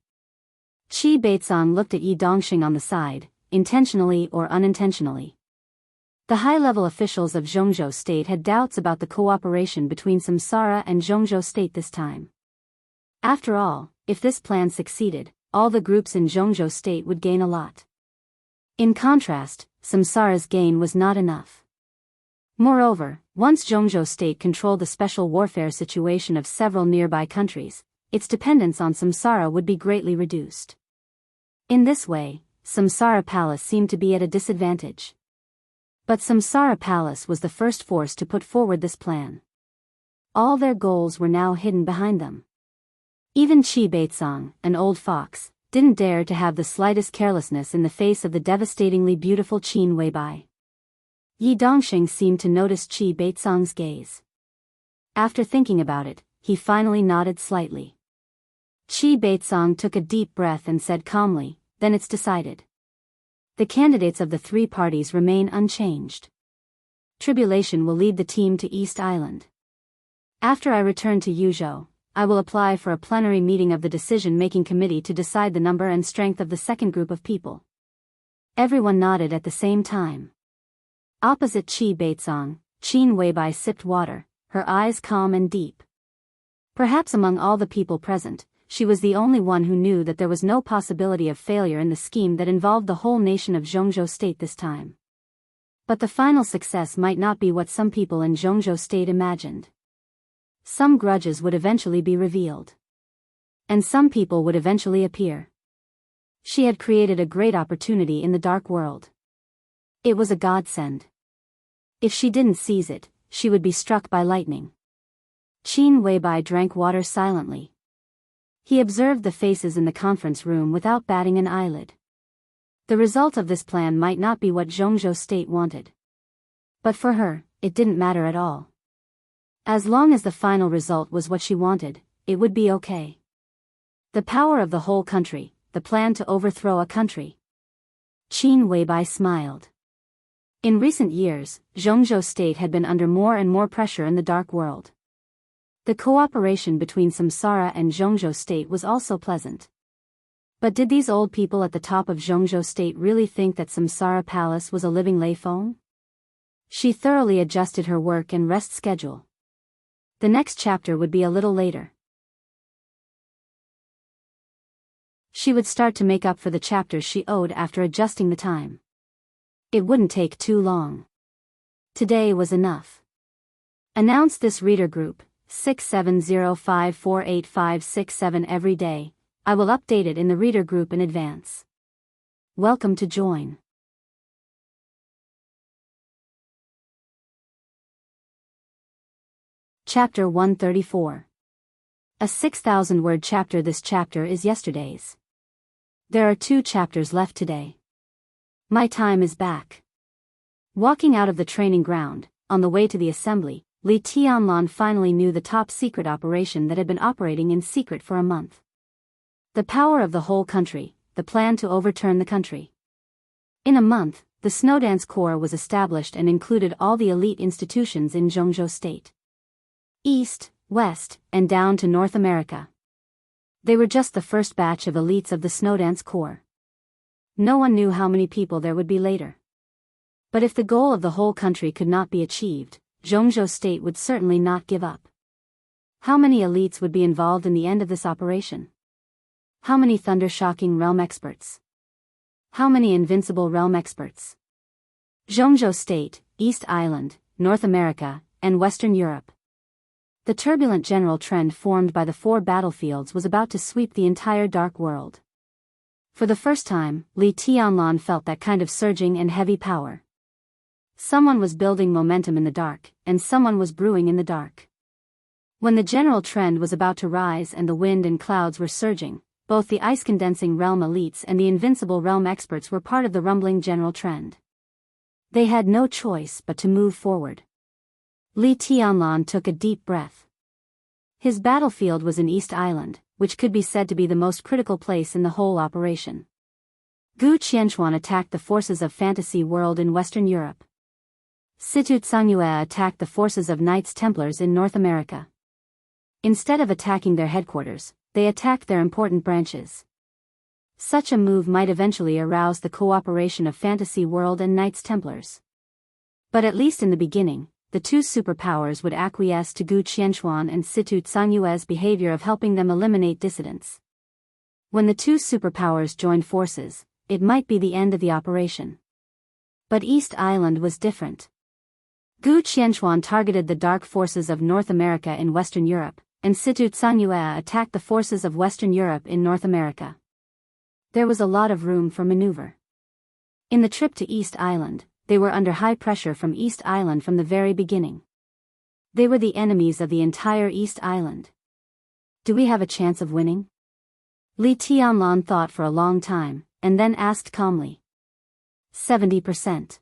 Qi Baitsong looked at Yi Dongxing on the side, intentionally or unintentionally. The high-level officials of Zhongzhou State had doubts about the cooperation between Samsara and Zhongzhou State this time. After all, if this plan succeeded, all the groups in Zhongzhou State would gain a lot. In contrast, Samsara's gain was not enough. Moreover, once Zhongzhou State controlled the special warfare situation of several nearby countries, its dependence on Samsara would be greatly reduced. In this way, Samsara Palace seemed to be at a disadvantage. But Samsara Palace was the first force to put forward this plan. All their goals were now hidden behind them. Even Qi Baitsong, an old fox, didn't dare to have the slightest carelessness in the face of the devastatingly beautiful Qin Weibai. Yi Dongxing seemed to notice Qi Baitsong's gaze. After thinking about it, he finally nodded slightly. Qi Baitsong took a deep breath and said calmly, then it's decided. The candidates of the three parties remain unchanged. Tribulation will lead the team to East Island. After I return to Yuzhou, I will apply for a plenary meeting of the decision-making committee to decide the number and strength of the second group of people. Everyone nodded at the same time. Opposite Qi Baitsong, Qin Weibai sipped water, her eyes calm and deep. Perhaps among all the people present, she was the only one who knew that there was no possibility of failure in the scheme that involved the whole nation of Zhongzhou State this time. But the final success might not be what some people in Zhongzhou State imagined. Some grudges would eventually be revealed. And some people would eventually appear. She had created a great opportunity in the dark world. It was a godsend. If she didn't seize it, she would be struck by lightning. Qin Weibai drank water silently. He observed the faces in the conference room without batting an eyelid. The result of this plan might not be what Zhongzhou State wanted. But for her, it didn't matter at all. As long as the final result was what she wanted, it would be okay. The power of the whole country, the plan to overthrow a country. Qin Weibai smiled. In recent years, Zhongzhou State had been under more and more pressure in the dark world. The cooperation between Samsara and Zhongzhou State was also pleasant. But did these old people at the top of Zhongzhou State really think that Samsara Palace was a living lay phone? She thoroughly adjusted her work and rest schedule. The next chapter would be a little later. She would start to make up for the chapters she owed after adjusting the time. It wouldn't take too long. Today was enough. Announce this reader group, 6705485567 every day. I will update it in the reader group in advance. Welcome to join. Chapter 134. A 6,000-word chapter. This chapter is yesterday's. There are 2 chapters left today. My time is back. Walking out of the training ground, on the way to the assembly, Li Tianlan finally knew the top-secret operation that had been operating in secret for a month. The power of the whole country, the plan to overturn the country. In a month, the Snowdance Corps was established and included all the elite institutions in Zhongzhou State. East, West, and down to North America. They were just the first batch of elites of the Snowdance Corps. No one knew how many people there would be later. But if the goal of the whole country could not be achieved, Zhongzhou State would certainly not give up. How many elites would be involved in the end of this operation? How many thunder-shocking realm experts? How many invincible realm experts? Zhongzhou State, East Island, North America, and Western Europe. The turbulent general trend formed by the 4 battlefields was about to sweep the entire dark world. For the first time, Li Tianlan felt that kind of surging and heavy power. Someone was building momentum in the dark, and someone was brewing in the dark. When the general trend was about to rise and the wind and clouds were surging, both the ice-condensing realm elites and the invincible realm experts were part of the rumbling general trend. They had no choice but to move forward. Li Tianlan took a deep breath. His battlefield was in East Island, which could be said to be the most critical place in the whole operation. Gu Qianchuan attacked the forces of Fantasy World in Western Europe. Situ Tsangyue attacked the forces of Knights Templars in North America. Instead of attacking their headquarters, they attacked their important branches. Such a move might eventually arouse the cooperation of Fantasy World and Knights Templars. But at least in the beginning, the two superpowers would acquiesce to Gu Qianchuan and Situ Tsangyue's behavior of helping them eliminate dissidents. When the two superpowers joined forces, it might be the end of the operation. But East Island was different. Gu Qianchuan targeted the dark forces of North America in Western Europe, and Situ Tsangyue attacked the forces of Western Europe in North America. There was a lot of room for maneuver. In the trip to East Island, they were under high pressure from East Island from the very beginning. They were the enemies of the entire East Island. Do we have a chance of winning? Li Tianlan thought for a long time, and then asked calmly. 70%.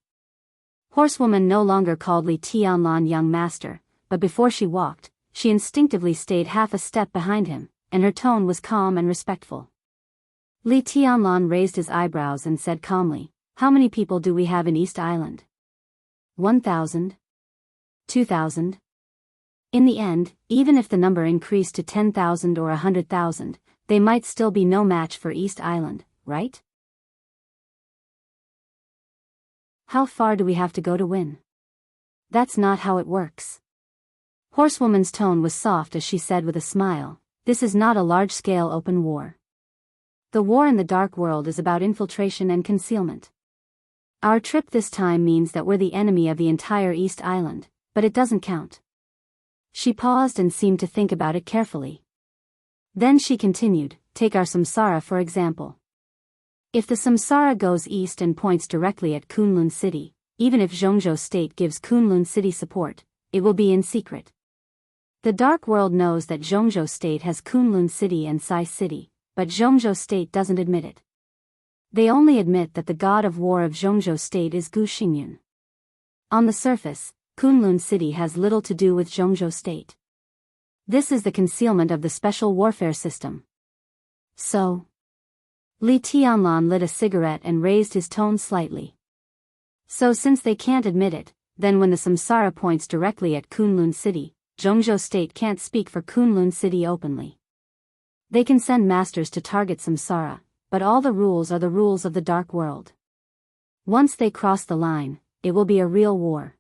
Horsewoman no longer called Li Tianlan young master, but before she walked, she instinctively stayed half a step behind him, and her tone was calm and respectful. Li Tianlan raised his eyebrows and said calmly, "How many people do we have in East Island? 1,000? 2,000? In the end, even if the number increased to 10,000 or 100,000, they might still be no match for East Island, right? How far do we have to go to win? That's not how it works." Horsewoman's tone was soft as she said with a smile, "This is not a large-scale open war. The war in the dark world is about infiltration and concealment. Our trip this time means that we're the enemy of the entire East Island, but it doesn't count." She paused and seemed to think about it carefully. Then she continued, "Take our Samsara for example. If the Samsara goes east and points directly at Kunlun City, even if Zhongzhou State gives Kunlun City support, it will be in secret. The dark world knows that Zhongzhou State has Kunlun City and Sai City, but Zhongzhou State doesn't admit it. They only admit that the god of war of Zhongzhou State is Gu Xingyun. On the surface, Kunlun City has little to do with Zhongzhou State. This is the concealment of the special warfare system. So, Li Tianlan lit a cigarette and raised his tone slightly. So since they can't admit it, then when the Samsara points directly at Kunlun City, Zhongzhou State can't speak for Kunlun City openly. They can send masters to target Samsara, but all the rules are the rules of the dark world. Once they cross the line, it will be a real war.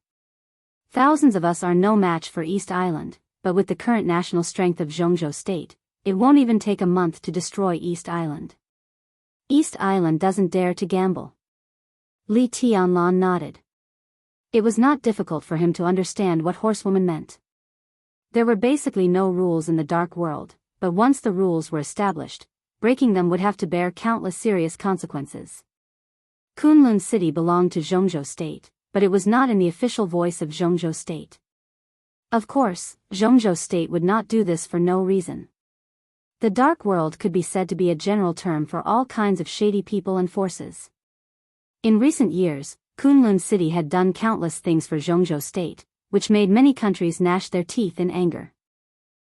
Thousands of us are no match for East Island, but with the current national strength of Zhongzhou State, it won't even take a month to destroy East Island. East Island doesn't dare to gamble." Li Tianlan nodded. It was not difficult for him to understand what Horsewoman meant. There were basically no rules in the dark world, but once the rules were established, breaking them would have to bear countless serious consequences. Kunlun City belonged to Zhongzhou State, but it was not in the official voice of Zhongzhou State. Of course, Zhongzhou State would not do this for no reason. The dark world could be said to be a general term for all kinds of shady people and forces. In recent years, Kunlun City had done countless things for Zhongzhou State, which made many countries gnash their teeth in anger.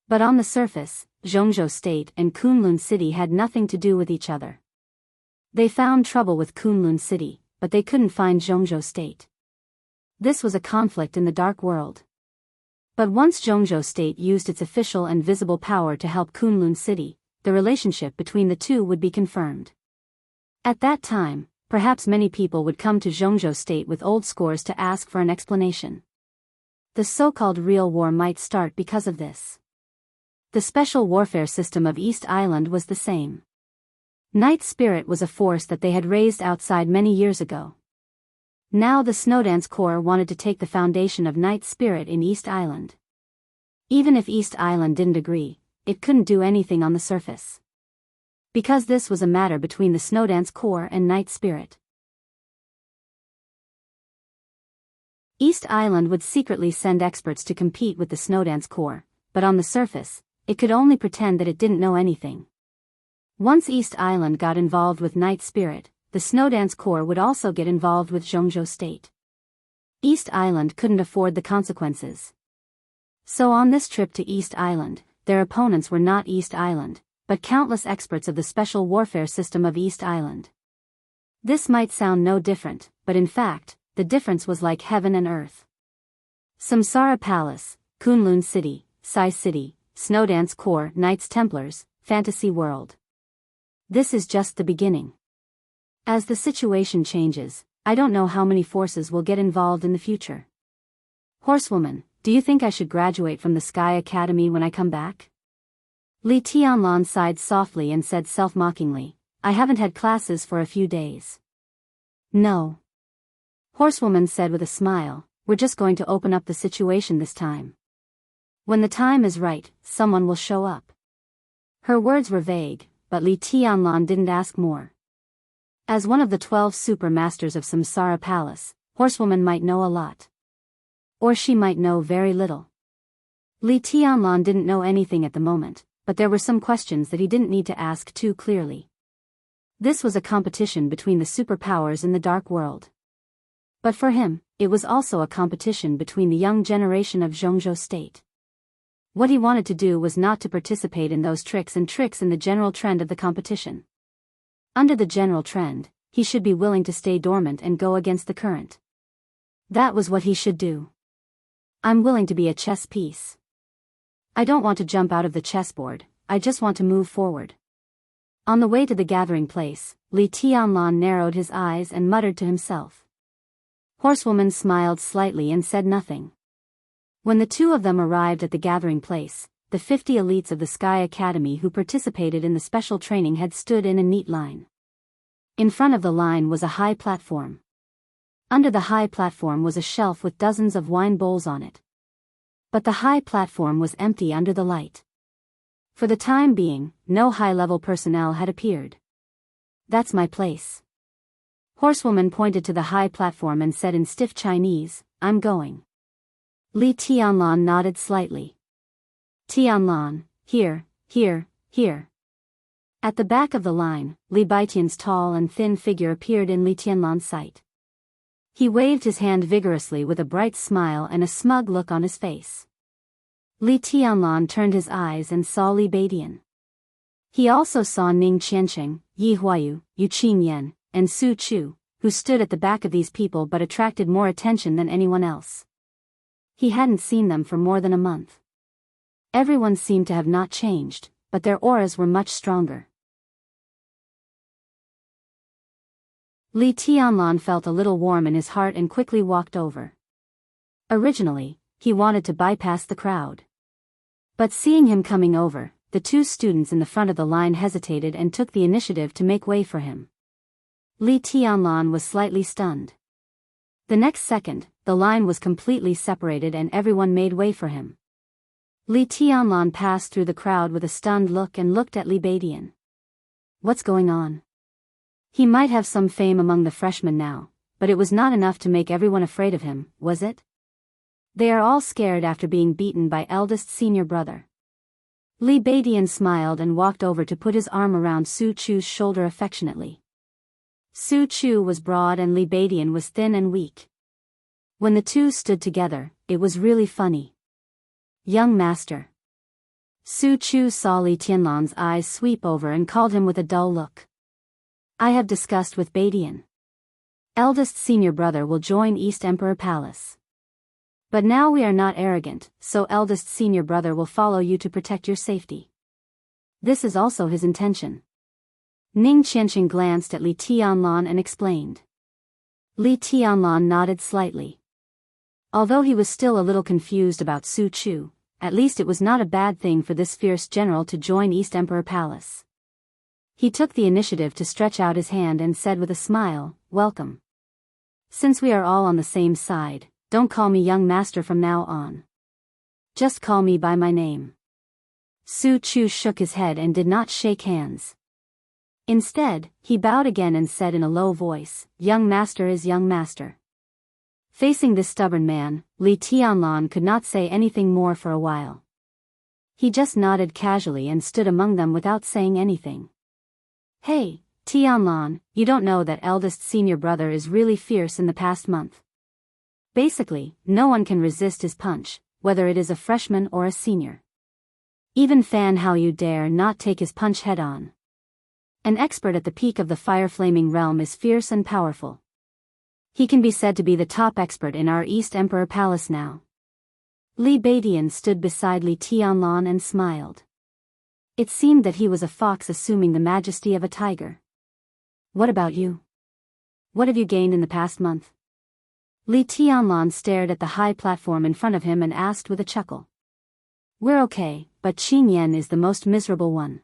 But on the surface, Zhongzhou State and Kunlun City had nothing to do with each other. They found trouble with Kunlun City, but they couldn't find Zhongzhou State. This was a conflict in the dark world. But once Zhongzhou State used its official and visible power to help Kunlun City, the relationship between the two would be confirmed. At that time, perhaps many people would come to Zhongzhou State with old scores to ask for an explanation. The so-called real war might start because of this. The special warfare system of East Island was the same. Night Spirit was a force that they had raised outside many years ago. Now the Snowdance Corps wanted to take the foundation of Night Spirit in East Island. Even if East Island didn't agree, it couldn't do anything on the surface. Because this was a matter between the Snowdance Corps and Night Spirit. East Island would secretly send experts to compete with the Snowdance Corps, but on the surface, it could only pretend that it didn't know anything. Once East Island got involved with Night Spirit, the Snowdance Corps would also get involved with Zhongzhou State. East Island couldn't afford the consequences. So on this trip to East Island, their opponents were not East Island, but countless experts of the special warfare system of East Island. This might sound no different, but in fact, the difference was like heaven and earth. Samsara Palace, Kunlun City, Sai City, Snowdance Corps, Knights Templars, Fantasy World. This is just the beginning. As the situation changes, I don't know how many forces will get involved in the future. Horsewoman, do you think I should graduate from the Sky Academy when I come back? Li Tianlan sighed softly and said self-mockingly, I haven't had classes for a few days. No. Horsewoman said with a smile, we're just going to open up the situation this time. When the time is right, someone will show up. Her words were vague, but Li Tianlan didn't ask more. As one of the 12 super masters of Samsara Palace, Horsewoman might know a lot. Or she might know very little. Li Tianlan didn't know anything at the moment, but there were some questions that he didn't need to ask too clearly. This was a competition between the superpowers in the dark world. But for him, it was also a competition between the young generation of Zhongzhou State. What he wanted to do was not to participate in those tricks in the general trend of the competition. Under the general trend, he should be willing to stay dormant and go against the current. That was what he should do. I'm willing to be a chess piece. I don't want to jump out of the chessboard, I just want to move forward. On the way to the gathering place, Li Tianlan narrowed his eyes and muttered to himself. Horsewoman smiled slightly and said nothing. When the two of them arrived at the gathering place, the 50 elites of the Sky Academy who participated in the special training had stood in a neat line. In front of the line was a high platform. Under the high platform was a shelf with dozens of wine bowls on it. But the high platform was empty under the light. For the time being, no high-level personnel had appeared. That's my place. Horsewoman pointed to the high platform and said in stiff Chinese, I'm going. Li Tianlan nodded slightly. Tianlan, here, here, here. At the back of the line, Li Baitian's tall and thin figure appeared in Li Tianlan's sight. He waved his hand vigorously with a bright smile and a smug look on his face. Li Tianlan turned his eyes and saw Li Baitian. He also saw Ning Qiancheng, Yi Huayu, Yu Qingyan, and Su Chu, who stood at the back of these people but attracted more attention than anyone else. He hadn't seen them for more than a month. Everyone seemed to have not changed, but their auras were much stronger. Li Tianlan felt a little warm in his heart and quickly walked over. Originally, he wanted to bypass the crowd. But seeing him coming over, the two students in the front of the line hesitated and took the initiative to make way for him. Li Tianlan was slightly stunned. The next second, the line was completely separated and everyone made way for him. Li Tianlan passed through the crowd with a stunned look and looked at Li Baitian. What's going on? He might have some fame among the freshmen now, but it was not enough to make everyone afraid of him, was it? They are all scared after being beaten by eldest senior brother. Li Baitian smiled and walked over to put his arm around Su Chu's shoulder affectionately. Su Chu was broad and Li Baitian was thin and weak. When the two stood together, it was really funny. Young master. Su Chu saw Li Tianlan's eyes sweep over and called him with a dull look. I have discussed with Baitian. Eldest senior brother will join East Emperor Palace. But now we are not arrogant, so eldest senior brother will follow you to protect your safety. This is also his intention. Ning Qiancheng glanced at Li Tianlan and explained. Li Tianlan nodded slightly. Although he was still a little confused about Su Chu, at least it was not a bad thing for this fierce general to join East Emperor Palace. He took the initiative to stretch out his hand and said with a smile, welcome. Since we are all on the same side, don't call me young master from now on. Just call me by my name. Su Chu shook his head and did not shake hands. Instead, he bowed again and said in a low voice, young master is young master. Facing this stubborn man, Li Tianlan could not say anything more for a while. He just nodded casually and stood among them without saying anything. Hey, Tianlan, you don't know that eldest senior brother is really fierce in the past month. Basically, no one can resist his punch, whether it is a freshman or a senior. Even Fan Hao you dare not take his punch head on. An expert at the peak of the fire-flaming realm is fierce and powerful. He can be said to be the top expert in our East Emperor Palace now. Li Beidian stood beside Li Tianlan and smiled. It seemed that he was a fox assuming the majesty of a tiger. What about you? What have you gained in the past month? Li Tianlan stared at the high platform in front of him and asked with a chuckle. We're okay, but Qin Yan is the most miserable one.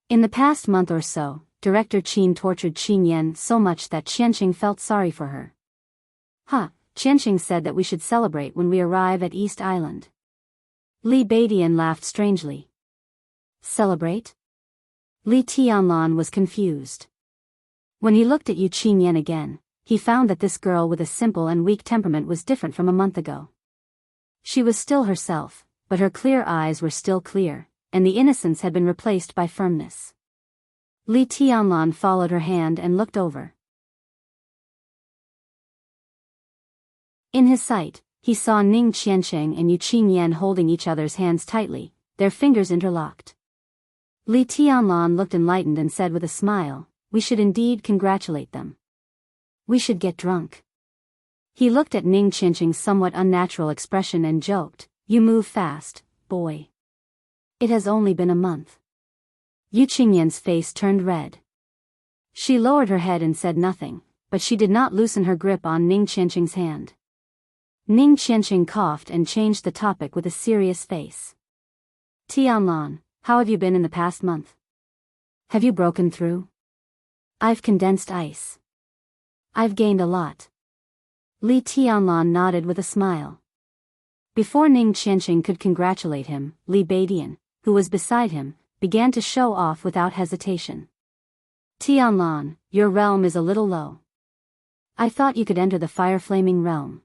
In the past month or so, Director Qin tortured Qin Yan so much that Qianqing felt sorry for her. Qianqing said that we should celebrate when we arrive at East Island. Li Beidian laughed strangely. Celebrate? Li Tianlan was confused. When he looked at Yu Qin Yan again, he found that this girl with a simple and weak temperament was different from a month ago. She was still herself, but her clear eyes were still clear, and the innocence had been replaced by firmness. Li Tianlan followed her hand and looked over. In his sight, he saw Ning Qianqing and Yu Qin Yan holding each other's hands tightly, their fingers interlocked. Li Tianlan looked enlightened and said with a smile, we should indeed congratulate them. We should get drunk. He looked at Ning Qianqing's somewhat unnatural expression and joked, you move fast, boy. It has only been a month. Yu Qingyan's face turned red. She lowered her head and said nothing, but she did not loosen her grip on Ning Qianqing's hand. Ning Qianqing coughed and changed the topic with a serious face. Tianlan, how have you been in the past month? Have you broken through? I've condensed ice. I've gained a lot. Li Tianlan nodded with a smile. Before Ning Qianqing could congratulate him, Li Beidian, who was beside him, began to show off without hesitation. Tianlan, your realm is a little low. I thought you could enter the fire-flaming realm.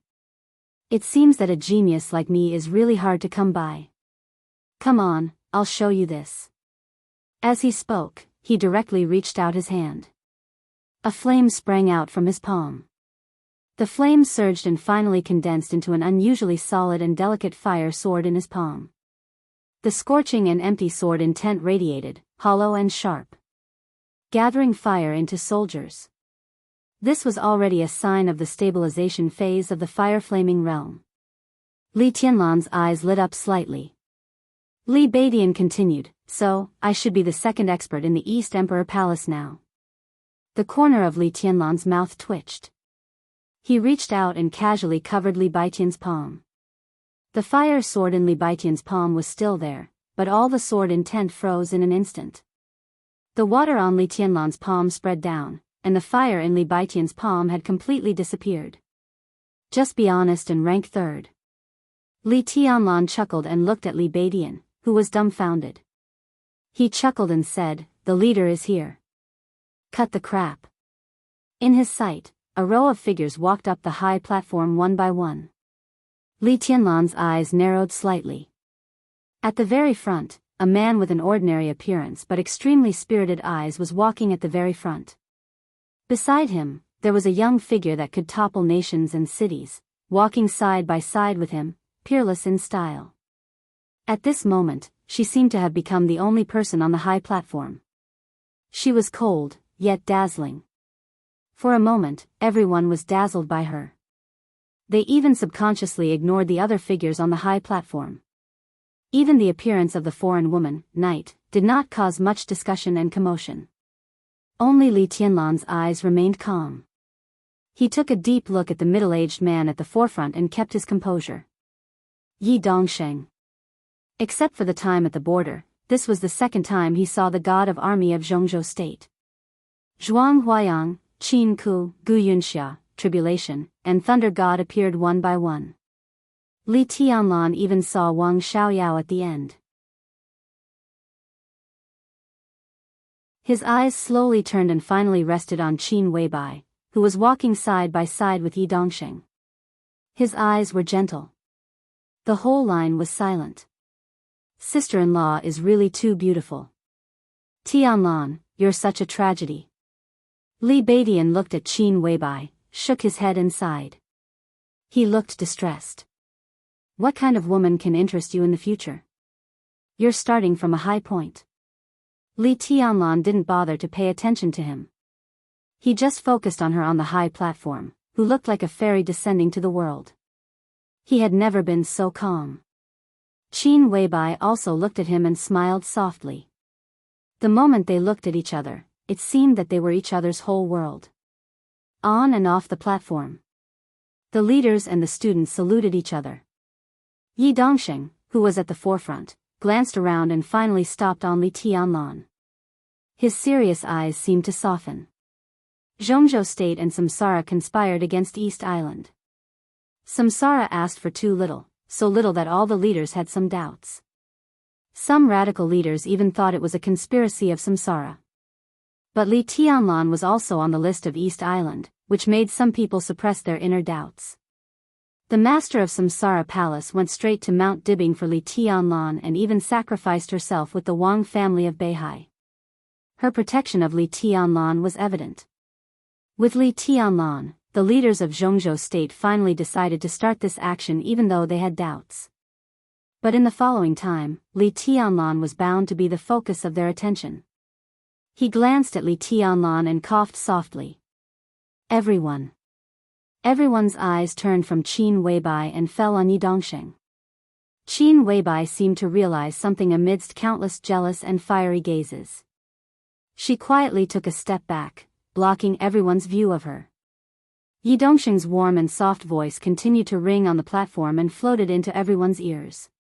It seems that a genius like me is really hard to come by. Come on, I'll show you this. As he spoke, he directly reached out his hand. A flame sprang out from his palm. The flame surged and finally condensed into an unusually solid and delicate fire sword in his palm. The scorching and empty sword intent radiated, hollow and sharp, gathering fire into soldiers. This was already a sign of the stabilization phase of the fire-flaming realm. Li Tianlan's eyes lit up slightly. Li Beidian continued, so, I should be the second expert in the East Emperor Palace now. The corner of Li Tianlan's mouth twitched. He reached out and casually covered Li Beidian's palm. The fire sword in Li Beidian's palm was still there, but all the sword intent froze in an instant. The water on Li Tianlan's palm spread down, and the fire in Li Beidian's palm had completely disappeared. Just be honest and rank third. Li Tianlan chuckled and looked at Li Beidian, who was dumbfounded. He chuckled and said, the leader is here. Cut the crap. In his sight, a row of figures walked up the high platform one by one. Li Tianlan's eyes narrowed slightly. At the very front, a man with an ordinary appearance but extremely spirited eyes was walking at the very front. Beside him, there was a young figure that could topple nations and cities, walking side by side with him, peerless in style. At this moment, she seemed to have become the only person on the high platform. She was cold, yet dazzling. For a moment, everyone was dazzled by her. They even subconsciously ignored the other figures on the high platform. Even the appearance of the foreign woman, Knight, did not cause much discussion and commotion. Only Li Tianlan's eyes remained calm. He took a deep look at the middle-aged man at the forefront and kept his composure. Yi Dongsheng. Except for the time at the border, this was the second time he saw the god of army of Zhongzhou state. Zhuang Huayang, Qin Ku, Gu Yunxia, Tribulation, and Thunder God appeared one by one. Li Tianlan even saw Wang Xiaoyao at the end. His eyes slowly turned and finally rested on Qin Weibai, who was walking side by side with Yi Dongsheng. His eyes were gentle. The whole line was silent. Sister-in-law is really too beautiful. Tianlan, you're such a tragedy. Li Beidian looked at Qin Weibai, shook his head and sighed. He looked distressed. What kind of woman can interest you in the future? You're starting from a high point. Li Tianlan didn't bother to pay attention to him. He just focused on her on the high platform, who looked like a fairy descending to the world. He had never been so calm. Qin Weibai also looked at him and smiled softly. The moment they looked at each other, it seemed that they were each other's whole world. On and off the platform, the leaders and the students saluted each other. Yi Dongxing, who was at the forefront, glanced around and finally stopped on Li Tianlan. His serious eyes seemed to soften. Zhongzhou State and Samsara conspired against East Island. Samsara asked for too little, so little that all the leaders had some doubts. Some radical leaders even thought it was a conspiracy of Samsara. But Li Tianlan was also on the list of East Island, which made some people suppress their inner doubts. The master of Samsara Palace went straight to Mount Dibbing for Li Tianlan and even sacrificed herself with the Wang family of Beihai. Her protection of Li Tianlan was evident. With Li Tianlan, the leaders of Zhongzhou State finally decided to start this action even though they had doubts. But in the following time, Li Tianlan was bound to be the focus of their attention. He glanced at Li Tianlan and coughed softly. Everyone's eyes turned from Qin Weibai and fell on Yi Dongxing. Qin Weibai seemed to realize something amidst countless jealous and fiery gazes. She quietly took a step back, blocking everyone's view of her. Yi Dongxing's warm and soft voice continued to ring on the platform and floated into everyone's ears.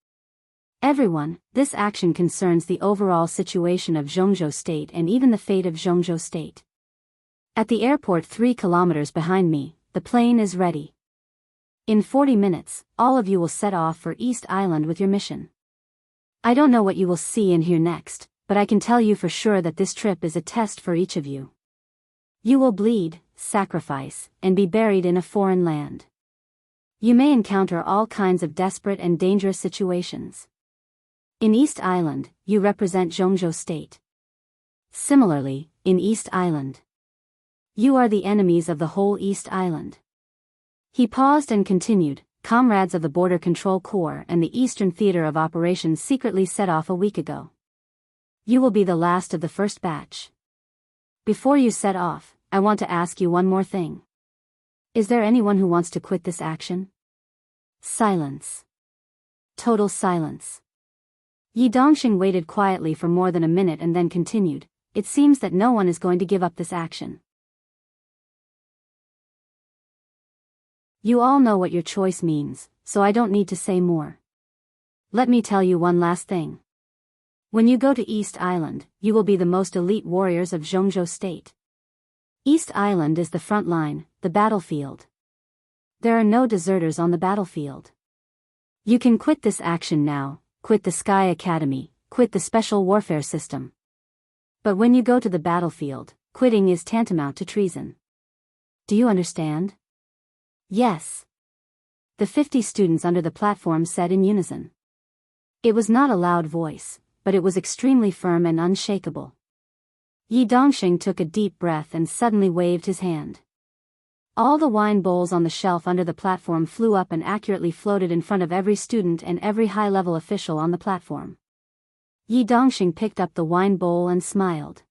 Everyone, this action concerns the overall situation of Zhongzhou State and even the fate of Zhongzhou State. At the airport 3 kilometers behind me, the plane is ready. In 40 minutes, all of you will set off for East Island with your mission. I don't know what you will see and hear next, but I can tell you for sure that this trip is a test for each of you. You will bleed, sacrifice, and be buried in a foreign land. You may encounter all kinds of desperate and dangerous situations. In East Island, you represent Zhongzhou State. Similarly, in East Island, you are the enemies of the whole East Island. He paused and continued, comrades of the Border Control Corps and the Eastern Theater of Operations secretly set off a week ago. You will be the last of the first batch. Before you set off, I want to ask you one more thing. Is there anyone who wants to quit this action? Silence. Total silence. Yi Dongxing waited quietly for more than a minute and then continued, it seems that no one is going to give up this action. You all know what your choice means, so I don't need to say more. Let me tell you one last thing. When you go to East Island, you will be the most elite warriors of Zhongzhou State. East Island is the front line, the battlefield. There are no deserters on the battlefield. You can quit this action now, quit the Sky Academy, quit the special warfare system. But when you go to the battlefield, quitting is tantamount to treason. Do you understand? Yes. The 50 students under the platform said in unison. It was not a loud voice, but it was extremely firm and unshakable. Yi Dongxing took a deep breath and suddenly waved his hand. All the wine bowls on the shelf under the platform flew up and accurately floated in front of every student and every high-level official on the platform. Yi Dongxing picked up the wine bowl and smiled.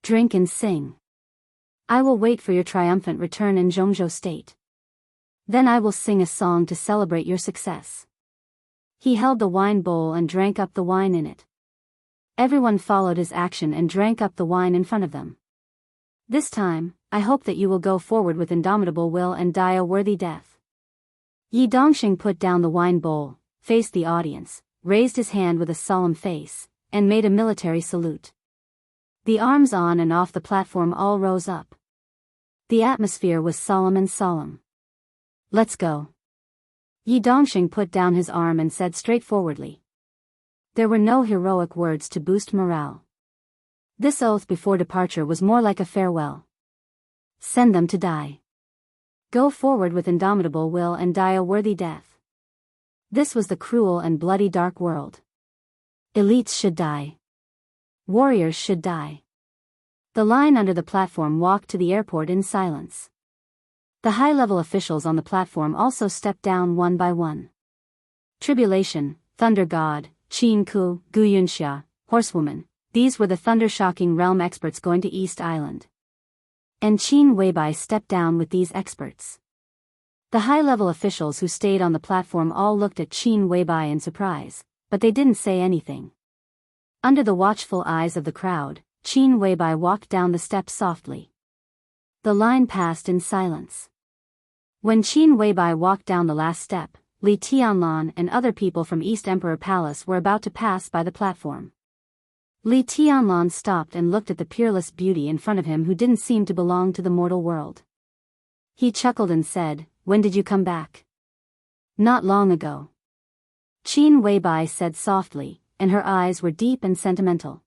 Drink and sing. I will wait for your triumphant return in Zhongzhou State. Then I will sing a song to celebrate your success. He held the wine bowl and drank up the wine in it. Everyone followed his action and drank up the wine in front of them. This time, I hope that you will go forward with indomitable will and die a worthy death. Yi Dongxing put down the wine bowl, faced the audience, raised his hand with a solemn face, and made a military salute. The arms on and off the platform all rose up. The atmosphere was solemn and solemn. Let's go. Yi Dongxing put down his arm and said straightforwardly. There were no heroic words to boost morale. This oath before departure was more like a farewell. Send them to die. Go forward with indomitable will and die a worthy death. This was the cruel and bloody dark world. Elites should die. Warriors should die. The line under the platform walked to the airport in silence. The high-level officials on the platform also stepped down one by one. Tribulation, Thunder God, Qin Ku, Guyunxia, Horsewoman, these were the thunder-shocking realm experts going to East Island. And Qin Weibai stepped down with these experts. The high-level officials who stayed on the platform all looked at Qin Weibai in surprise, but they didn't say anything. Under the watchful eyes of the crowd, Qin Weibai walked down the steps softly. The line passed in silence. When Qin Weibai walked down the last step, Li Tianlan and other people from East Emperor Palace were about to pass by the platform. Li Tianlan stopped and looked at the peerless beauty in front of him who didn't seem to belong to the mortal world. He chuckled and said, "When did you come back?" "Not long ago." Qin Weibai said softly, and her eyes were deep and sentimental.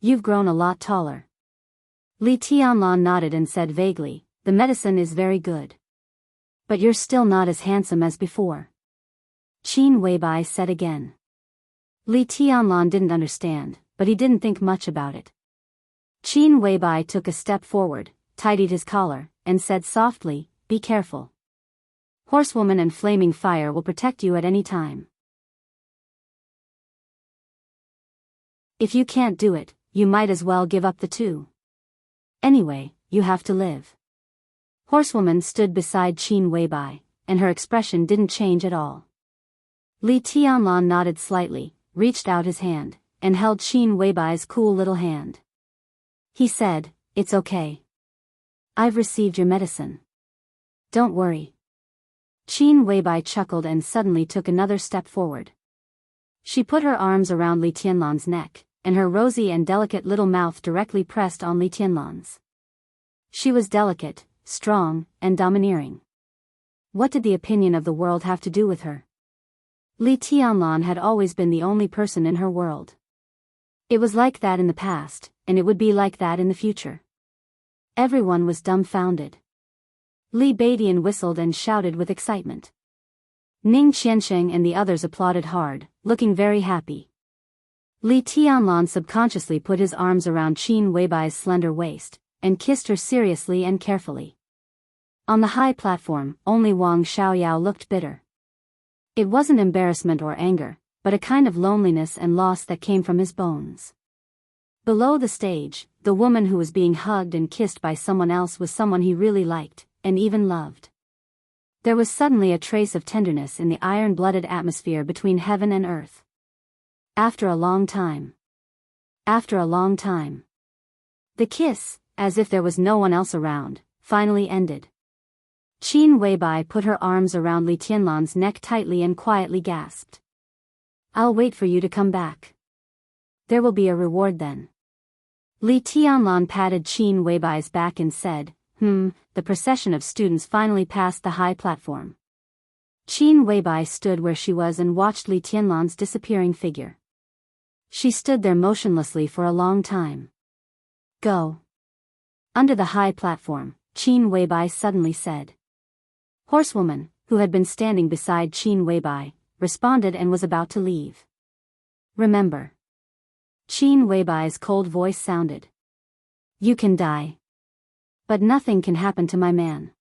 "You've grown a lot taller." Li Tianlan nodded and said vaguely, "The medicine is very good. But you're still not as handsome as before." Qin Weibai said again. Li Tianlan didn't understand, but he didn't think much about it. Qin Weibai took a step forward, tidied his collar, and said softly, "Be careful. Horsewoman and Flaming Fire will protect you at any time. If you can't do it, you might as well give up the two. Anyway, you have to live." Horsewoman stood beside Qin Weibai, and her expression didn't change at all. Li Tianlan nodded slightly, reached out his hand, and held Qin Weibai's cool little hand. He said, "It's okay. I've received your medicine. Don't worry." Qin Weibai chuckled and suddenly took another step forward. She put her arms around Li Tianlan's neck, and her rosy and delicate little mouth directly pressed on Li Tianlan's. She was delicate, strong, and domineering. What did the opinion of the world have to do with her? Li Tianlan had always been the only person in her world. It was like that in the past, and it would be like that in the future. Everyone was dumbfounded. Li Baidian whistled and shouted with excitement. Ning Qiansheng and the others applauded hard, looking very happy. Li Tianlan subconsciously put his arms around Qin Weibai's slender waist, and kissed her seriously and carefully. On the high platform, only Wang Xiaoyao looked bitter. It wasn't embarrassment or anger, but a kind of loneliness and loss that came from his bones. Below the stage, the woman who was being hugged and kissed by someone else was someone he really liked, and even loved. There was suddenly a trace of tenderness in the iron-blooded atmosphere between heaven and earth. After a long time. The kiss, as if there was no one else around, finally ended. Qin Weibai put her arms around Li Tianlan's neck tightly and quietly gasped. "I'll wait for you to come back. There will be a reward then." Li Tianlan patted Qin Weibai's back and said, The procession of students finally passed the high platform. Qin Weibai stood where she was and watched Li Tianlan's disappearing figure. She stood there motionlessly for a long time. "Go." Under the high platform, Qin Weibai suddenly said. Horsewoman, who had been standing beside Qin Weibai, responded and was about to leave. "Remember." Qin Weibai's cold voice sounded. "You can die. But nothing can happen to my man."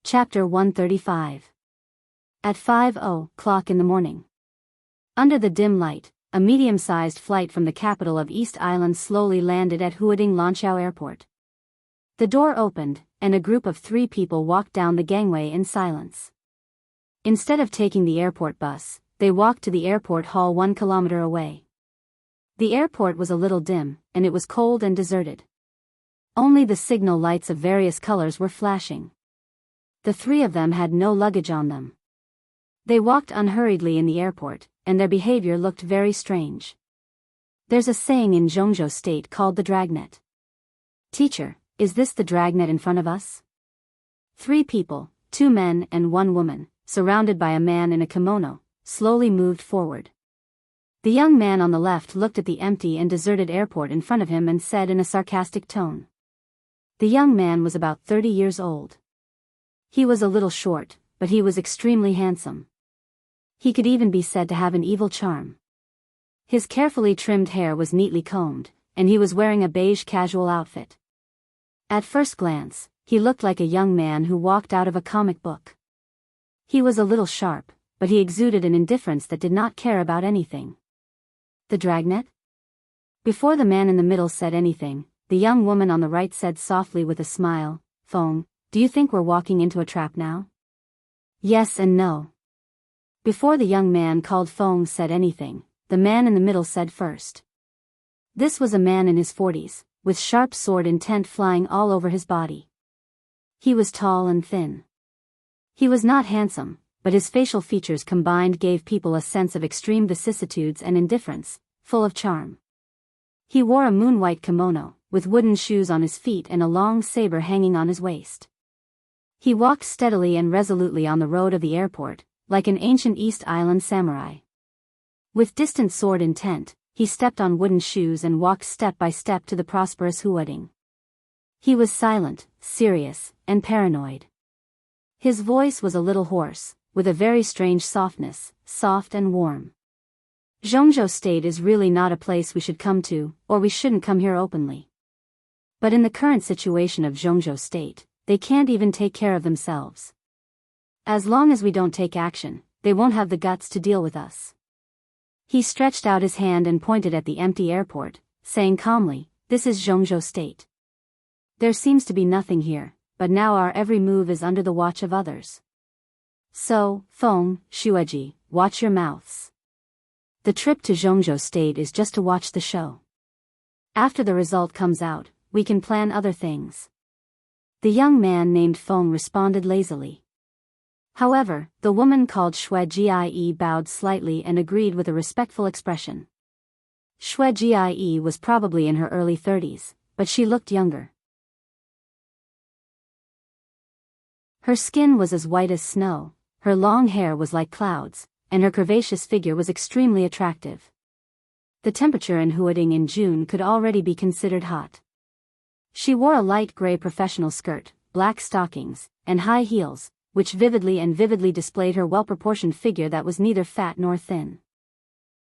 Chapter 135. At 5:00 in the morning. Under the dim light, a medium-sized flight from the capital of East Island slowly landed at Huading Lanqiao Airport. The door opened, and a group of 3 people walked down the gangway in silence. Instead of taking the airport bus, they walked to the airport hall 1 kilometer away. The airport was a little dim, and it was cold and deserted. Only the signal lights of various colors were flashing. The 3 of them had no luggage on them. They walked unhurriedly in the airport, and their behavior looked very strange. There's a saying in Zhongzhou State called the dragnet. "Teacher, is this the dragnet in front of us?" 3 people, 2 men and 1 woman, surrounded by a man in a kimono, slowly moved forward. The young man on the left looked at the empty and deserted airport in front of him and said in a sarcastic tone. The young man was about 30 years old. He was a little short, but he was extremely handsome. He could even be said to have an evil charm. His carefully trimmed hair was neatly combed, and he was wearing a beige casual outfit. At first glance, he looked like a young man who walked out of a comic book. He was a little sharp, but he exuded an indifference that did not care about anything. The dragnet? Before the man in the middle said anything, the young woman on the right said softly with a smile, "Feng, do you think we're walking into a trap now?" Yes and no. Before the young man called Feng said anything, the man in the middle said first. This was a man in his 40s, with sharp sword intent flying all over his body. He was tall and thin. He was not handsome, but his facial features combined gave people a sense of extreme vicissitudes and indifference, full of charm. He wore a moon-white kimono, with wooden shoes on his feet and a long saber hanging on his waist. He walked steadily and resolutely on the road of the airport, like an ancient East Island samurai. With distant sword intent, he stepped on wooden shoes and walked step by step to the prosperous Huading. He was silent, serious, and paranoid. His voice was a little hoarse, with a very strange softness, soft and warm. Zhongzhou State is really not a place we should come to, or we shouldn't come here openly. But in the current situation of Zhongzhou State, they can't even take care of themselves. As long as we don't take action, they won't have the guts to deal with us. He stretched out his hand and pointed at the empty airport, saying calmly, "This is Zhongzhou State. There seems to be nothing here, but now our every move is under the watch of others. So, Feng, Shueji, watch your mouths. The trip to Zhongzhou State is just to watch the show. After the result comes out, we can plan other things." The young man named Feng responded lazily. However, the woman called Xue Jie bowed slightly and agreed with a respectful expression. Xue Jie was probably in her early 30s, but she looked younger. Her skin was as white as snow, her long hair was like clouds, and her curvaceous figure was extremely attractive. The temperature in Huading in June could already be considered hot. She wore a light gray professional skirt, black stockings, and high heels, which vividly displayed her well-proportioned figure that was neither fat nor thin.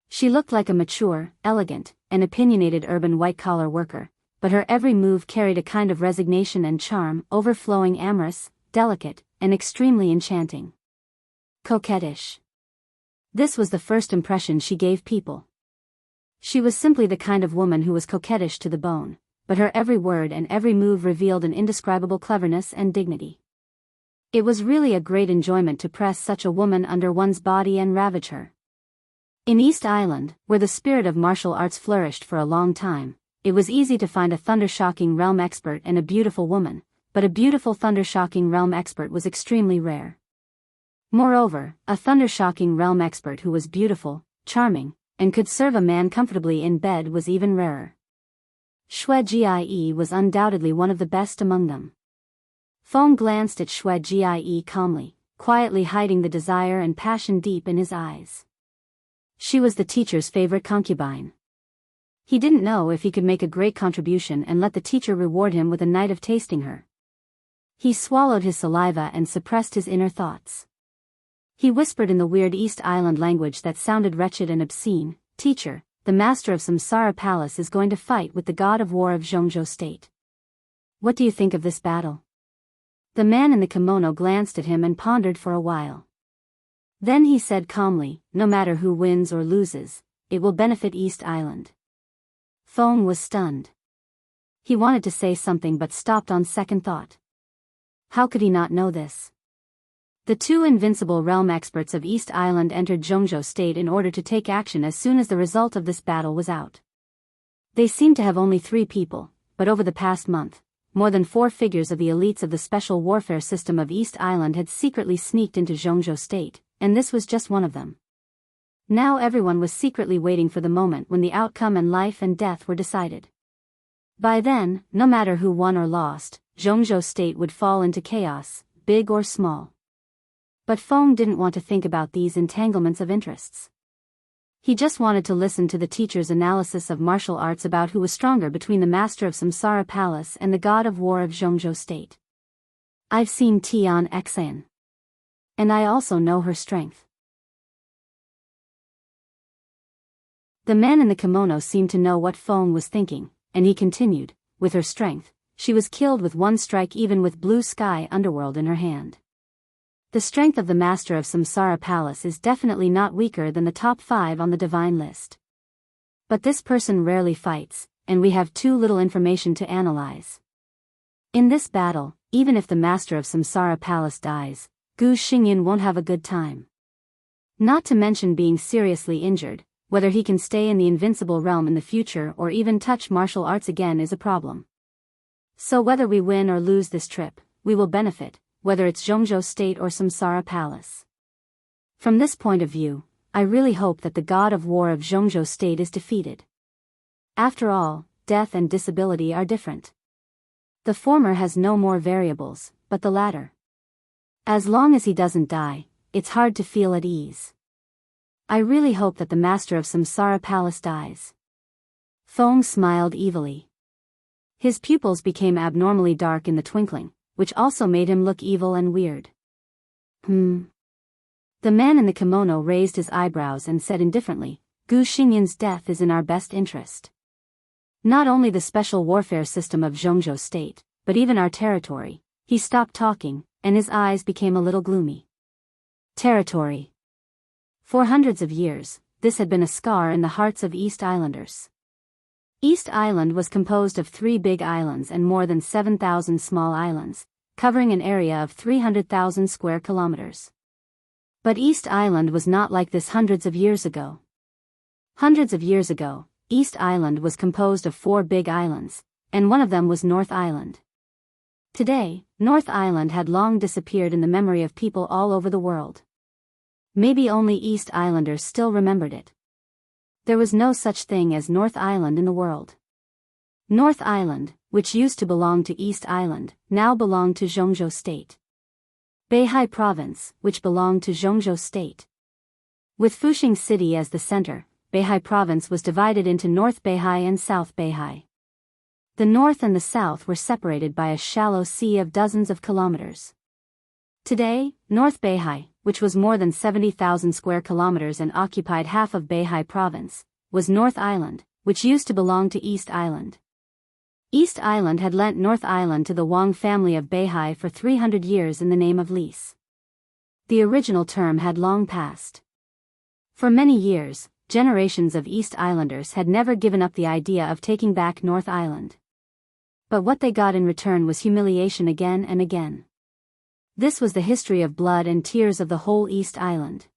She looked like a mature, elegant, and opinionated urban white-collar worker, but her every move carried a kind of resignation and charm, overflowing amorous, delicate, and extremely enchanting. Coquettish. This was the first impression she gave people. She was simply the kind of woman who was coquettish to the bone, but her every word and every move revealed an indescribable cleverness and dignity. It was really a great enjoyment to press such a woman under one's body and ravage her. In East Island, where the spirit of martial arts flourished for a long time, it was easy to find a thunder-shocking realm expert and a beautiful woman, but a beautiful thunder-shocking realm expert was extremely rare. Moreover, a thunder-shocking realm expert who was beautiful, charming, and could serve a man comfortably in bed was even rarer. Xue Jie was undoubtedly one of the best among them. Feng glanced at Xue Jie calmly, quietly hiding the desire and passion deep in his eyes. She was the teacher's favorite concubine. He didn't know if he could make a great contribution and let the teacher reward him with a night of tasting her. He swallowed his saliva and suppressed his inner thoughts. He whispered in the weird East Island language that sounded wretched and obscene, "Teacher, the master of Samsara Palace is going to fight with the god of war of Zhongzhou State. What do you think of this battle?" The man in the kimono glanced at him and pondered for a while. Then he said calmly, "No matter who wins or loses, it will benefit East Island." Feng was stunned. He wanted to say something but stopped on second thought. How could he not know this? The two invincible realm experts of East Island entered Zhongzhou State in order to take action as soon as the result of this battle was out. They seemed to have only 3 people, but over the past month, more than 4 figures of the elites of the special warfare system of East Island had secretly sneaked into Zhongzhou State, and this was just one of them. Now everyone was secretly waiting for the moment when the outcome and life and death were decided. By then, no matter who won or lost, Zhongzhou State would fall into chaos, big or small. But Feng didn't want to think about these entanglements of interests. He just wanted to listen to the teacher's analysis of martial arts about who was stronger between the master of Samsara Palace and the god of war of Zhongzhou State. "I've seen Tian Xan. And I also know her strength." The man in the kimono seemed to know what Feng was thinking, and he continued, "With her strength, she was killed with one strike, even with blue sky underworld in her hand. The strength of the master of Samsara Palace is definitely not weaker than the top 5 on the divine list. But this person rarely fights, and we have too little information to analyze. In this battle, even if the master of Samsara Palace dies, Gu Xingyan won't have a good time. Not to mention being seriously injured. Whether he can stay in the invincible realm in the future or even touch martial arts again is a problem. So whether we win or lose this trip, we will benefit, whether it's Zhongzhou State or Samsara Palace. From this point of view, I really hope that the god of war of Zhongzhou State is defeated. After all, death and disability are different. The former has no more variables, but the latter. As long as he doesn't die, it's hard to feel at ease. I really hope that the master of Samsara Palace dies. Feng smiled evilly. His pupils became abnormally dark in the twinkling, which also made him look evil and weird. The man in the kimono raised his eyebrows and said indifferently, Gu Xingyan's death is in our best interest. Not only the special warfare system of Zhongzhou State, but even our territory. He stopped talking, and his eyes became a little gloomy. Territory. For hundreds of years, this had been a scar in the hearts of East Islanders. East Island was composed of 3 big islands and more than 7,000 small islands, covering an area of 300,000 square kilometers. But East Island was not like this hundreds of years ago. Hundreds of years ago, East Island was composed of 4 big islands, and one of them was North Island. Today, North Island had long disappeared in the memory of people all over the world. Maybe only East Islanders still remembered it. There was no such thing as North Island in the world. North Island, which used to belong to East Island, now belonged to Zhongzhou State. Beihai Province, which belonged to Zhongzhou State. With Fuxing City as the center, Beihai Province was divided into North Beihai and South Beihai. The north and the south were separated by a shallow sea of dozens of kilometers. Today, North Beihai, which was more than 70,000 square kilometers and occupied half of Beihai Province, was North Island, which used to belong to East Island. East Island had lent North Island to the Wang family of Beihai for 300 years in the name of lease. The original term had long passed. For many years, generations of East Islanders had never given up the idea of taking back North Island. But what they got in return was humiliation again and again. This was the history of blood and tears of the whole East Island.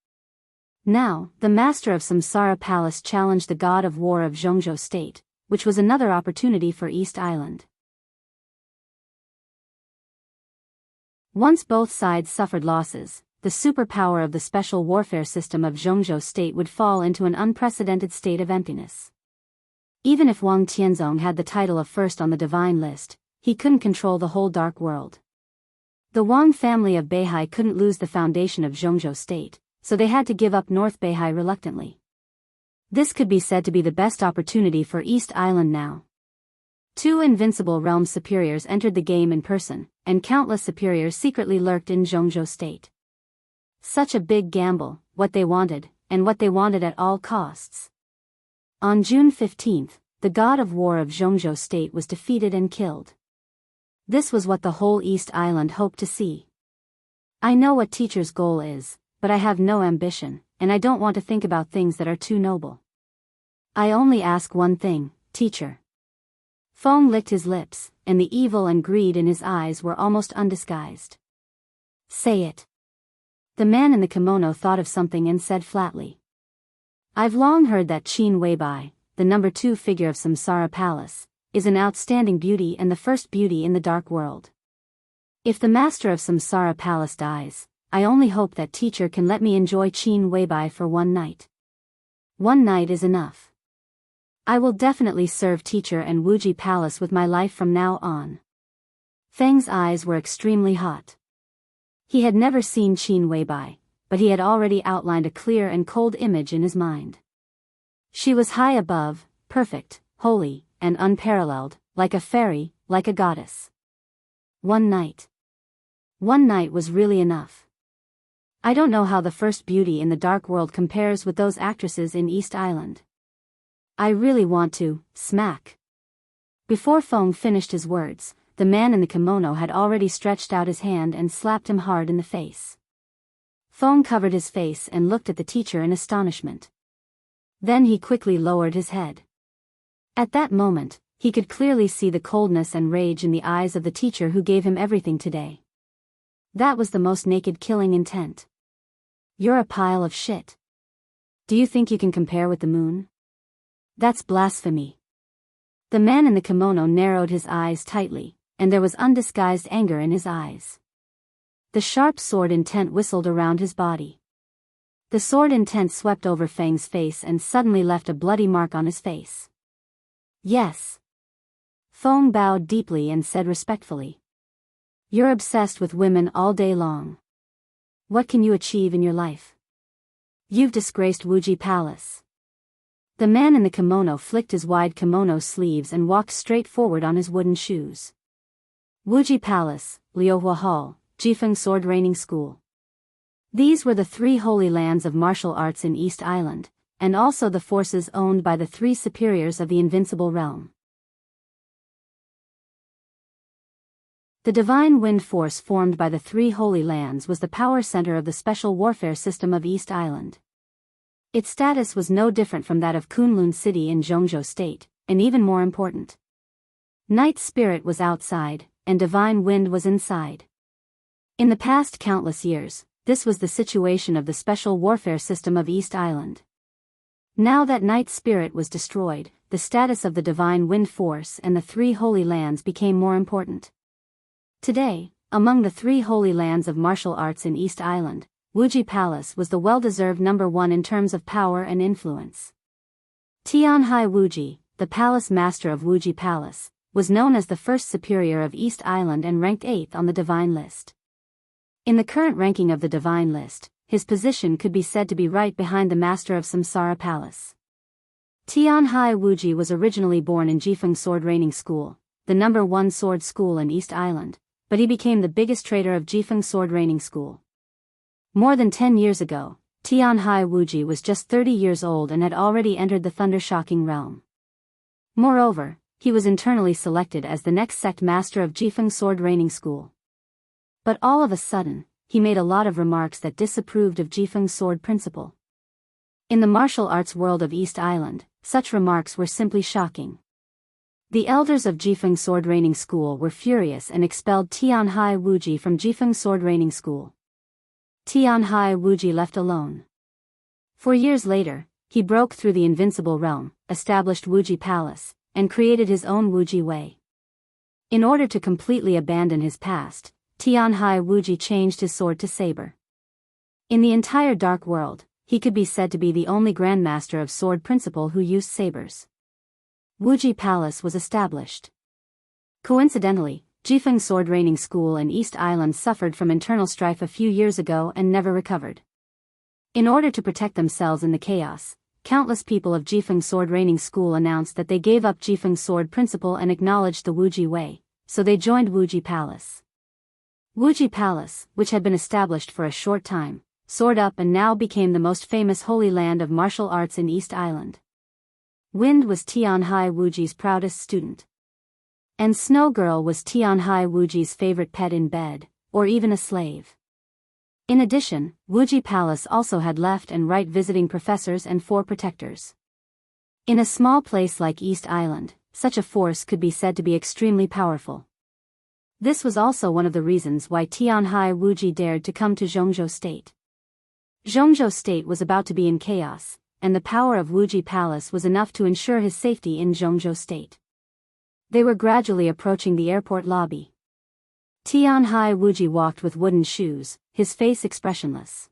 Now, the master of Samsara Palace challenged the god of war of Zhongzhou State, which was another opportunity for East Island. Once both sides suffered losses, the superpower of the special warfare system of Zhongzhou State would fall into an unprecedented state of emptiness. Even if Wang Tianzong had the title of first on the divine list, he couldn't control the whole dark world. The Wang family of Beihai couldn't lose the foundation of Zhongzhou State, so they had to give up North Beihai reluctantly. This could be said to be the best opportunity for East Island now. 2 invincible realm superiors entered the game in person, and countless superiors secretly lurked in Zhongzhou State. Such a big gamble, what they wanted, and what they wanted at all costs. On June 15th, the god of war of Zhongzhou State was defeated and killed. This was what the whole East Island hoped to see. I know what teacher's goal is, but I have no ambition, and I don't want to think about things that are too noble. I only ask one thing, teacher. Feng licked his lips, and the evil and greed in his eyes were almost undisguised. Say it. The man in the kimono thought of something and said flatly. I've long heard that Qin Weibai, the number 2 figure of Samsara Palace, is an outstanding beauty and the first beauty in the dark world. If the master of Samsara Palace dies, I only hope that teacher can let me enjoy Qin Weibai for one night. One night is enough. I will definitely serve teacher and Wuji Palace with my life from now on. Feng's eyes were extremely hot. He had never seen Qin Weibai, but he had already outlined a clear and cold image in his mind. She was high above, perfect, holy, and unparalleled, like a fairy, like a goddess. One night. One night was really enough. I don't know how the first beauty in the dark world compares with those actresses in East Island. I really want to smack. Before Feng finished his words, the man in the kimono had already stretched out his hand and slapped him hard in the face. Fong covered his face and looked at the teacher in astonishment. Then he quickly lowered his head. At that moment, he could clearly see the coldness and rage in the eyes of the teacher who gave him everything today. That was the most naked killing intent. You're a pile of shit. Do you think you can compare with the moon? That's blasphemy. The man in the kimono narrowed his eyes tightly, and there was undisguised anger in his eyes. The sharp sword intent whistled around his body. The sword intent swept over Fang's face and suddenly left a bloody mark on his face. Yes. Fong bowed deeply and said respectfully. You're obsessed with women all day long. What can you achieve in your life? You've disgraced Wuji Palace. The man in the kimono flicked his wide kimono sleeves and walked straight forward on his wooden shoes. Wuji Palace, Liuhua Hall, Jifeng Sword Training School. These were the 3 holy lands of martial arts in East Island, and also the forces owned by the 3 superiors of the Invincible Realm. The divine wind force formed by the 3 holy lands was the power center of the special warfare system of East Island. Its status was no different from that of Kunlun City in Zhongzhou State, and even more important. Night Spirit was outside, and divine wind was inside. In the past countless years, this was the situation of the special warfare system of East Island. Now that Night Spirit was destroyed, the status of the divine wind force and the 3 holy lands became more important. Today, among the 3 holy lands of martial arts in East Island, Wuji Palace was the well-deserved number 1 in terms of power and influence. Tianhai Wuji, the palace master of Wuji Palace, was known as the first superior of East Island and ranked 8th on the divine list. In the current ranking of the divine list, his position could be said to be right behind the master of Samsara Palace. Tianhai Wuji was originally born in Jifeng Sword Training School, the number 1 sword school in East Island, but he became the biggest trader of Jifeng Sword Training School. More than 10 years ago, Tianhai Wuji was just 30 years old and had already entered the thunder-shocking realm. Moreover, he was internally selected as the next sect master of Jifeng Sword Training School. But all of a sudden, he made a lot of remarks that disapproved of Jifeng Sword Principle. In the martial arts world of East Island, such remarks were simply shocking. The elders of Jifeng Sword Training School were furious and expelled Tianhai Wuji from Jifeng Sword Training School. Tianhai Wuji left alone. 4 years later, he broke through the Invincible Realm, established Wuji Palace, and created his own Wuji Way. In order to completely abandon his past, Tianhai Wuji changed his sword to saber. In the entire dark world, he could be said to be the only grandmaster of sword principle who used sabers. Wuji Palace was established. Coincidentally, Jifeng Sword Training School in East Island suffered from internal strife a few years ago and never recovered. In order to protect themselves in the chaos, countless people of Jifeng Sword Training School announced that they gave up Jifeng Sword Principle and acknowledged the Wuji Way, so they joined Wuji Palace. Wuji Palace, which had been established for a short time, soared up and now became the most famous holy land of martial arts in East Island. Wind was Tianhai Wuji's proudest student. And Snow Girl was Tianhai Wuji's favorite pet in bed, or even a slave. In addition, Wuji Palace also had left and right visiting professors and 4 protectors. In a small place like East Island, such a force could be said to be extremely powerful. This was also one of the reasons why Tianhai Wuji dared to come to Zhongzhou State. Zhongzhou State was about to be in chaos, and the power of Wuji Palace was enough to ensure his safety in Zhongzhou State. They were gradually approaching the airport lobby. Tianhai Wuji walked with wooden shoes, his face expressionless.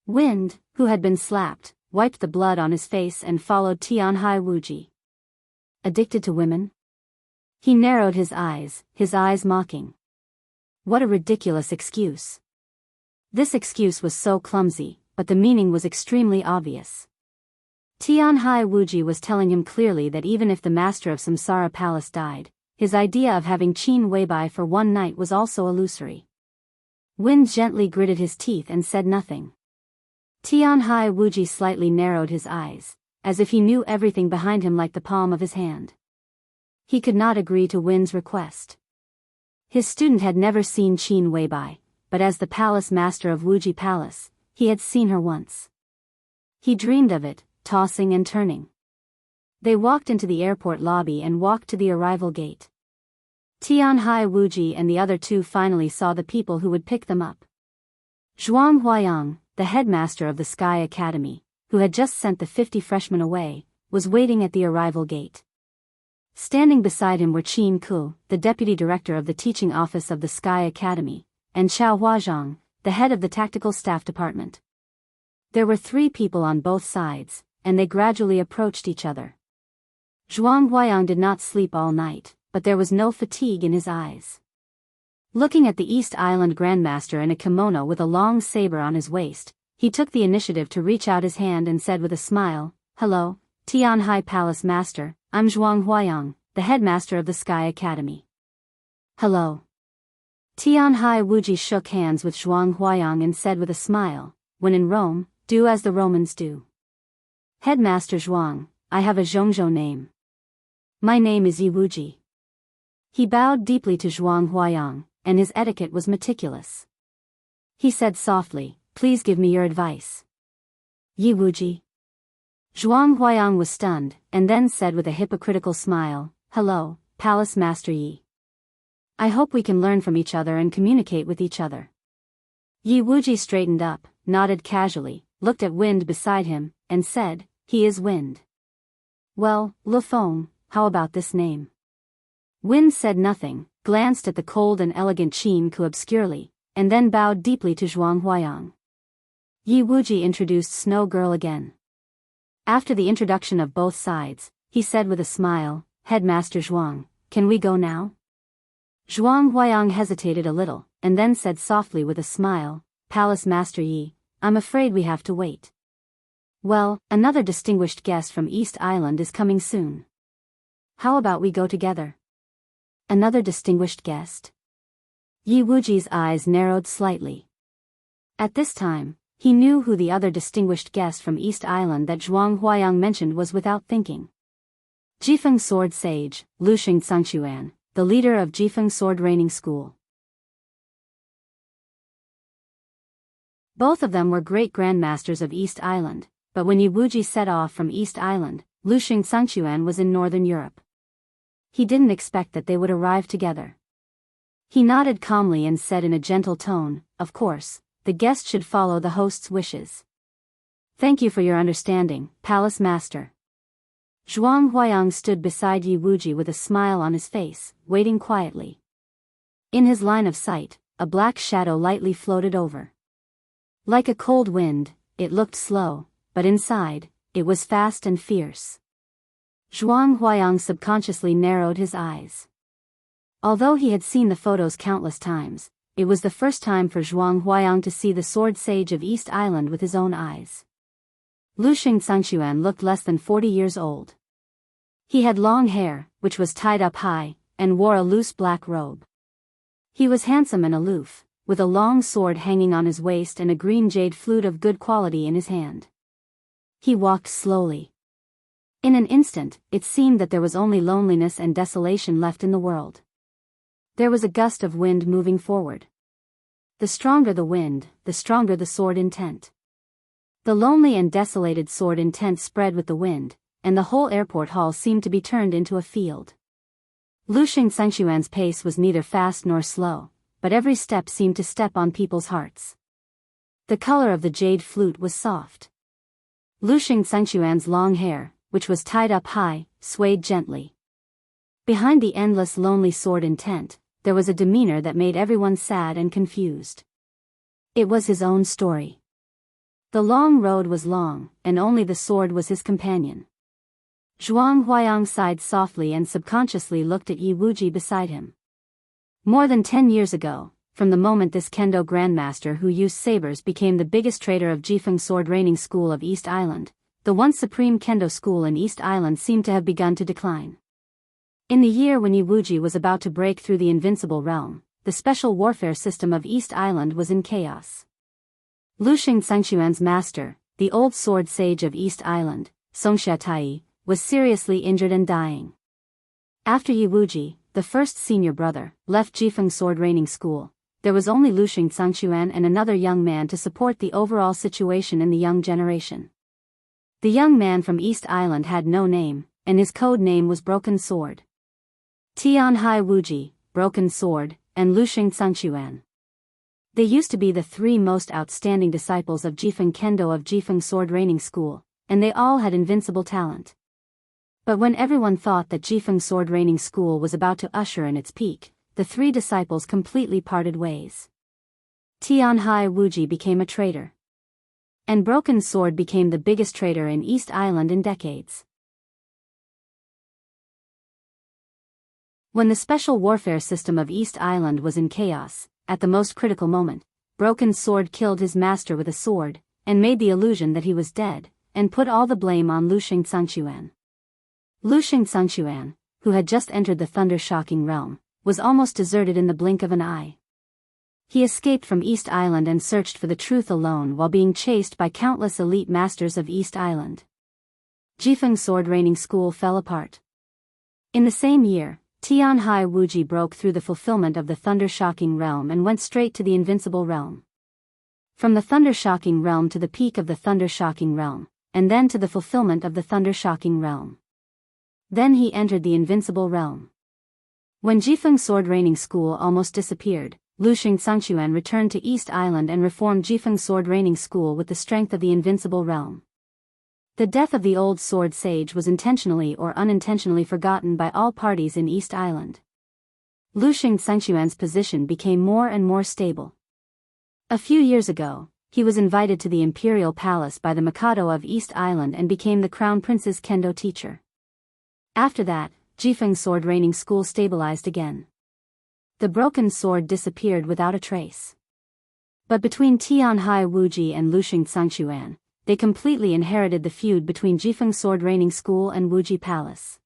Wind, who had been slapped, wiped the blood on his face and followed Tianhai Wuji. Addicted to women? He narrowed his eyes mocking. What a ridiculous excuse. This excuse was so clumsy, but the meaning was extremely obvious. Tianhai Wuji was telling him clearly that even if the master of Samsara Palace died, his idea of having Qin Weibai for one night was also illusory. Wind gently gritted his teeth and said nothing. Tianhai Wuji slightly narrowed his eyes, as if he knew everything behind him like the palm of his hand. He could not agree to Win's request. His student had never seen Qin Weibai, but as the palace master of Wuji Palace, he had seen her once. He dreamed of it, tossing and turning. They walked into the airport lobby and walked to the arrival gate. Tianhai Wuji and the other two finally saw the people who would pick them up. Zhuang Huayang, the headmaster of the Sky Academy, who had just sent the 50 freshmen away, was waiting at the arrival gate. Standing beside him were Qin Ku, the deputy director of the teaching office of the Sky Academy, and Xiao Huazhang, the head of the tactical staff department. There were 3 people on both sides, and they gradually approached each other. Zhuang Huayang did not sleep all night, but there was no fatigue in his eyes. Looking at the East Island Grandmaster in a kimono with a long saber on his waist, he took the initiative to reach out his hand and said with a smile, "Hello, Tianhai Palace Master, I'm Zhuang Huayang, the headmaster of the Sky Academy." "Hello." Tianhai Wuji shook hands with Zhuang Huayang and said with a smile, "When in Rome, do as the Romans do." "Headmaster Zhuang, I have a Zhongzhou name. My name is Yi Wuji." He bowed deeply to Zhuang Huayang, and his etiquette was meticulous. He said softly, "Please give me your advice." "Yi Wuji." Zhuang Huayang was stunned, and then said with a hypocritical smile, "Hello, Palace Master Yi. I hope we can learn from each other and communicate with each other." Yi Wuji straightened up, nodded casually, looked at Wind beside him, and said, "He is Wind." "Well, Le Fong, how about this name?" Wind said nothing, glanced at the cold and elegant Qin Ku obscurely, and then bowed deeply to Zhuang Huayang. Yi Wuji introduced Snow Girl again. After the introduction of both sides, he said with a smile, "Headmaster Zhuang, can we go now?" Zhuang Huayang hesitated a little, and then said softly with a smile, "Palace Master Yi, I'm afraid we have to wait." "Well, another distinguished guest from East Island is coming soon. How about we go together?" "Another distinguished guest?" Yi Wuji's eyes narrowed slightly. At this time, he knew who the other distinguished guest from East Island that Zhuang Huayang mentioned was without thinking. Jifeng Sword Sage, Luxing Sangxuan, the leader of Jifeng Sword Training School. Both of them were great grandmasters of East Island, but when Yi Wuji set off from East Island, Luxing Sangxuan was in Northern Europe. He didn't expect that they would arrive together. He nodded calmly and said in a gentle tone, "Of course, the guest should follow the host's wishes." "Thank you for your understanding, Palace Master." Zhuang Huayang stood beside Yi Wuji with a smile on his face, waiting quietly. In his line of sight, a black shadow lightly floated over. Like a cold wind, it looked slow, but inside, it was fast and fierce. Zhuang Huayang subconsciously narrowed his eyes. Although he had seen the photos countless times, it was the first time for Zhuang Huayang to see the Sword Sage of East Island with his own eyes. Luxing Sangxuan looked less than 40 years old. He had long hair, which was tied up high, and wore a loose black robe. He was handsome and aloof, with a long sword hanging on his waist and a green jade flute of good quality in his hand. He walked slowly. In an instant, it seemed that there was only loneliness and desolation left in the world. There was a gust of wind moving forward. The stronger the wind, the stronger the sword intent. The lonely and desolated sword intent spread with the wind, and the whole airport hall seemed to be turned into a field. Luxing Sangxuan's pace was neither fast nor slow, but every step seemed to step on people's hearts. The color of the jade flute was soft. Luxing Sangxuan's long hair, which was tied up high, swayed gently. Behind the endless lonely sword intent, there was a demeanor that made everyone sad and confused. It was his own story. The long road was long, and only the sword was his companion. Zhuang Huayang sighed softly and subconsciously looked at Yi Wuji beside him. More than 10 years ago, from the moment this kendo grandmaster who used sabers became the biggest trader of Jifeng Sword Training School of East Island, the once supreme kendo school in East Island seemed to have begun to decline. In the year when Yi Wuji was about to break through the invincible realm, the special warfare system of East Island was in chaos. Luxing Sangxuan's master, the old sword sage of East Island, Songxia Tai, was seriously injured and dying. After Yi Wuji, the first senior brother, left Jifeng sword training school, there was only Luxing Zhangquan and another young man to support the overall situation in the young generation. The young man from East Island had no name, and his code name was Broken Sword. Tianhai Wuji, Broken Sword, and Luxing Zhangquan. They used to be the three most outstanding disciples of Jifeng Kendo of Jifeng Sword Training School, and they all had invincible talent. But when everyone thought that Jifeng Sword Training School was about to usher in its peak, the three disciples completely parted ways. Tianhai Wuji became a traitor. And Broken Sword became the biggest traitor in East Island in decades. When the special warfare system of East Island was in chaos, at the most critical moment, Broken Sword killed his master with a sword, and made the illusion that he was dead, and put all the blame on Luxing Zhangquan. Luxing Zhangquan, who had just entered the thunder-shocking realm, was almost deserted in the blink of an eye. He escaped from East Island and searched for the truth alone while being chased by countless elite masters of East Island. Jifeng Sword Training School fell apart. In the same year, Tianhai Wuji broke through the fulfillment of the thunder-shocking realm and went straight to the invincible realm. From the thunder-shocking realm to the peak of the thunder-shocking realm, and then to the fulfillment of the thunder-shocking realm. Then he entered the invincible realm. When Jifeng Sword Training School almost disappeared, Luxing Zhangquan returned to East Island and reformed Jifeng Sword Training School with the strength of the invincible realm. The death of the old sword sage was intentionally or unintentionally forgotten by all parties in East Island. Luxing Zhangquan's position became more and more stable. A few years ago, he was invited to the imperial palace by the Mikado of East Island and became the crown prince's kendo teacher. After that, Jifeng Sword Training School stabilized again. The broken sword disappeared without a trace. But between Tianhai Wuji and Luxing Zhangquan, they completely inherited the feud between Jifeng Sword Training School and Wuji Palace.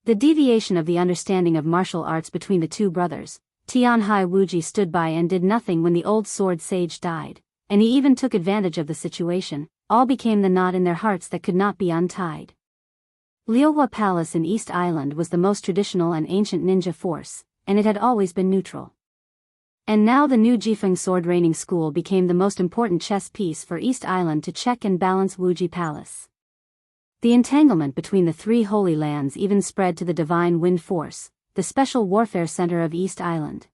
The deviation of the understanding of martial arts between the two brothers, Tianhai Wuji stood by and did nothing when the old sword sage died, and he even took advantage of the situation, all became the knot in their hearts that could not be untied. Liuhua Palace in East Island was the most traditional and ancient ninja force, and it had always been neutral. And now the new Jifeng Sword Training School became the most important chess piece for East Island to check and balance Wuji Palace. The entanglement between the three holy lands even spread to the Divine Wind Force, the special warfare center of East Island.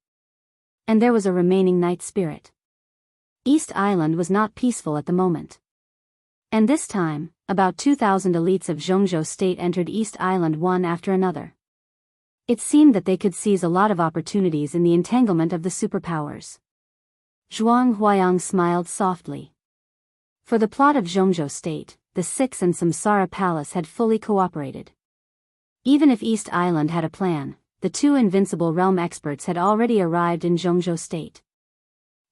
And there was a remaining night spirit. East Island was not peaceful at the moment. And this time, about 2,000 elites of Zhongzhou State entered East Island one after another. It seemed that they could seize a lot of opportunities in the entanglement of the superpowers. Zhuang Huayang smiled softly. For the plot of Zhongzhou State, the Six and Samsara Palace had fully cooperated. Even if East Island had a plan, the two invincible realm experts had already arrived in Zhongzhou State.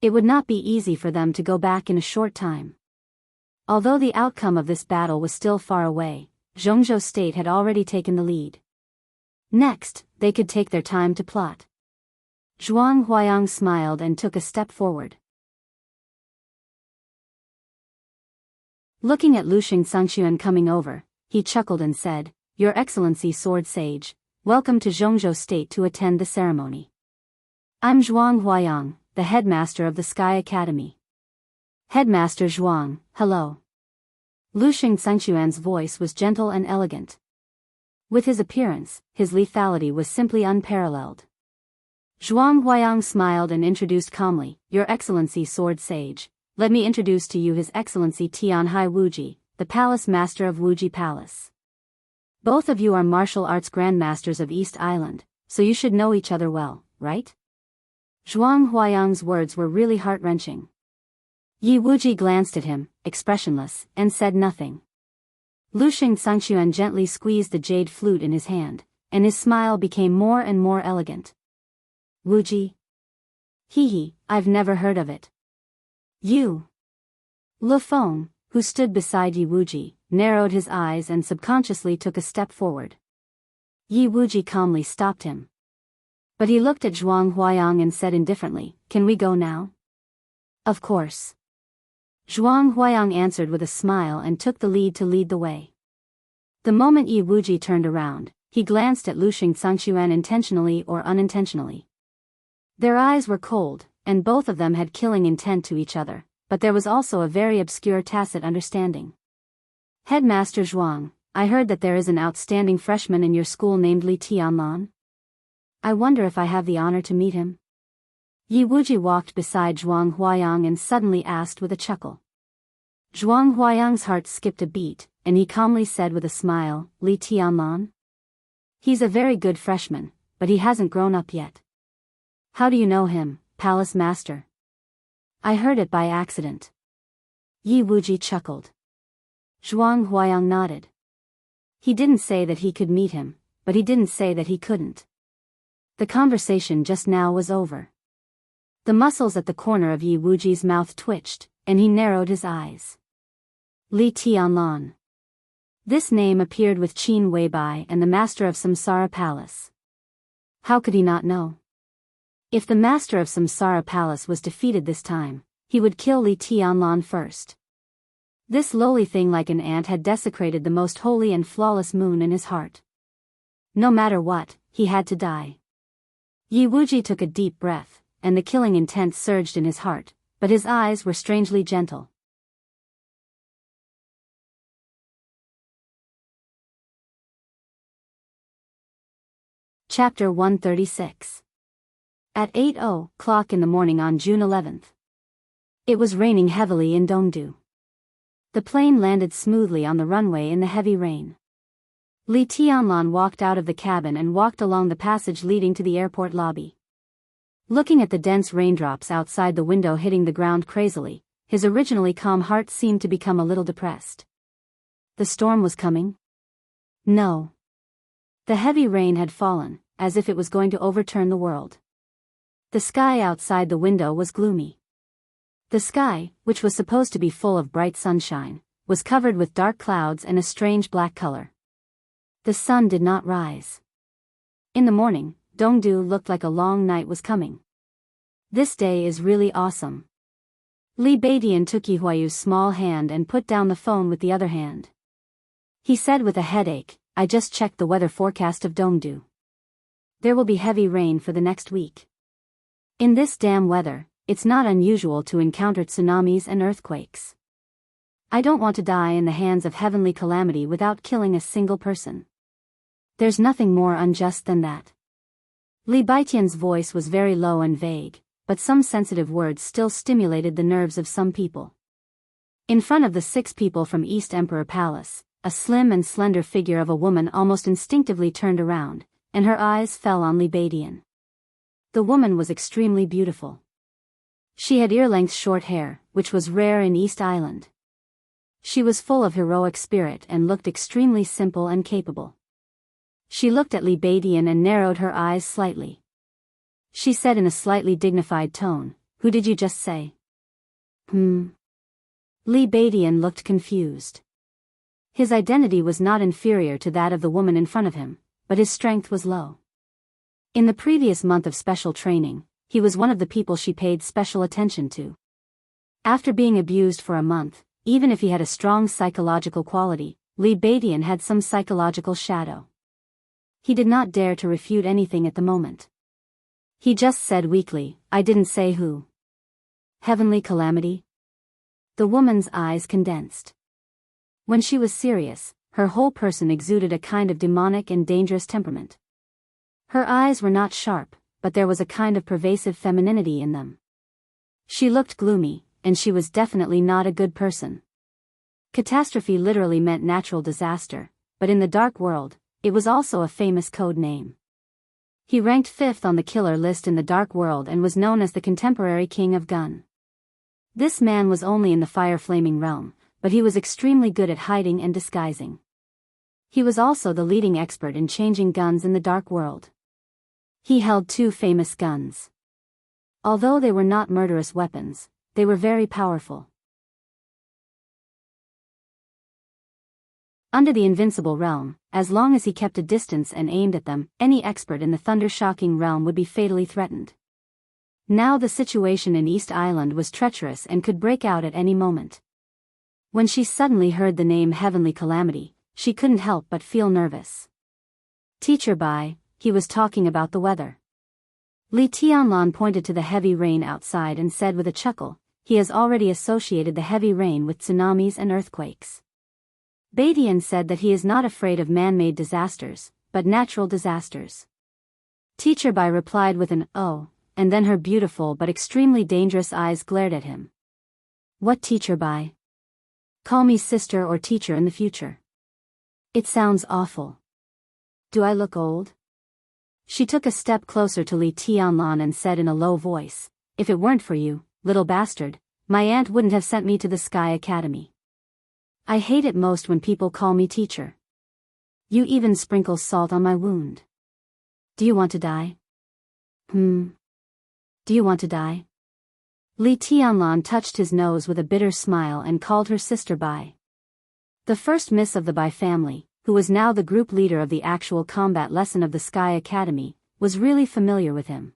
It would not be easy for them to go back in a short time. Although the outcome of this battle was still far away, Zhongzhou State had already taken the lead. Next, they could take their time to plot. Zhuang Huayang smiled and took a step forward. Looking at Luxing Zhangquan coming over, he chuckled and said, "Your Excellency Sword Sage, welcome to Zhongzhou State to attend the ceremony. I'm Zhuang Huayang, the headmaster of the Sky Academy." "Headmaster Zhuang, hello." Luxing Zhangquan's voice was gentle and elegant. With his appearance, his lethality was simply unparalleled. Zhuang Huayang smiled and introduced calmly, "Your Excellency Sword Sage, let me introduce to you His Excellency Tianhai Wuji, the Palace Master of Wuji Palace. Both of you are martial arts grandmasters of East Island, so you should know each other well, right?" Zhuang Huayang's words were really heart-wrenching. Yi Wuji glanced at him, expressionless, and said nothing. Luxing Zhangquan gently squeezed the jade flute in his hand, and his smile became more and more elegant. "Wuji? Hee, I've never heard of it." "You?" Le Feng, who stood beside Yi Wuji, narrowed his eyes and subconsciously took a step forward. Yi Wuji calmly stopped him. But he looked at Zhuang Huayang and said indifferently, "Can we go now?" "Of course." Zhuang Huayang answered with a smile and took the lead to lead the way. The moment Yi Wuji turned around, he glanced at Lu Xingxuan intentionally or unintentionally. Their eyes were cold, and both of them had killing intent to each other, but there was also a very obscure tacit understanding. Headmaster Zhuang, I heard that there is an outstanding freshman in your school named Li Tianlan. I wonder if I have the honor to meet him? Yi Wuji walked beside Zhuang Huayang and suddenly asked with a chuckle. Zhuang Huayang's heart skipped a beat, and he calmly said with a smile, Li Tianlan? He's a very good freshman, but he hasn't grown up yet. How do you know him, Palace Master? I heard it by accident. Yi Wuji chuckled. Zhuang Huayang nodded. He didn't say that he could meet him, but he didn't say that he couldn't. The conversation just now was over. The muscles at the corner of Yi Wuji's mouth twitched, and he narrowed his eyes. Li Tianlan. This name appeared with Qin Weibai and the master of Samsara Palace. How could he not know? If the master of Samsara Palace was defeated this time, he would kill Li Tianlan first. This lowly thing like an ant had desecrated the most holy and flawless moon in his heart. No matter what, he had to die. Yi Wuji took a deep breath, and the killing intent surged in his heart, but his eyes were strangely gentle. Chapter 136. At 8:00 in the morning on June 11th. It was raining heavily in Dongdu. The plane landed smoothly on the runway in the heavy rain. Li Tianlan walked out of the cabin and walked along the passage leading to the airport lobby. Looking at the dense raindrops outside the window hitting the ground crazily, his originally calm heart seemed to become a little depressed. The storm was coming? No. The heavy rain had fallen, as if it was going to overturn the world. The sky outside the window was gloomy. The sky, which was supposed to be full of bright sunshine, was covered with dark clouds and a strange black color. The sun did not rise. In the morning, Dongdu looked like a long night was coming. This day is really awesome. Li Beidian took Yihuayu's small hand and put down the phone with the other hand. He said with a headache, I just checked the weather forecast of Dongdu. There will be heavy rain for the next week. In this damn weather, it's not unusual to encounter tsunamis and earthquakes. I don't want to die in the hands of heavenly calamity without killing a single person. There's nothing more unjust than that. Li Baitian's voice was very low and vague, but some sensitive words still stimulated the nerves of some people. In front of the 6 people from East Emperor Palace, a slim and slender figure of a woman almost instinctively turned around, and her eyes fell on Li Beidian. The woman was extremely beautiful. She had ear-length short hair, which was rare in East Island. She was full of heroic spirit and looked extremely simple and capable. She looked at Li Beidian and narrowed her eyes slightly. She said in a slightly dignified tone, Who did you just say? Li Beidian looked confused. His identity was not inferior to that of the woman in front of him, but his strength was low. In the previous month of special training, he was one of the people she paid special attention to. After being abused for a month, even if he had a strong psychological quality, Li Beidian had some psychological shadow. He did not dare to refute anything at the moment. He just said weakly, I didn't say who. Heavenly calamity? The woman's eyes condensed. When she was serious, her whole person exuded a kind of demonic and dangerous temperament. Her eyes were not sharp, but there was a kind of pervasive femininity in them. She looked gloomy, and she was definitely not a good person. Catastrophe literally meant natural disaster, but in the dark world, it was also a famous code name. He ranked 5th on the killer list in the dark world and was known as the contemporary king of gun. This man was only in the fire-flaming realm, but he was extremely good at hiding and disguising. He was also the leading expert in changing guns in the dark world. He held 2 famous guns. Although they were not murderous weapons, they were very powerful. Under the invincible realm, as long as he kept a distance and aimed at them, any expert in the thunder-shocking realm would be fatally threatened. Now the situation in East Island was treacherous and could break out at any moment. When she suddenly heard the name Heavenly Calamity, she couldn't help but feel nervous. Teacher Bai, he was talking about the weather. Li Tianlan pointed to the heavy rain outside and said with a chuckle, he has already associated the heavy rain with tsunamis and earthquakes. Badian said that he is not afraid of man-made disasters, but natural disasters. Teacher Bai replied with an "oh," and then her beautiful but extremely dangerous eyes glared at him. What, Teacher Bai? Call me sister or teacher in the future. It sounds awful. Do I look old? She took a step closer to Li Tianlan and said in a low voice, if it weren't for you, little bastard, my aunt wouldn't have sent me to the Sky Academy. I hate it most when people call me teacher. You even sprinkle salt on my wound. Do you want to die? Do you want to die? Li Tianlan touched his nose with a bitter smile and called her sister Bai. The first miss of the Bai family, who was now the group leader of the actual combat lesson of the Sky Academy, was really familiar with him.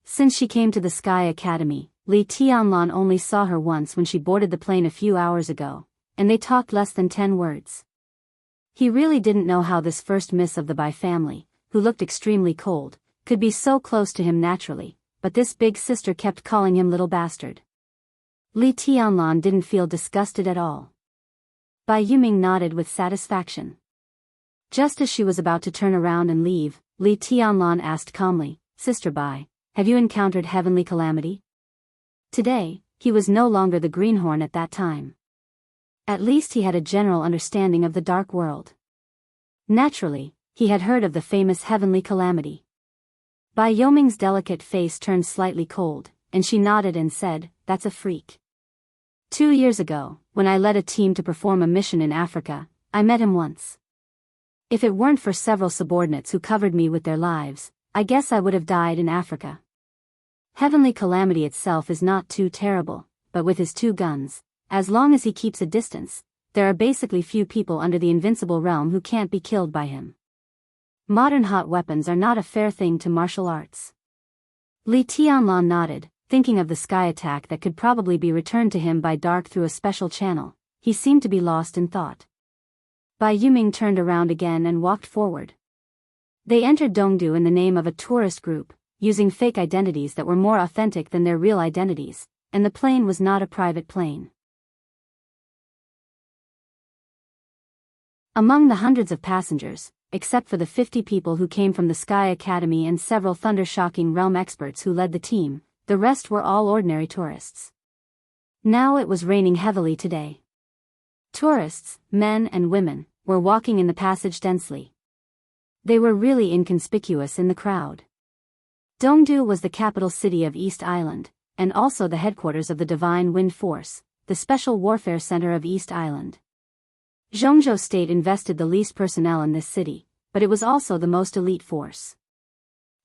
Since she came to the Sky Academy, Li Tianlan only saw her once when she boarded the plane a few hours ago, and they talked less than 10 words. He really didn't know how this first miss of the Bai family, who looked extremely cold, could be so close to him naturally, but this big sister kept calling him little bastard. Li Tianlan didn't feel disgusted at all. Bai Yuming nodded with satisfaction. Just as she was about to turn around and leave, Li Tianlan asked calmly, Sister Bai, have you encountered heavenly calamity? Today, he was no longer the greenhorn at that time. At least he had a general understanding of the dark world. Naturally, he had heard of the famous heavenly calamity. Bai Yoming's delicate face turned slightly cold, and she nodded and said, that's a freak. 2 years ago, when I led a team to perform a mission in Africa, I met him once. If it weren't for several subordinates who covered me with their lives, I guess I would have died in Africa. Heavenly calamity itself is not too terrible, but with his 2 guns, as long as he keeps a distance, there are basically few people under the invincible realm who can't be killed by him. Modern hot weapons are not a fair thing to martial arts. Li Tianlan nodded, thinking of the sky attack that could probably be returned to him by dark through a special channel. He seemed to be lost in thought. Bai Yuming turned around again and walked forward. They entered Dongdu in the name of a tourist group, using fake identities that were more authentic than their real identities, and the plane was not a private plane. Among the hundreds of passengers, except for the 50 people who came from the Sky Academy and several thunder-shocking realm experts who led the team, the rest were all ordinary tourists. Now it was raining heavily today. Tourists, men and women, were walking in the passage densely. They were really inconspicuous in the crowd. Dongdu was the capital city of East Island, and also the headquarters of the Divine Wind Force, the special warfare center of East Island. Zhongzhou State invested the least personnel in this city, but it was also the most elite force.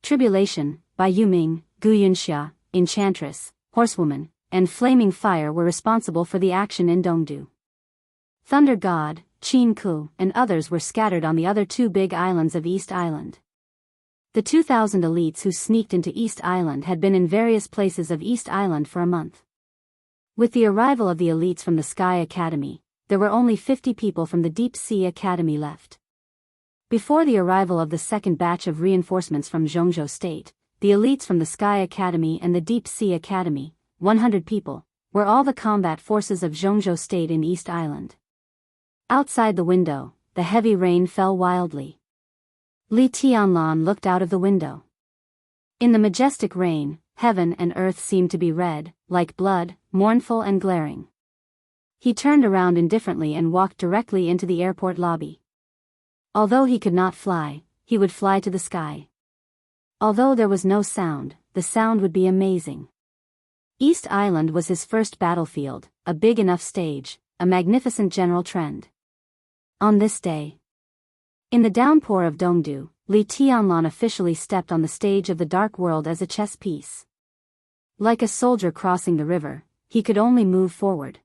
Tribulation, Bai Yuming, Gu Yunxia, Enchantress, Horsewoman, and Flaming Fire were responsible for the action in Dongdu. Thunder God, Qin Ku, and others were scattered on the other 2 big islands of East Island. The 2,000 elites who sneaked into East Island had been in various places of East Island for a month. With the arrival of the elites from the Sky Academy, there were only 50 people from the Deep Sea Academy left. Before the arrival of the second batch of reinforcements from Zhongzhou State, the elites from the Sky Academy and the Deep Sea Academy, 100 people, were all the combat forces of Zhongzhou State in East Island. Outside the window, the heavy rain fell wildly. Li Tianlan looked out of the window. In the majestic rain, heaven and earth seemed to be red, like blood, mournful and glaring. He turned around indifferently and walked directly into the airport lobby. Although he could not fly, he would fly to the sky. Although there was no sound, the sound would be amazing. East Island was his first battlefield, a big enough stage, a magnificent general trend. On this day, in the downpour of Dongdu, Li Tianlan officially stepped on the stage of the dark world as a chess piece. Like a soldier crossing the river, he could only move forward.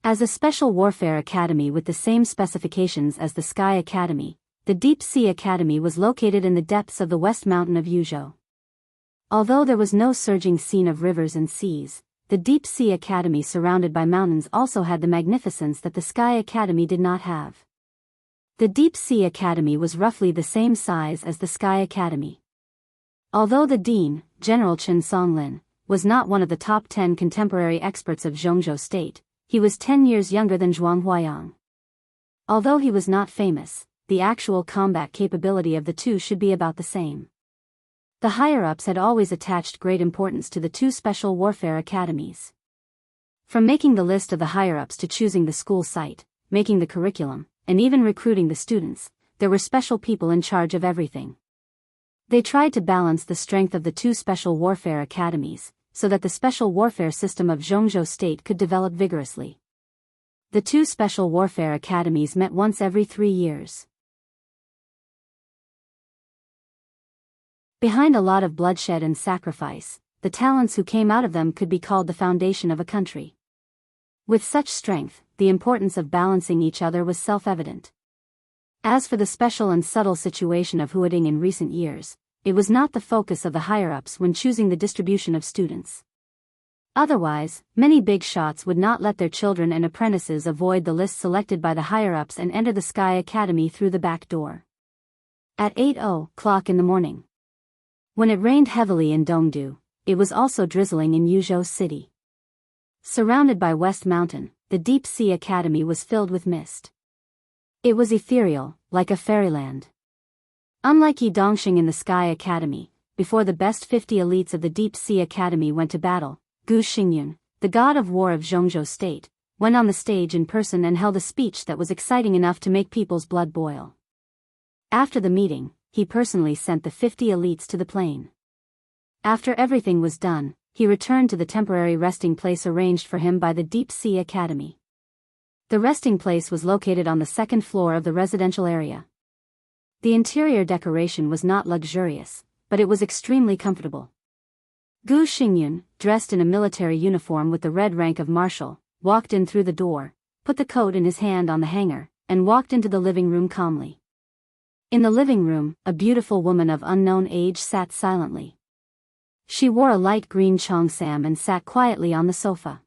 As a special warfare academy with the same specifications as the Sky Academy, the Deep Sea Academy was located in the depths of the West Mountain of Yuzhou. Although there was no surging scene of rivers and seas, the Deep Sea Academy surrounded by mountains also had the magnificence that the Sky Academy did not have. The Deep Sea Academy was roughly the same size as the Sky Academy. Although the dean, General Chen Songlin, was not one of the top 10 contemporary experts of Zhongzhou State, he was 10 years younger than Zhuang Huayang. Although he was not famous, the actual combat capability of the two should be about the same. The higher-ups had always attached great importance to the two special warfare academies. From making the list of the higher-ups to choosing the school site, making the curriculum, and even recruiting the students, there were special people in charge of everything. They tried to balance the strength of the two special warfare academies, so that the special warfare system of Zhongzhou State could develop vigorously. The two special warfare academies met once every 3 years. Behind a lot of bloodshed and sacrifice, the talents who came out of them could be called the foundation of a country. With such strength, the importance of balancing each other was self-evident. As for the special and subtle situation of Huading in recent years, it was not the focus of the higher-ups when choosing the distribution of students. Otherwise, many big shots would not let their children and apprentices avoid the list selected by the higher-ups and enter the Sky Academy through the back door. At 8:00 in the morning. When it rained heavily in Dongdu, it was also drizzling in Yuzhou City. Surrounded by West Mountain, the Deep Sea Academy was filled with mist. It was ethereal, like a fairyland. Unlike Yi Dongxing in the Sky Academy, before the best 50 elites of the Deep Sea Academy went to battle, Gu Xingyun, the god of war of Zhongzhou State, went on the stage in person and held a speech that was exciting enough to make people's blood boil. After the meeting, he personally sent the 50 elites to the plain. After everything was done, he returned to the temporary resting place arranged for him by the Deep Sea Academy. The resting place was located on the second floor of the residential area. The interior decoration was not luxurious, but it was extremely comfortable. Gu Xingyun, dressed in a military uniform with the red rank of marshal, walked in through the door, put the coat in his hand on the hanger, and walked into the living room calmly. In the living room, a beautiful woman of unknown age sat silently. She wore a light green cheongsam and sat quietly on the sofa.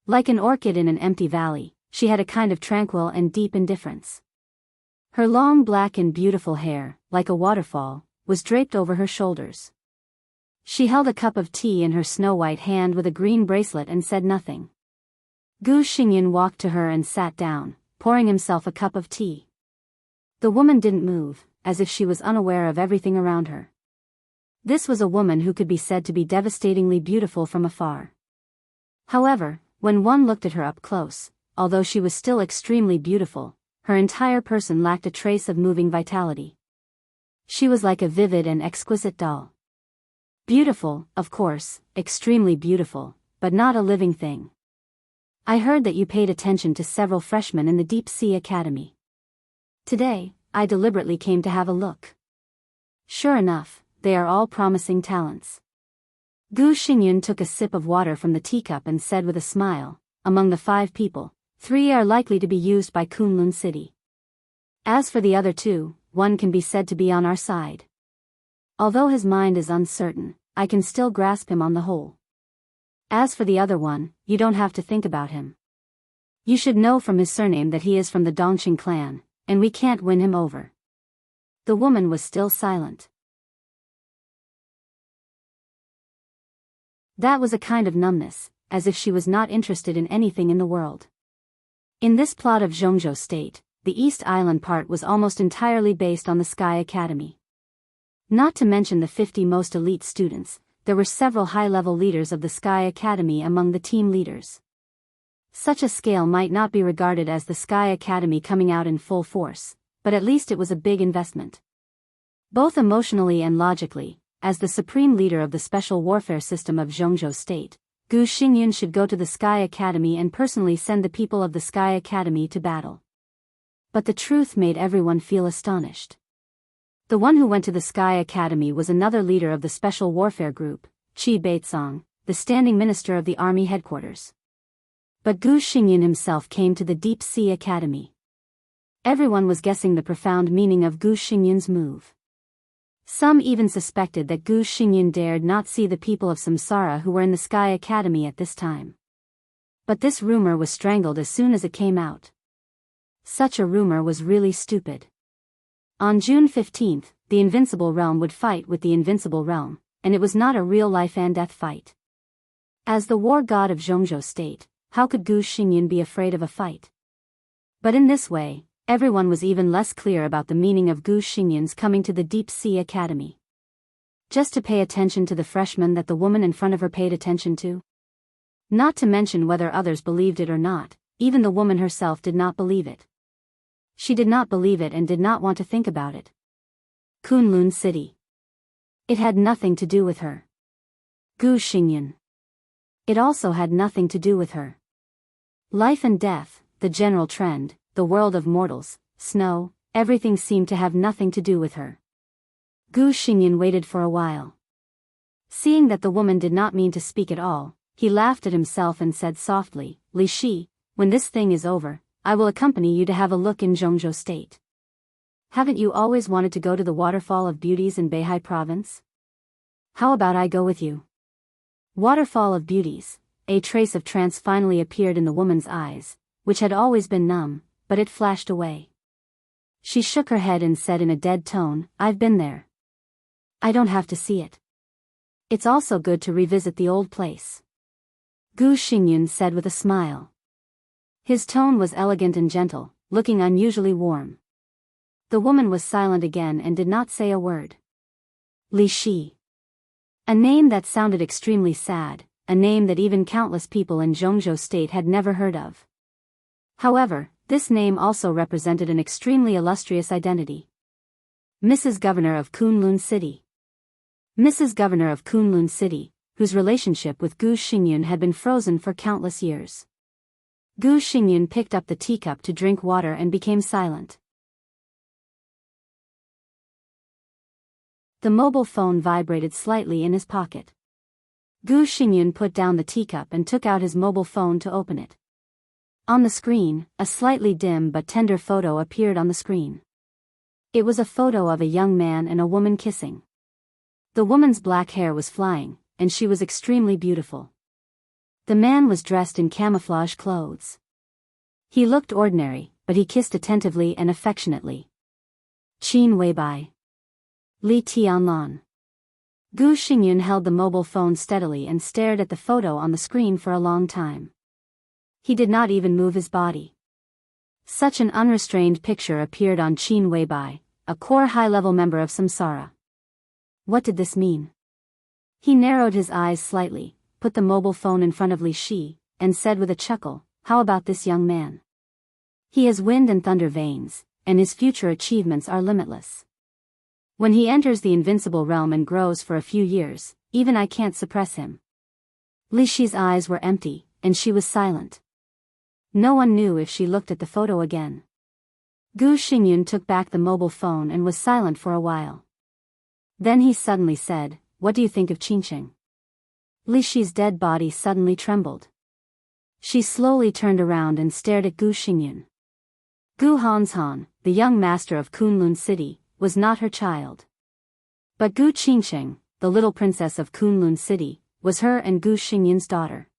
Like an orchid in an empty valley, she had a kind of tranquil and deep indifference. Her long black and beautiful hair, like a waterfall, was draped over her shoulders. She held a cup of tea in her snow-white hand with a green bracelet and said nothing. Gu Xingyun walked to her and sat down, pouring himself a cup of tea. The woman didn't move, as if she was unaware of everything around her. This was a woman who could be said to be devastatingly beautiful from afar. However, when one looked at her up close, although she was still extremely beautiful, her entire person lacked a trace of moving vitality. She was like a vivid and exquisite doll. Beautiful, of course, extremely beautiful, but not a living thing. I heard that you paid attention to several freshmen in the Deep Sea Academy. Today, I deliberately came to have a look. Sure enough, they are all promising talents. Gu Xingyun took a sip of water from the teacup and said with a smile, among the 5 people, 3 are likely to be used by Kunlun City. As for the other 2, one can be said to be on our side. Although his mind is uncertain, I can still grasp him on the whole. As for the other one, you don't have to think about him. You should know from his surname that he is from the Dongqing clan, and we can't win him over. The woman was still silent. That was a kind of numbness, as if she was not interested in anything in the world. In this plot of Zhongzhou State, the East Island part was almost entirely based on the Sky Academy. Not to mention the 50 most elite students, there were several high-level leaders of the Sky Academy among the team leaders. Such a scale might not be regarded as the Sky Academy coming out in full force, but at least it was a big investment. Both emotionally and logically, as the supreme leader of the special warfare system of Zhongzhou State, Gu Xingyun should go to the Sky Academy and personally send the people of the Sky Academy to battle. But the truth made everyone feel astonished. The one who went to the Sky Academy was another leader of the Special Warfare Group, Qi Beizong, the standing minister of the army headquarters. But Gu Xingyun himself came to the Deep Sea Academy. Everyone was guessing the profound meaning of Gu Xingyun's move. Some even suspected that Gu Xingyun dared not see the people of Samsara who were in the Sky Academy at this time. But this rumor was strangled as soon as it came out. Such a rumor was really stupid. On June 15th, the Invincible Realm would fight with the Invincible Realm, and it was not a real life and death fight. As the war god of Zhongzhou State, how could Gu Xingyun be afraid of a fight? But in this way, everyone was even less clear about the meaning of Gu Xingyun's coming to the Deep Sea Academy. Just to pay attention to the freshman that the woman in front of her paid attention to? Not to mention whether others believed it or not, even the woman herself did not believe it. She did not believe it and did not want to think about it. Kunlun City. It had nothing to do with her. Gu Xingyun. It also had nothing to do with her. Life and death, the general trend, the world of mortals, snow, everything seemed to have nothing to do with her. Gu Xingyun waited for a while. Seeing that the woman did not mean to speak at all, he laughed at himself and said softly, "Li Shi, when this thing is over, I will accompany you to have a look in Zhongzhou State. Haven't you always wanted to go to the Waterfall of Beauties in Beihai Province? How about I go with you?" Waterfall of Beauties. A trace of trance finally appeared in the woman's eyes, which had always been numb, but it flashed away. She shook her head and said in a dead tone, "I've been there. I don't have to see it. It's also good to revisit the old place." Gu Xingyun said with a smile. His tone was elegant and gentle, looking unusually warm. The woman was silent again and did not say a word. Li Shi. A name that sounded extremely sad, a name that even countless people in Zhongzhou State had never heard of. However, this name also represented an extremely illustrious identity. Mrs. Governor of Kunlun City. Mrs. Governor of Kunlun City, whose relationship with Gu Xingyun had been frozen for countless years. Gu Xingyun picked up the teacup to drink water and became silent. The mobile phone vibrated slightly in his pocket. Gu Xingyun put down the teacup and took out his mobile phone to open it. On the screen, a slightly dim but tender photo appeared on the screen. It was a photo of a young man and a woman kissing. The woman's black hair was flying, and she was extremely beautiful. The man was dressed in camouflage clothes. He looked ordinary, but he kissed attentively and affectionately. Qin Weibai. Li Tianlan. Gu Xingyun held the mobile phone steadily and stared at the photo on the screen for a long time. He did not even move his body. Such an unrestrained picture appeared on Qin Weibai, a core high-level member of Samsara. What did this mean? He narrowed his eyes slightly, put the mobile phone in front of Li Shi, and said with a chuckle, "How about this young man? He has wind and thunder veins, and his future achievements are limitless. When he enters the invincible realm and grows for a few years, even I can't suppress him." Li Shi's eyes were empty, and she was silent. No one knew if she looked at the photo again. Gu Xingyun took back the mobile phone and was silent for a while. Then he suddenly said, "What do you think of Qingqing?" Li Shi's dead body suddenly trembled. She slowly turned around and stared at Gu Xingyun. Gu Hanshan, the young master of Kunlun City, was not her child. But Gu Qingqing, the little princess of Kunlun City, was her and Gu Xingyun's daughter.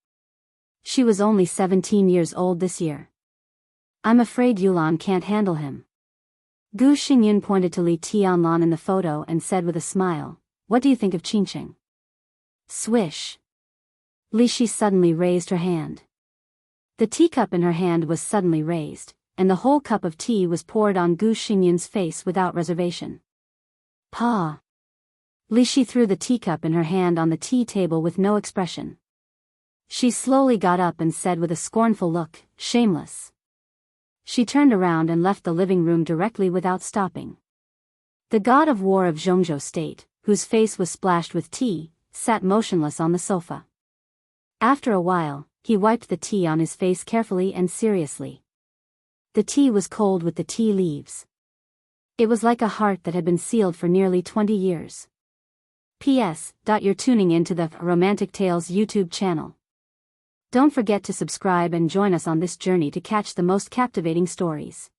She was only 17 years old this year. "I'm afraid Yulan can't handle him." Gu Xingyun pointed to Li Tianlan in the photo and said with a smile, "What do you think of Qingqing?" Swish. Li Shi suddenly raised her hand. The teacup in her hand was suddenly raised, and the whole cup of tea was poured on Gu Xingyun's face without reservation. Pa! Li Shi threw the teacup in her hand on the tea table with no expression. She slowly got up and said with a scornful look, "Shameless." She turned around and left the living room directly without stopping. The god of war of Zhongzhou State, whose face was splashed with tea, sat motionless on the sofa. After a while, he wiped the tea on his face carefully and seriously. The tea was cold with the tea leaves. It was like a heart that had been sealed for nearly 20 years. P.S. You're tuning into the Romantic Tales YouTube channel. Don't forget to subscribe and join us on this journey to catch the most captivating stories.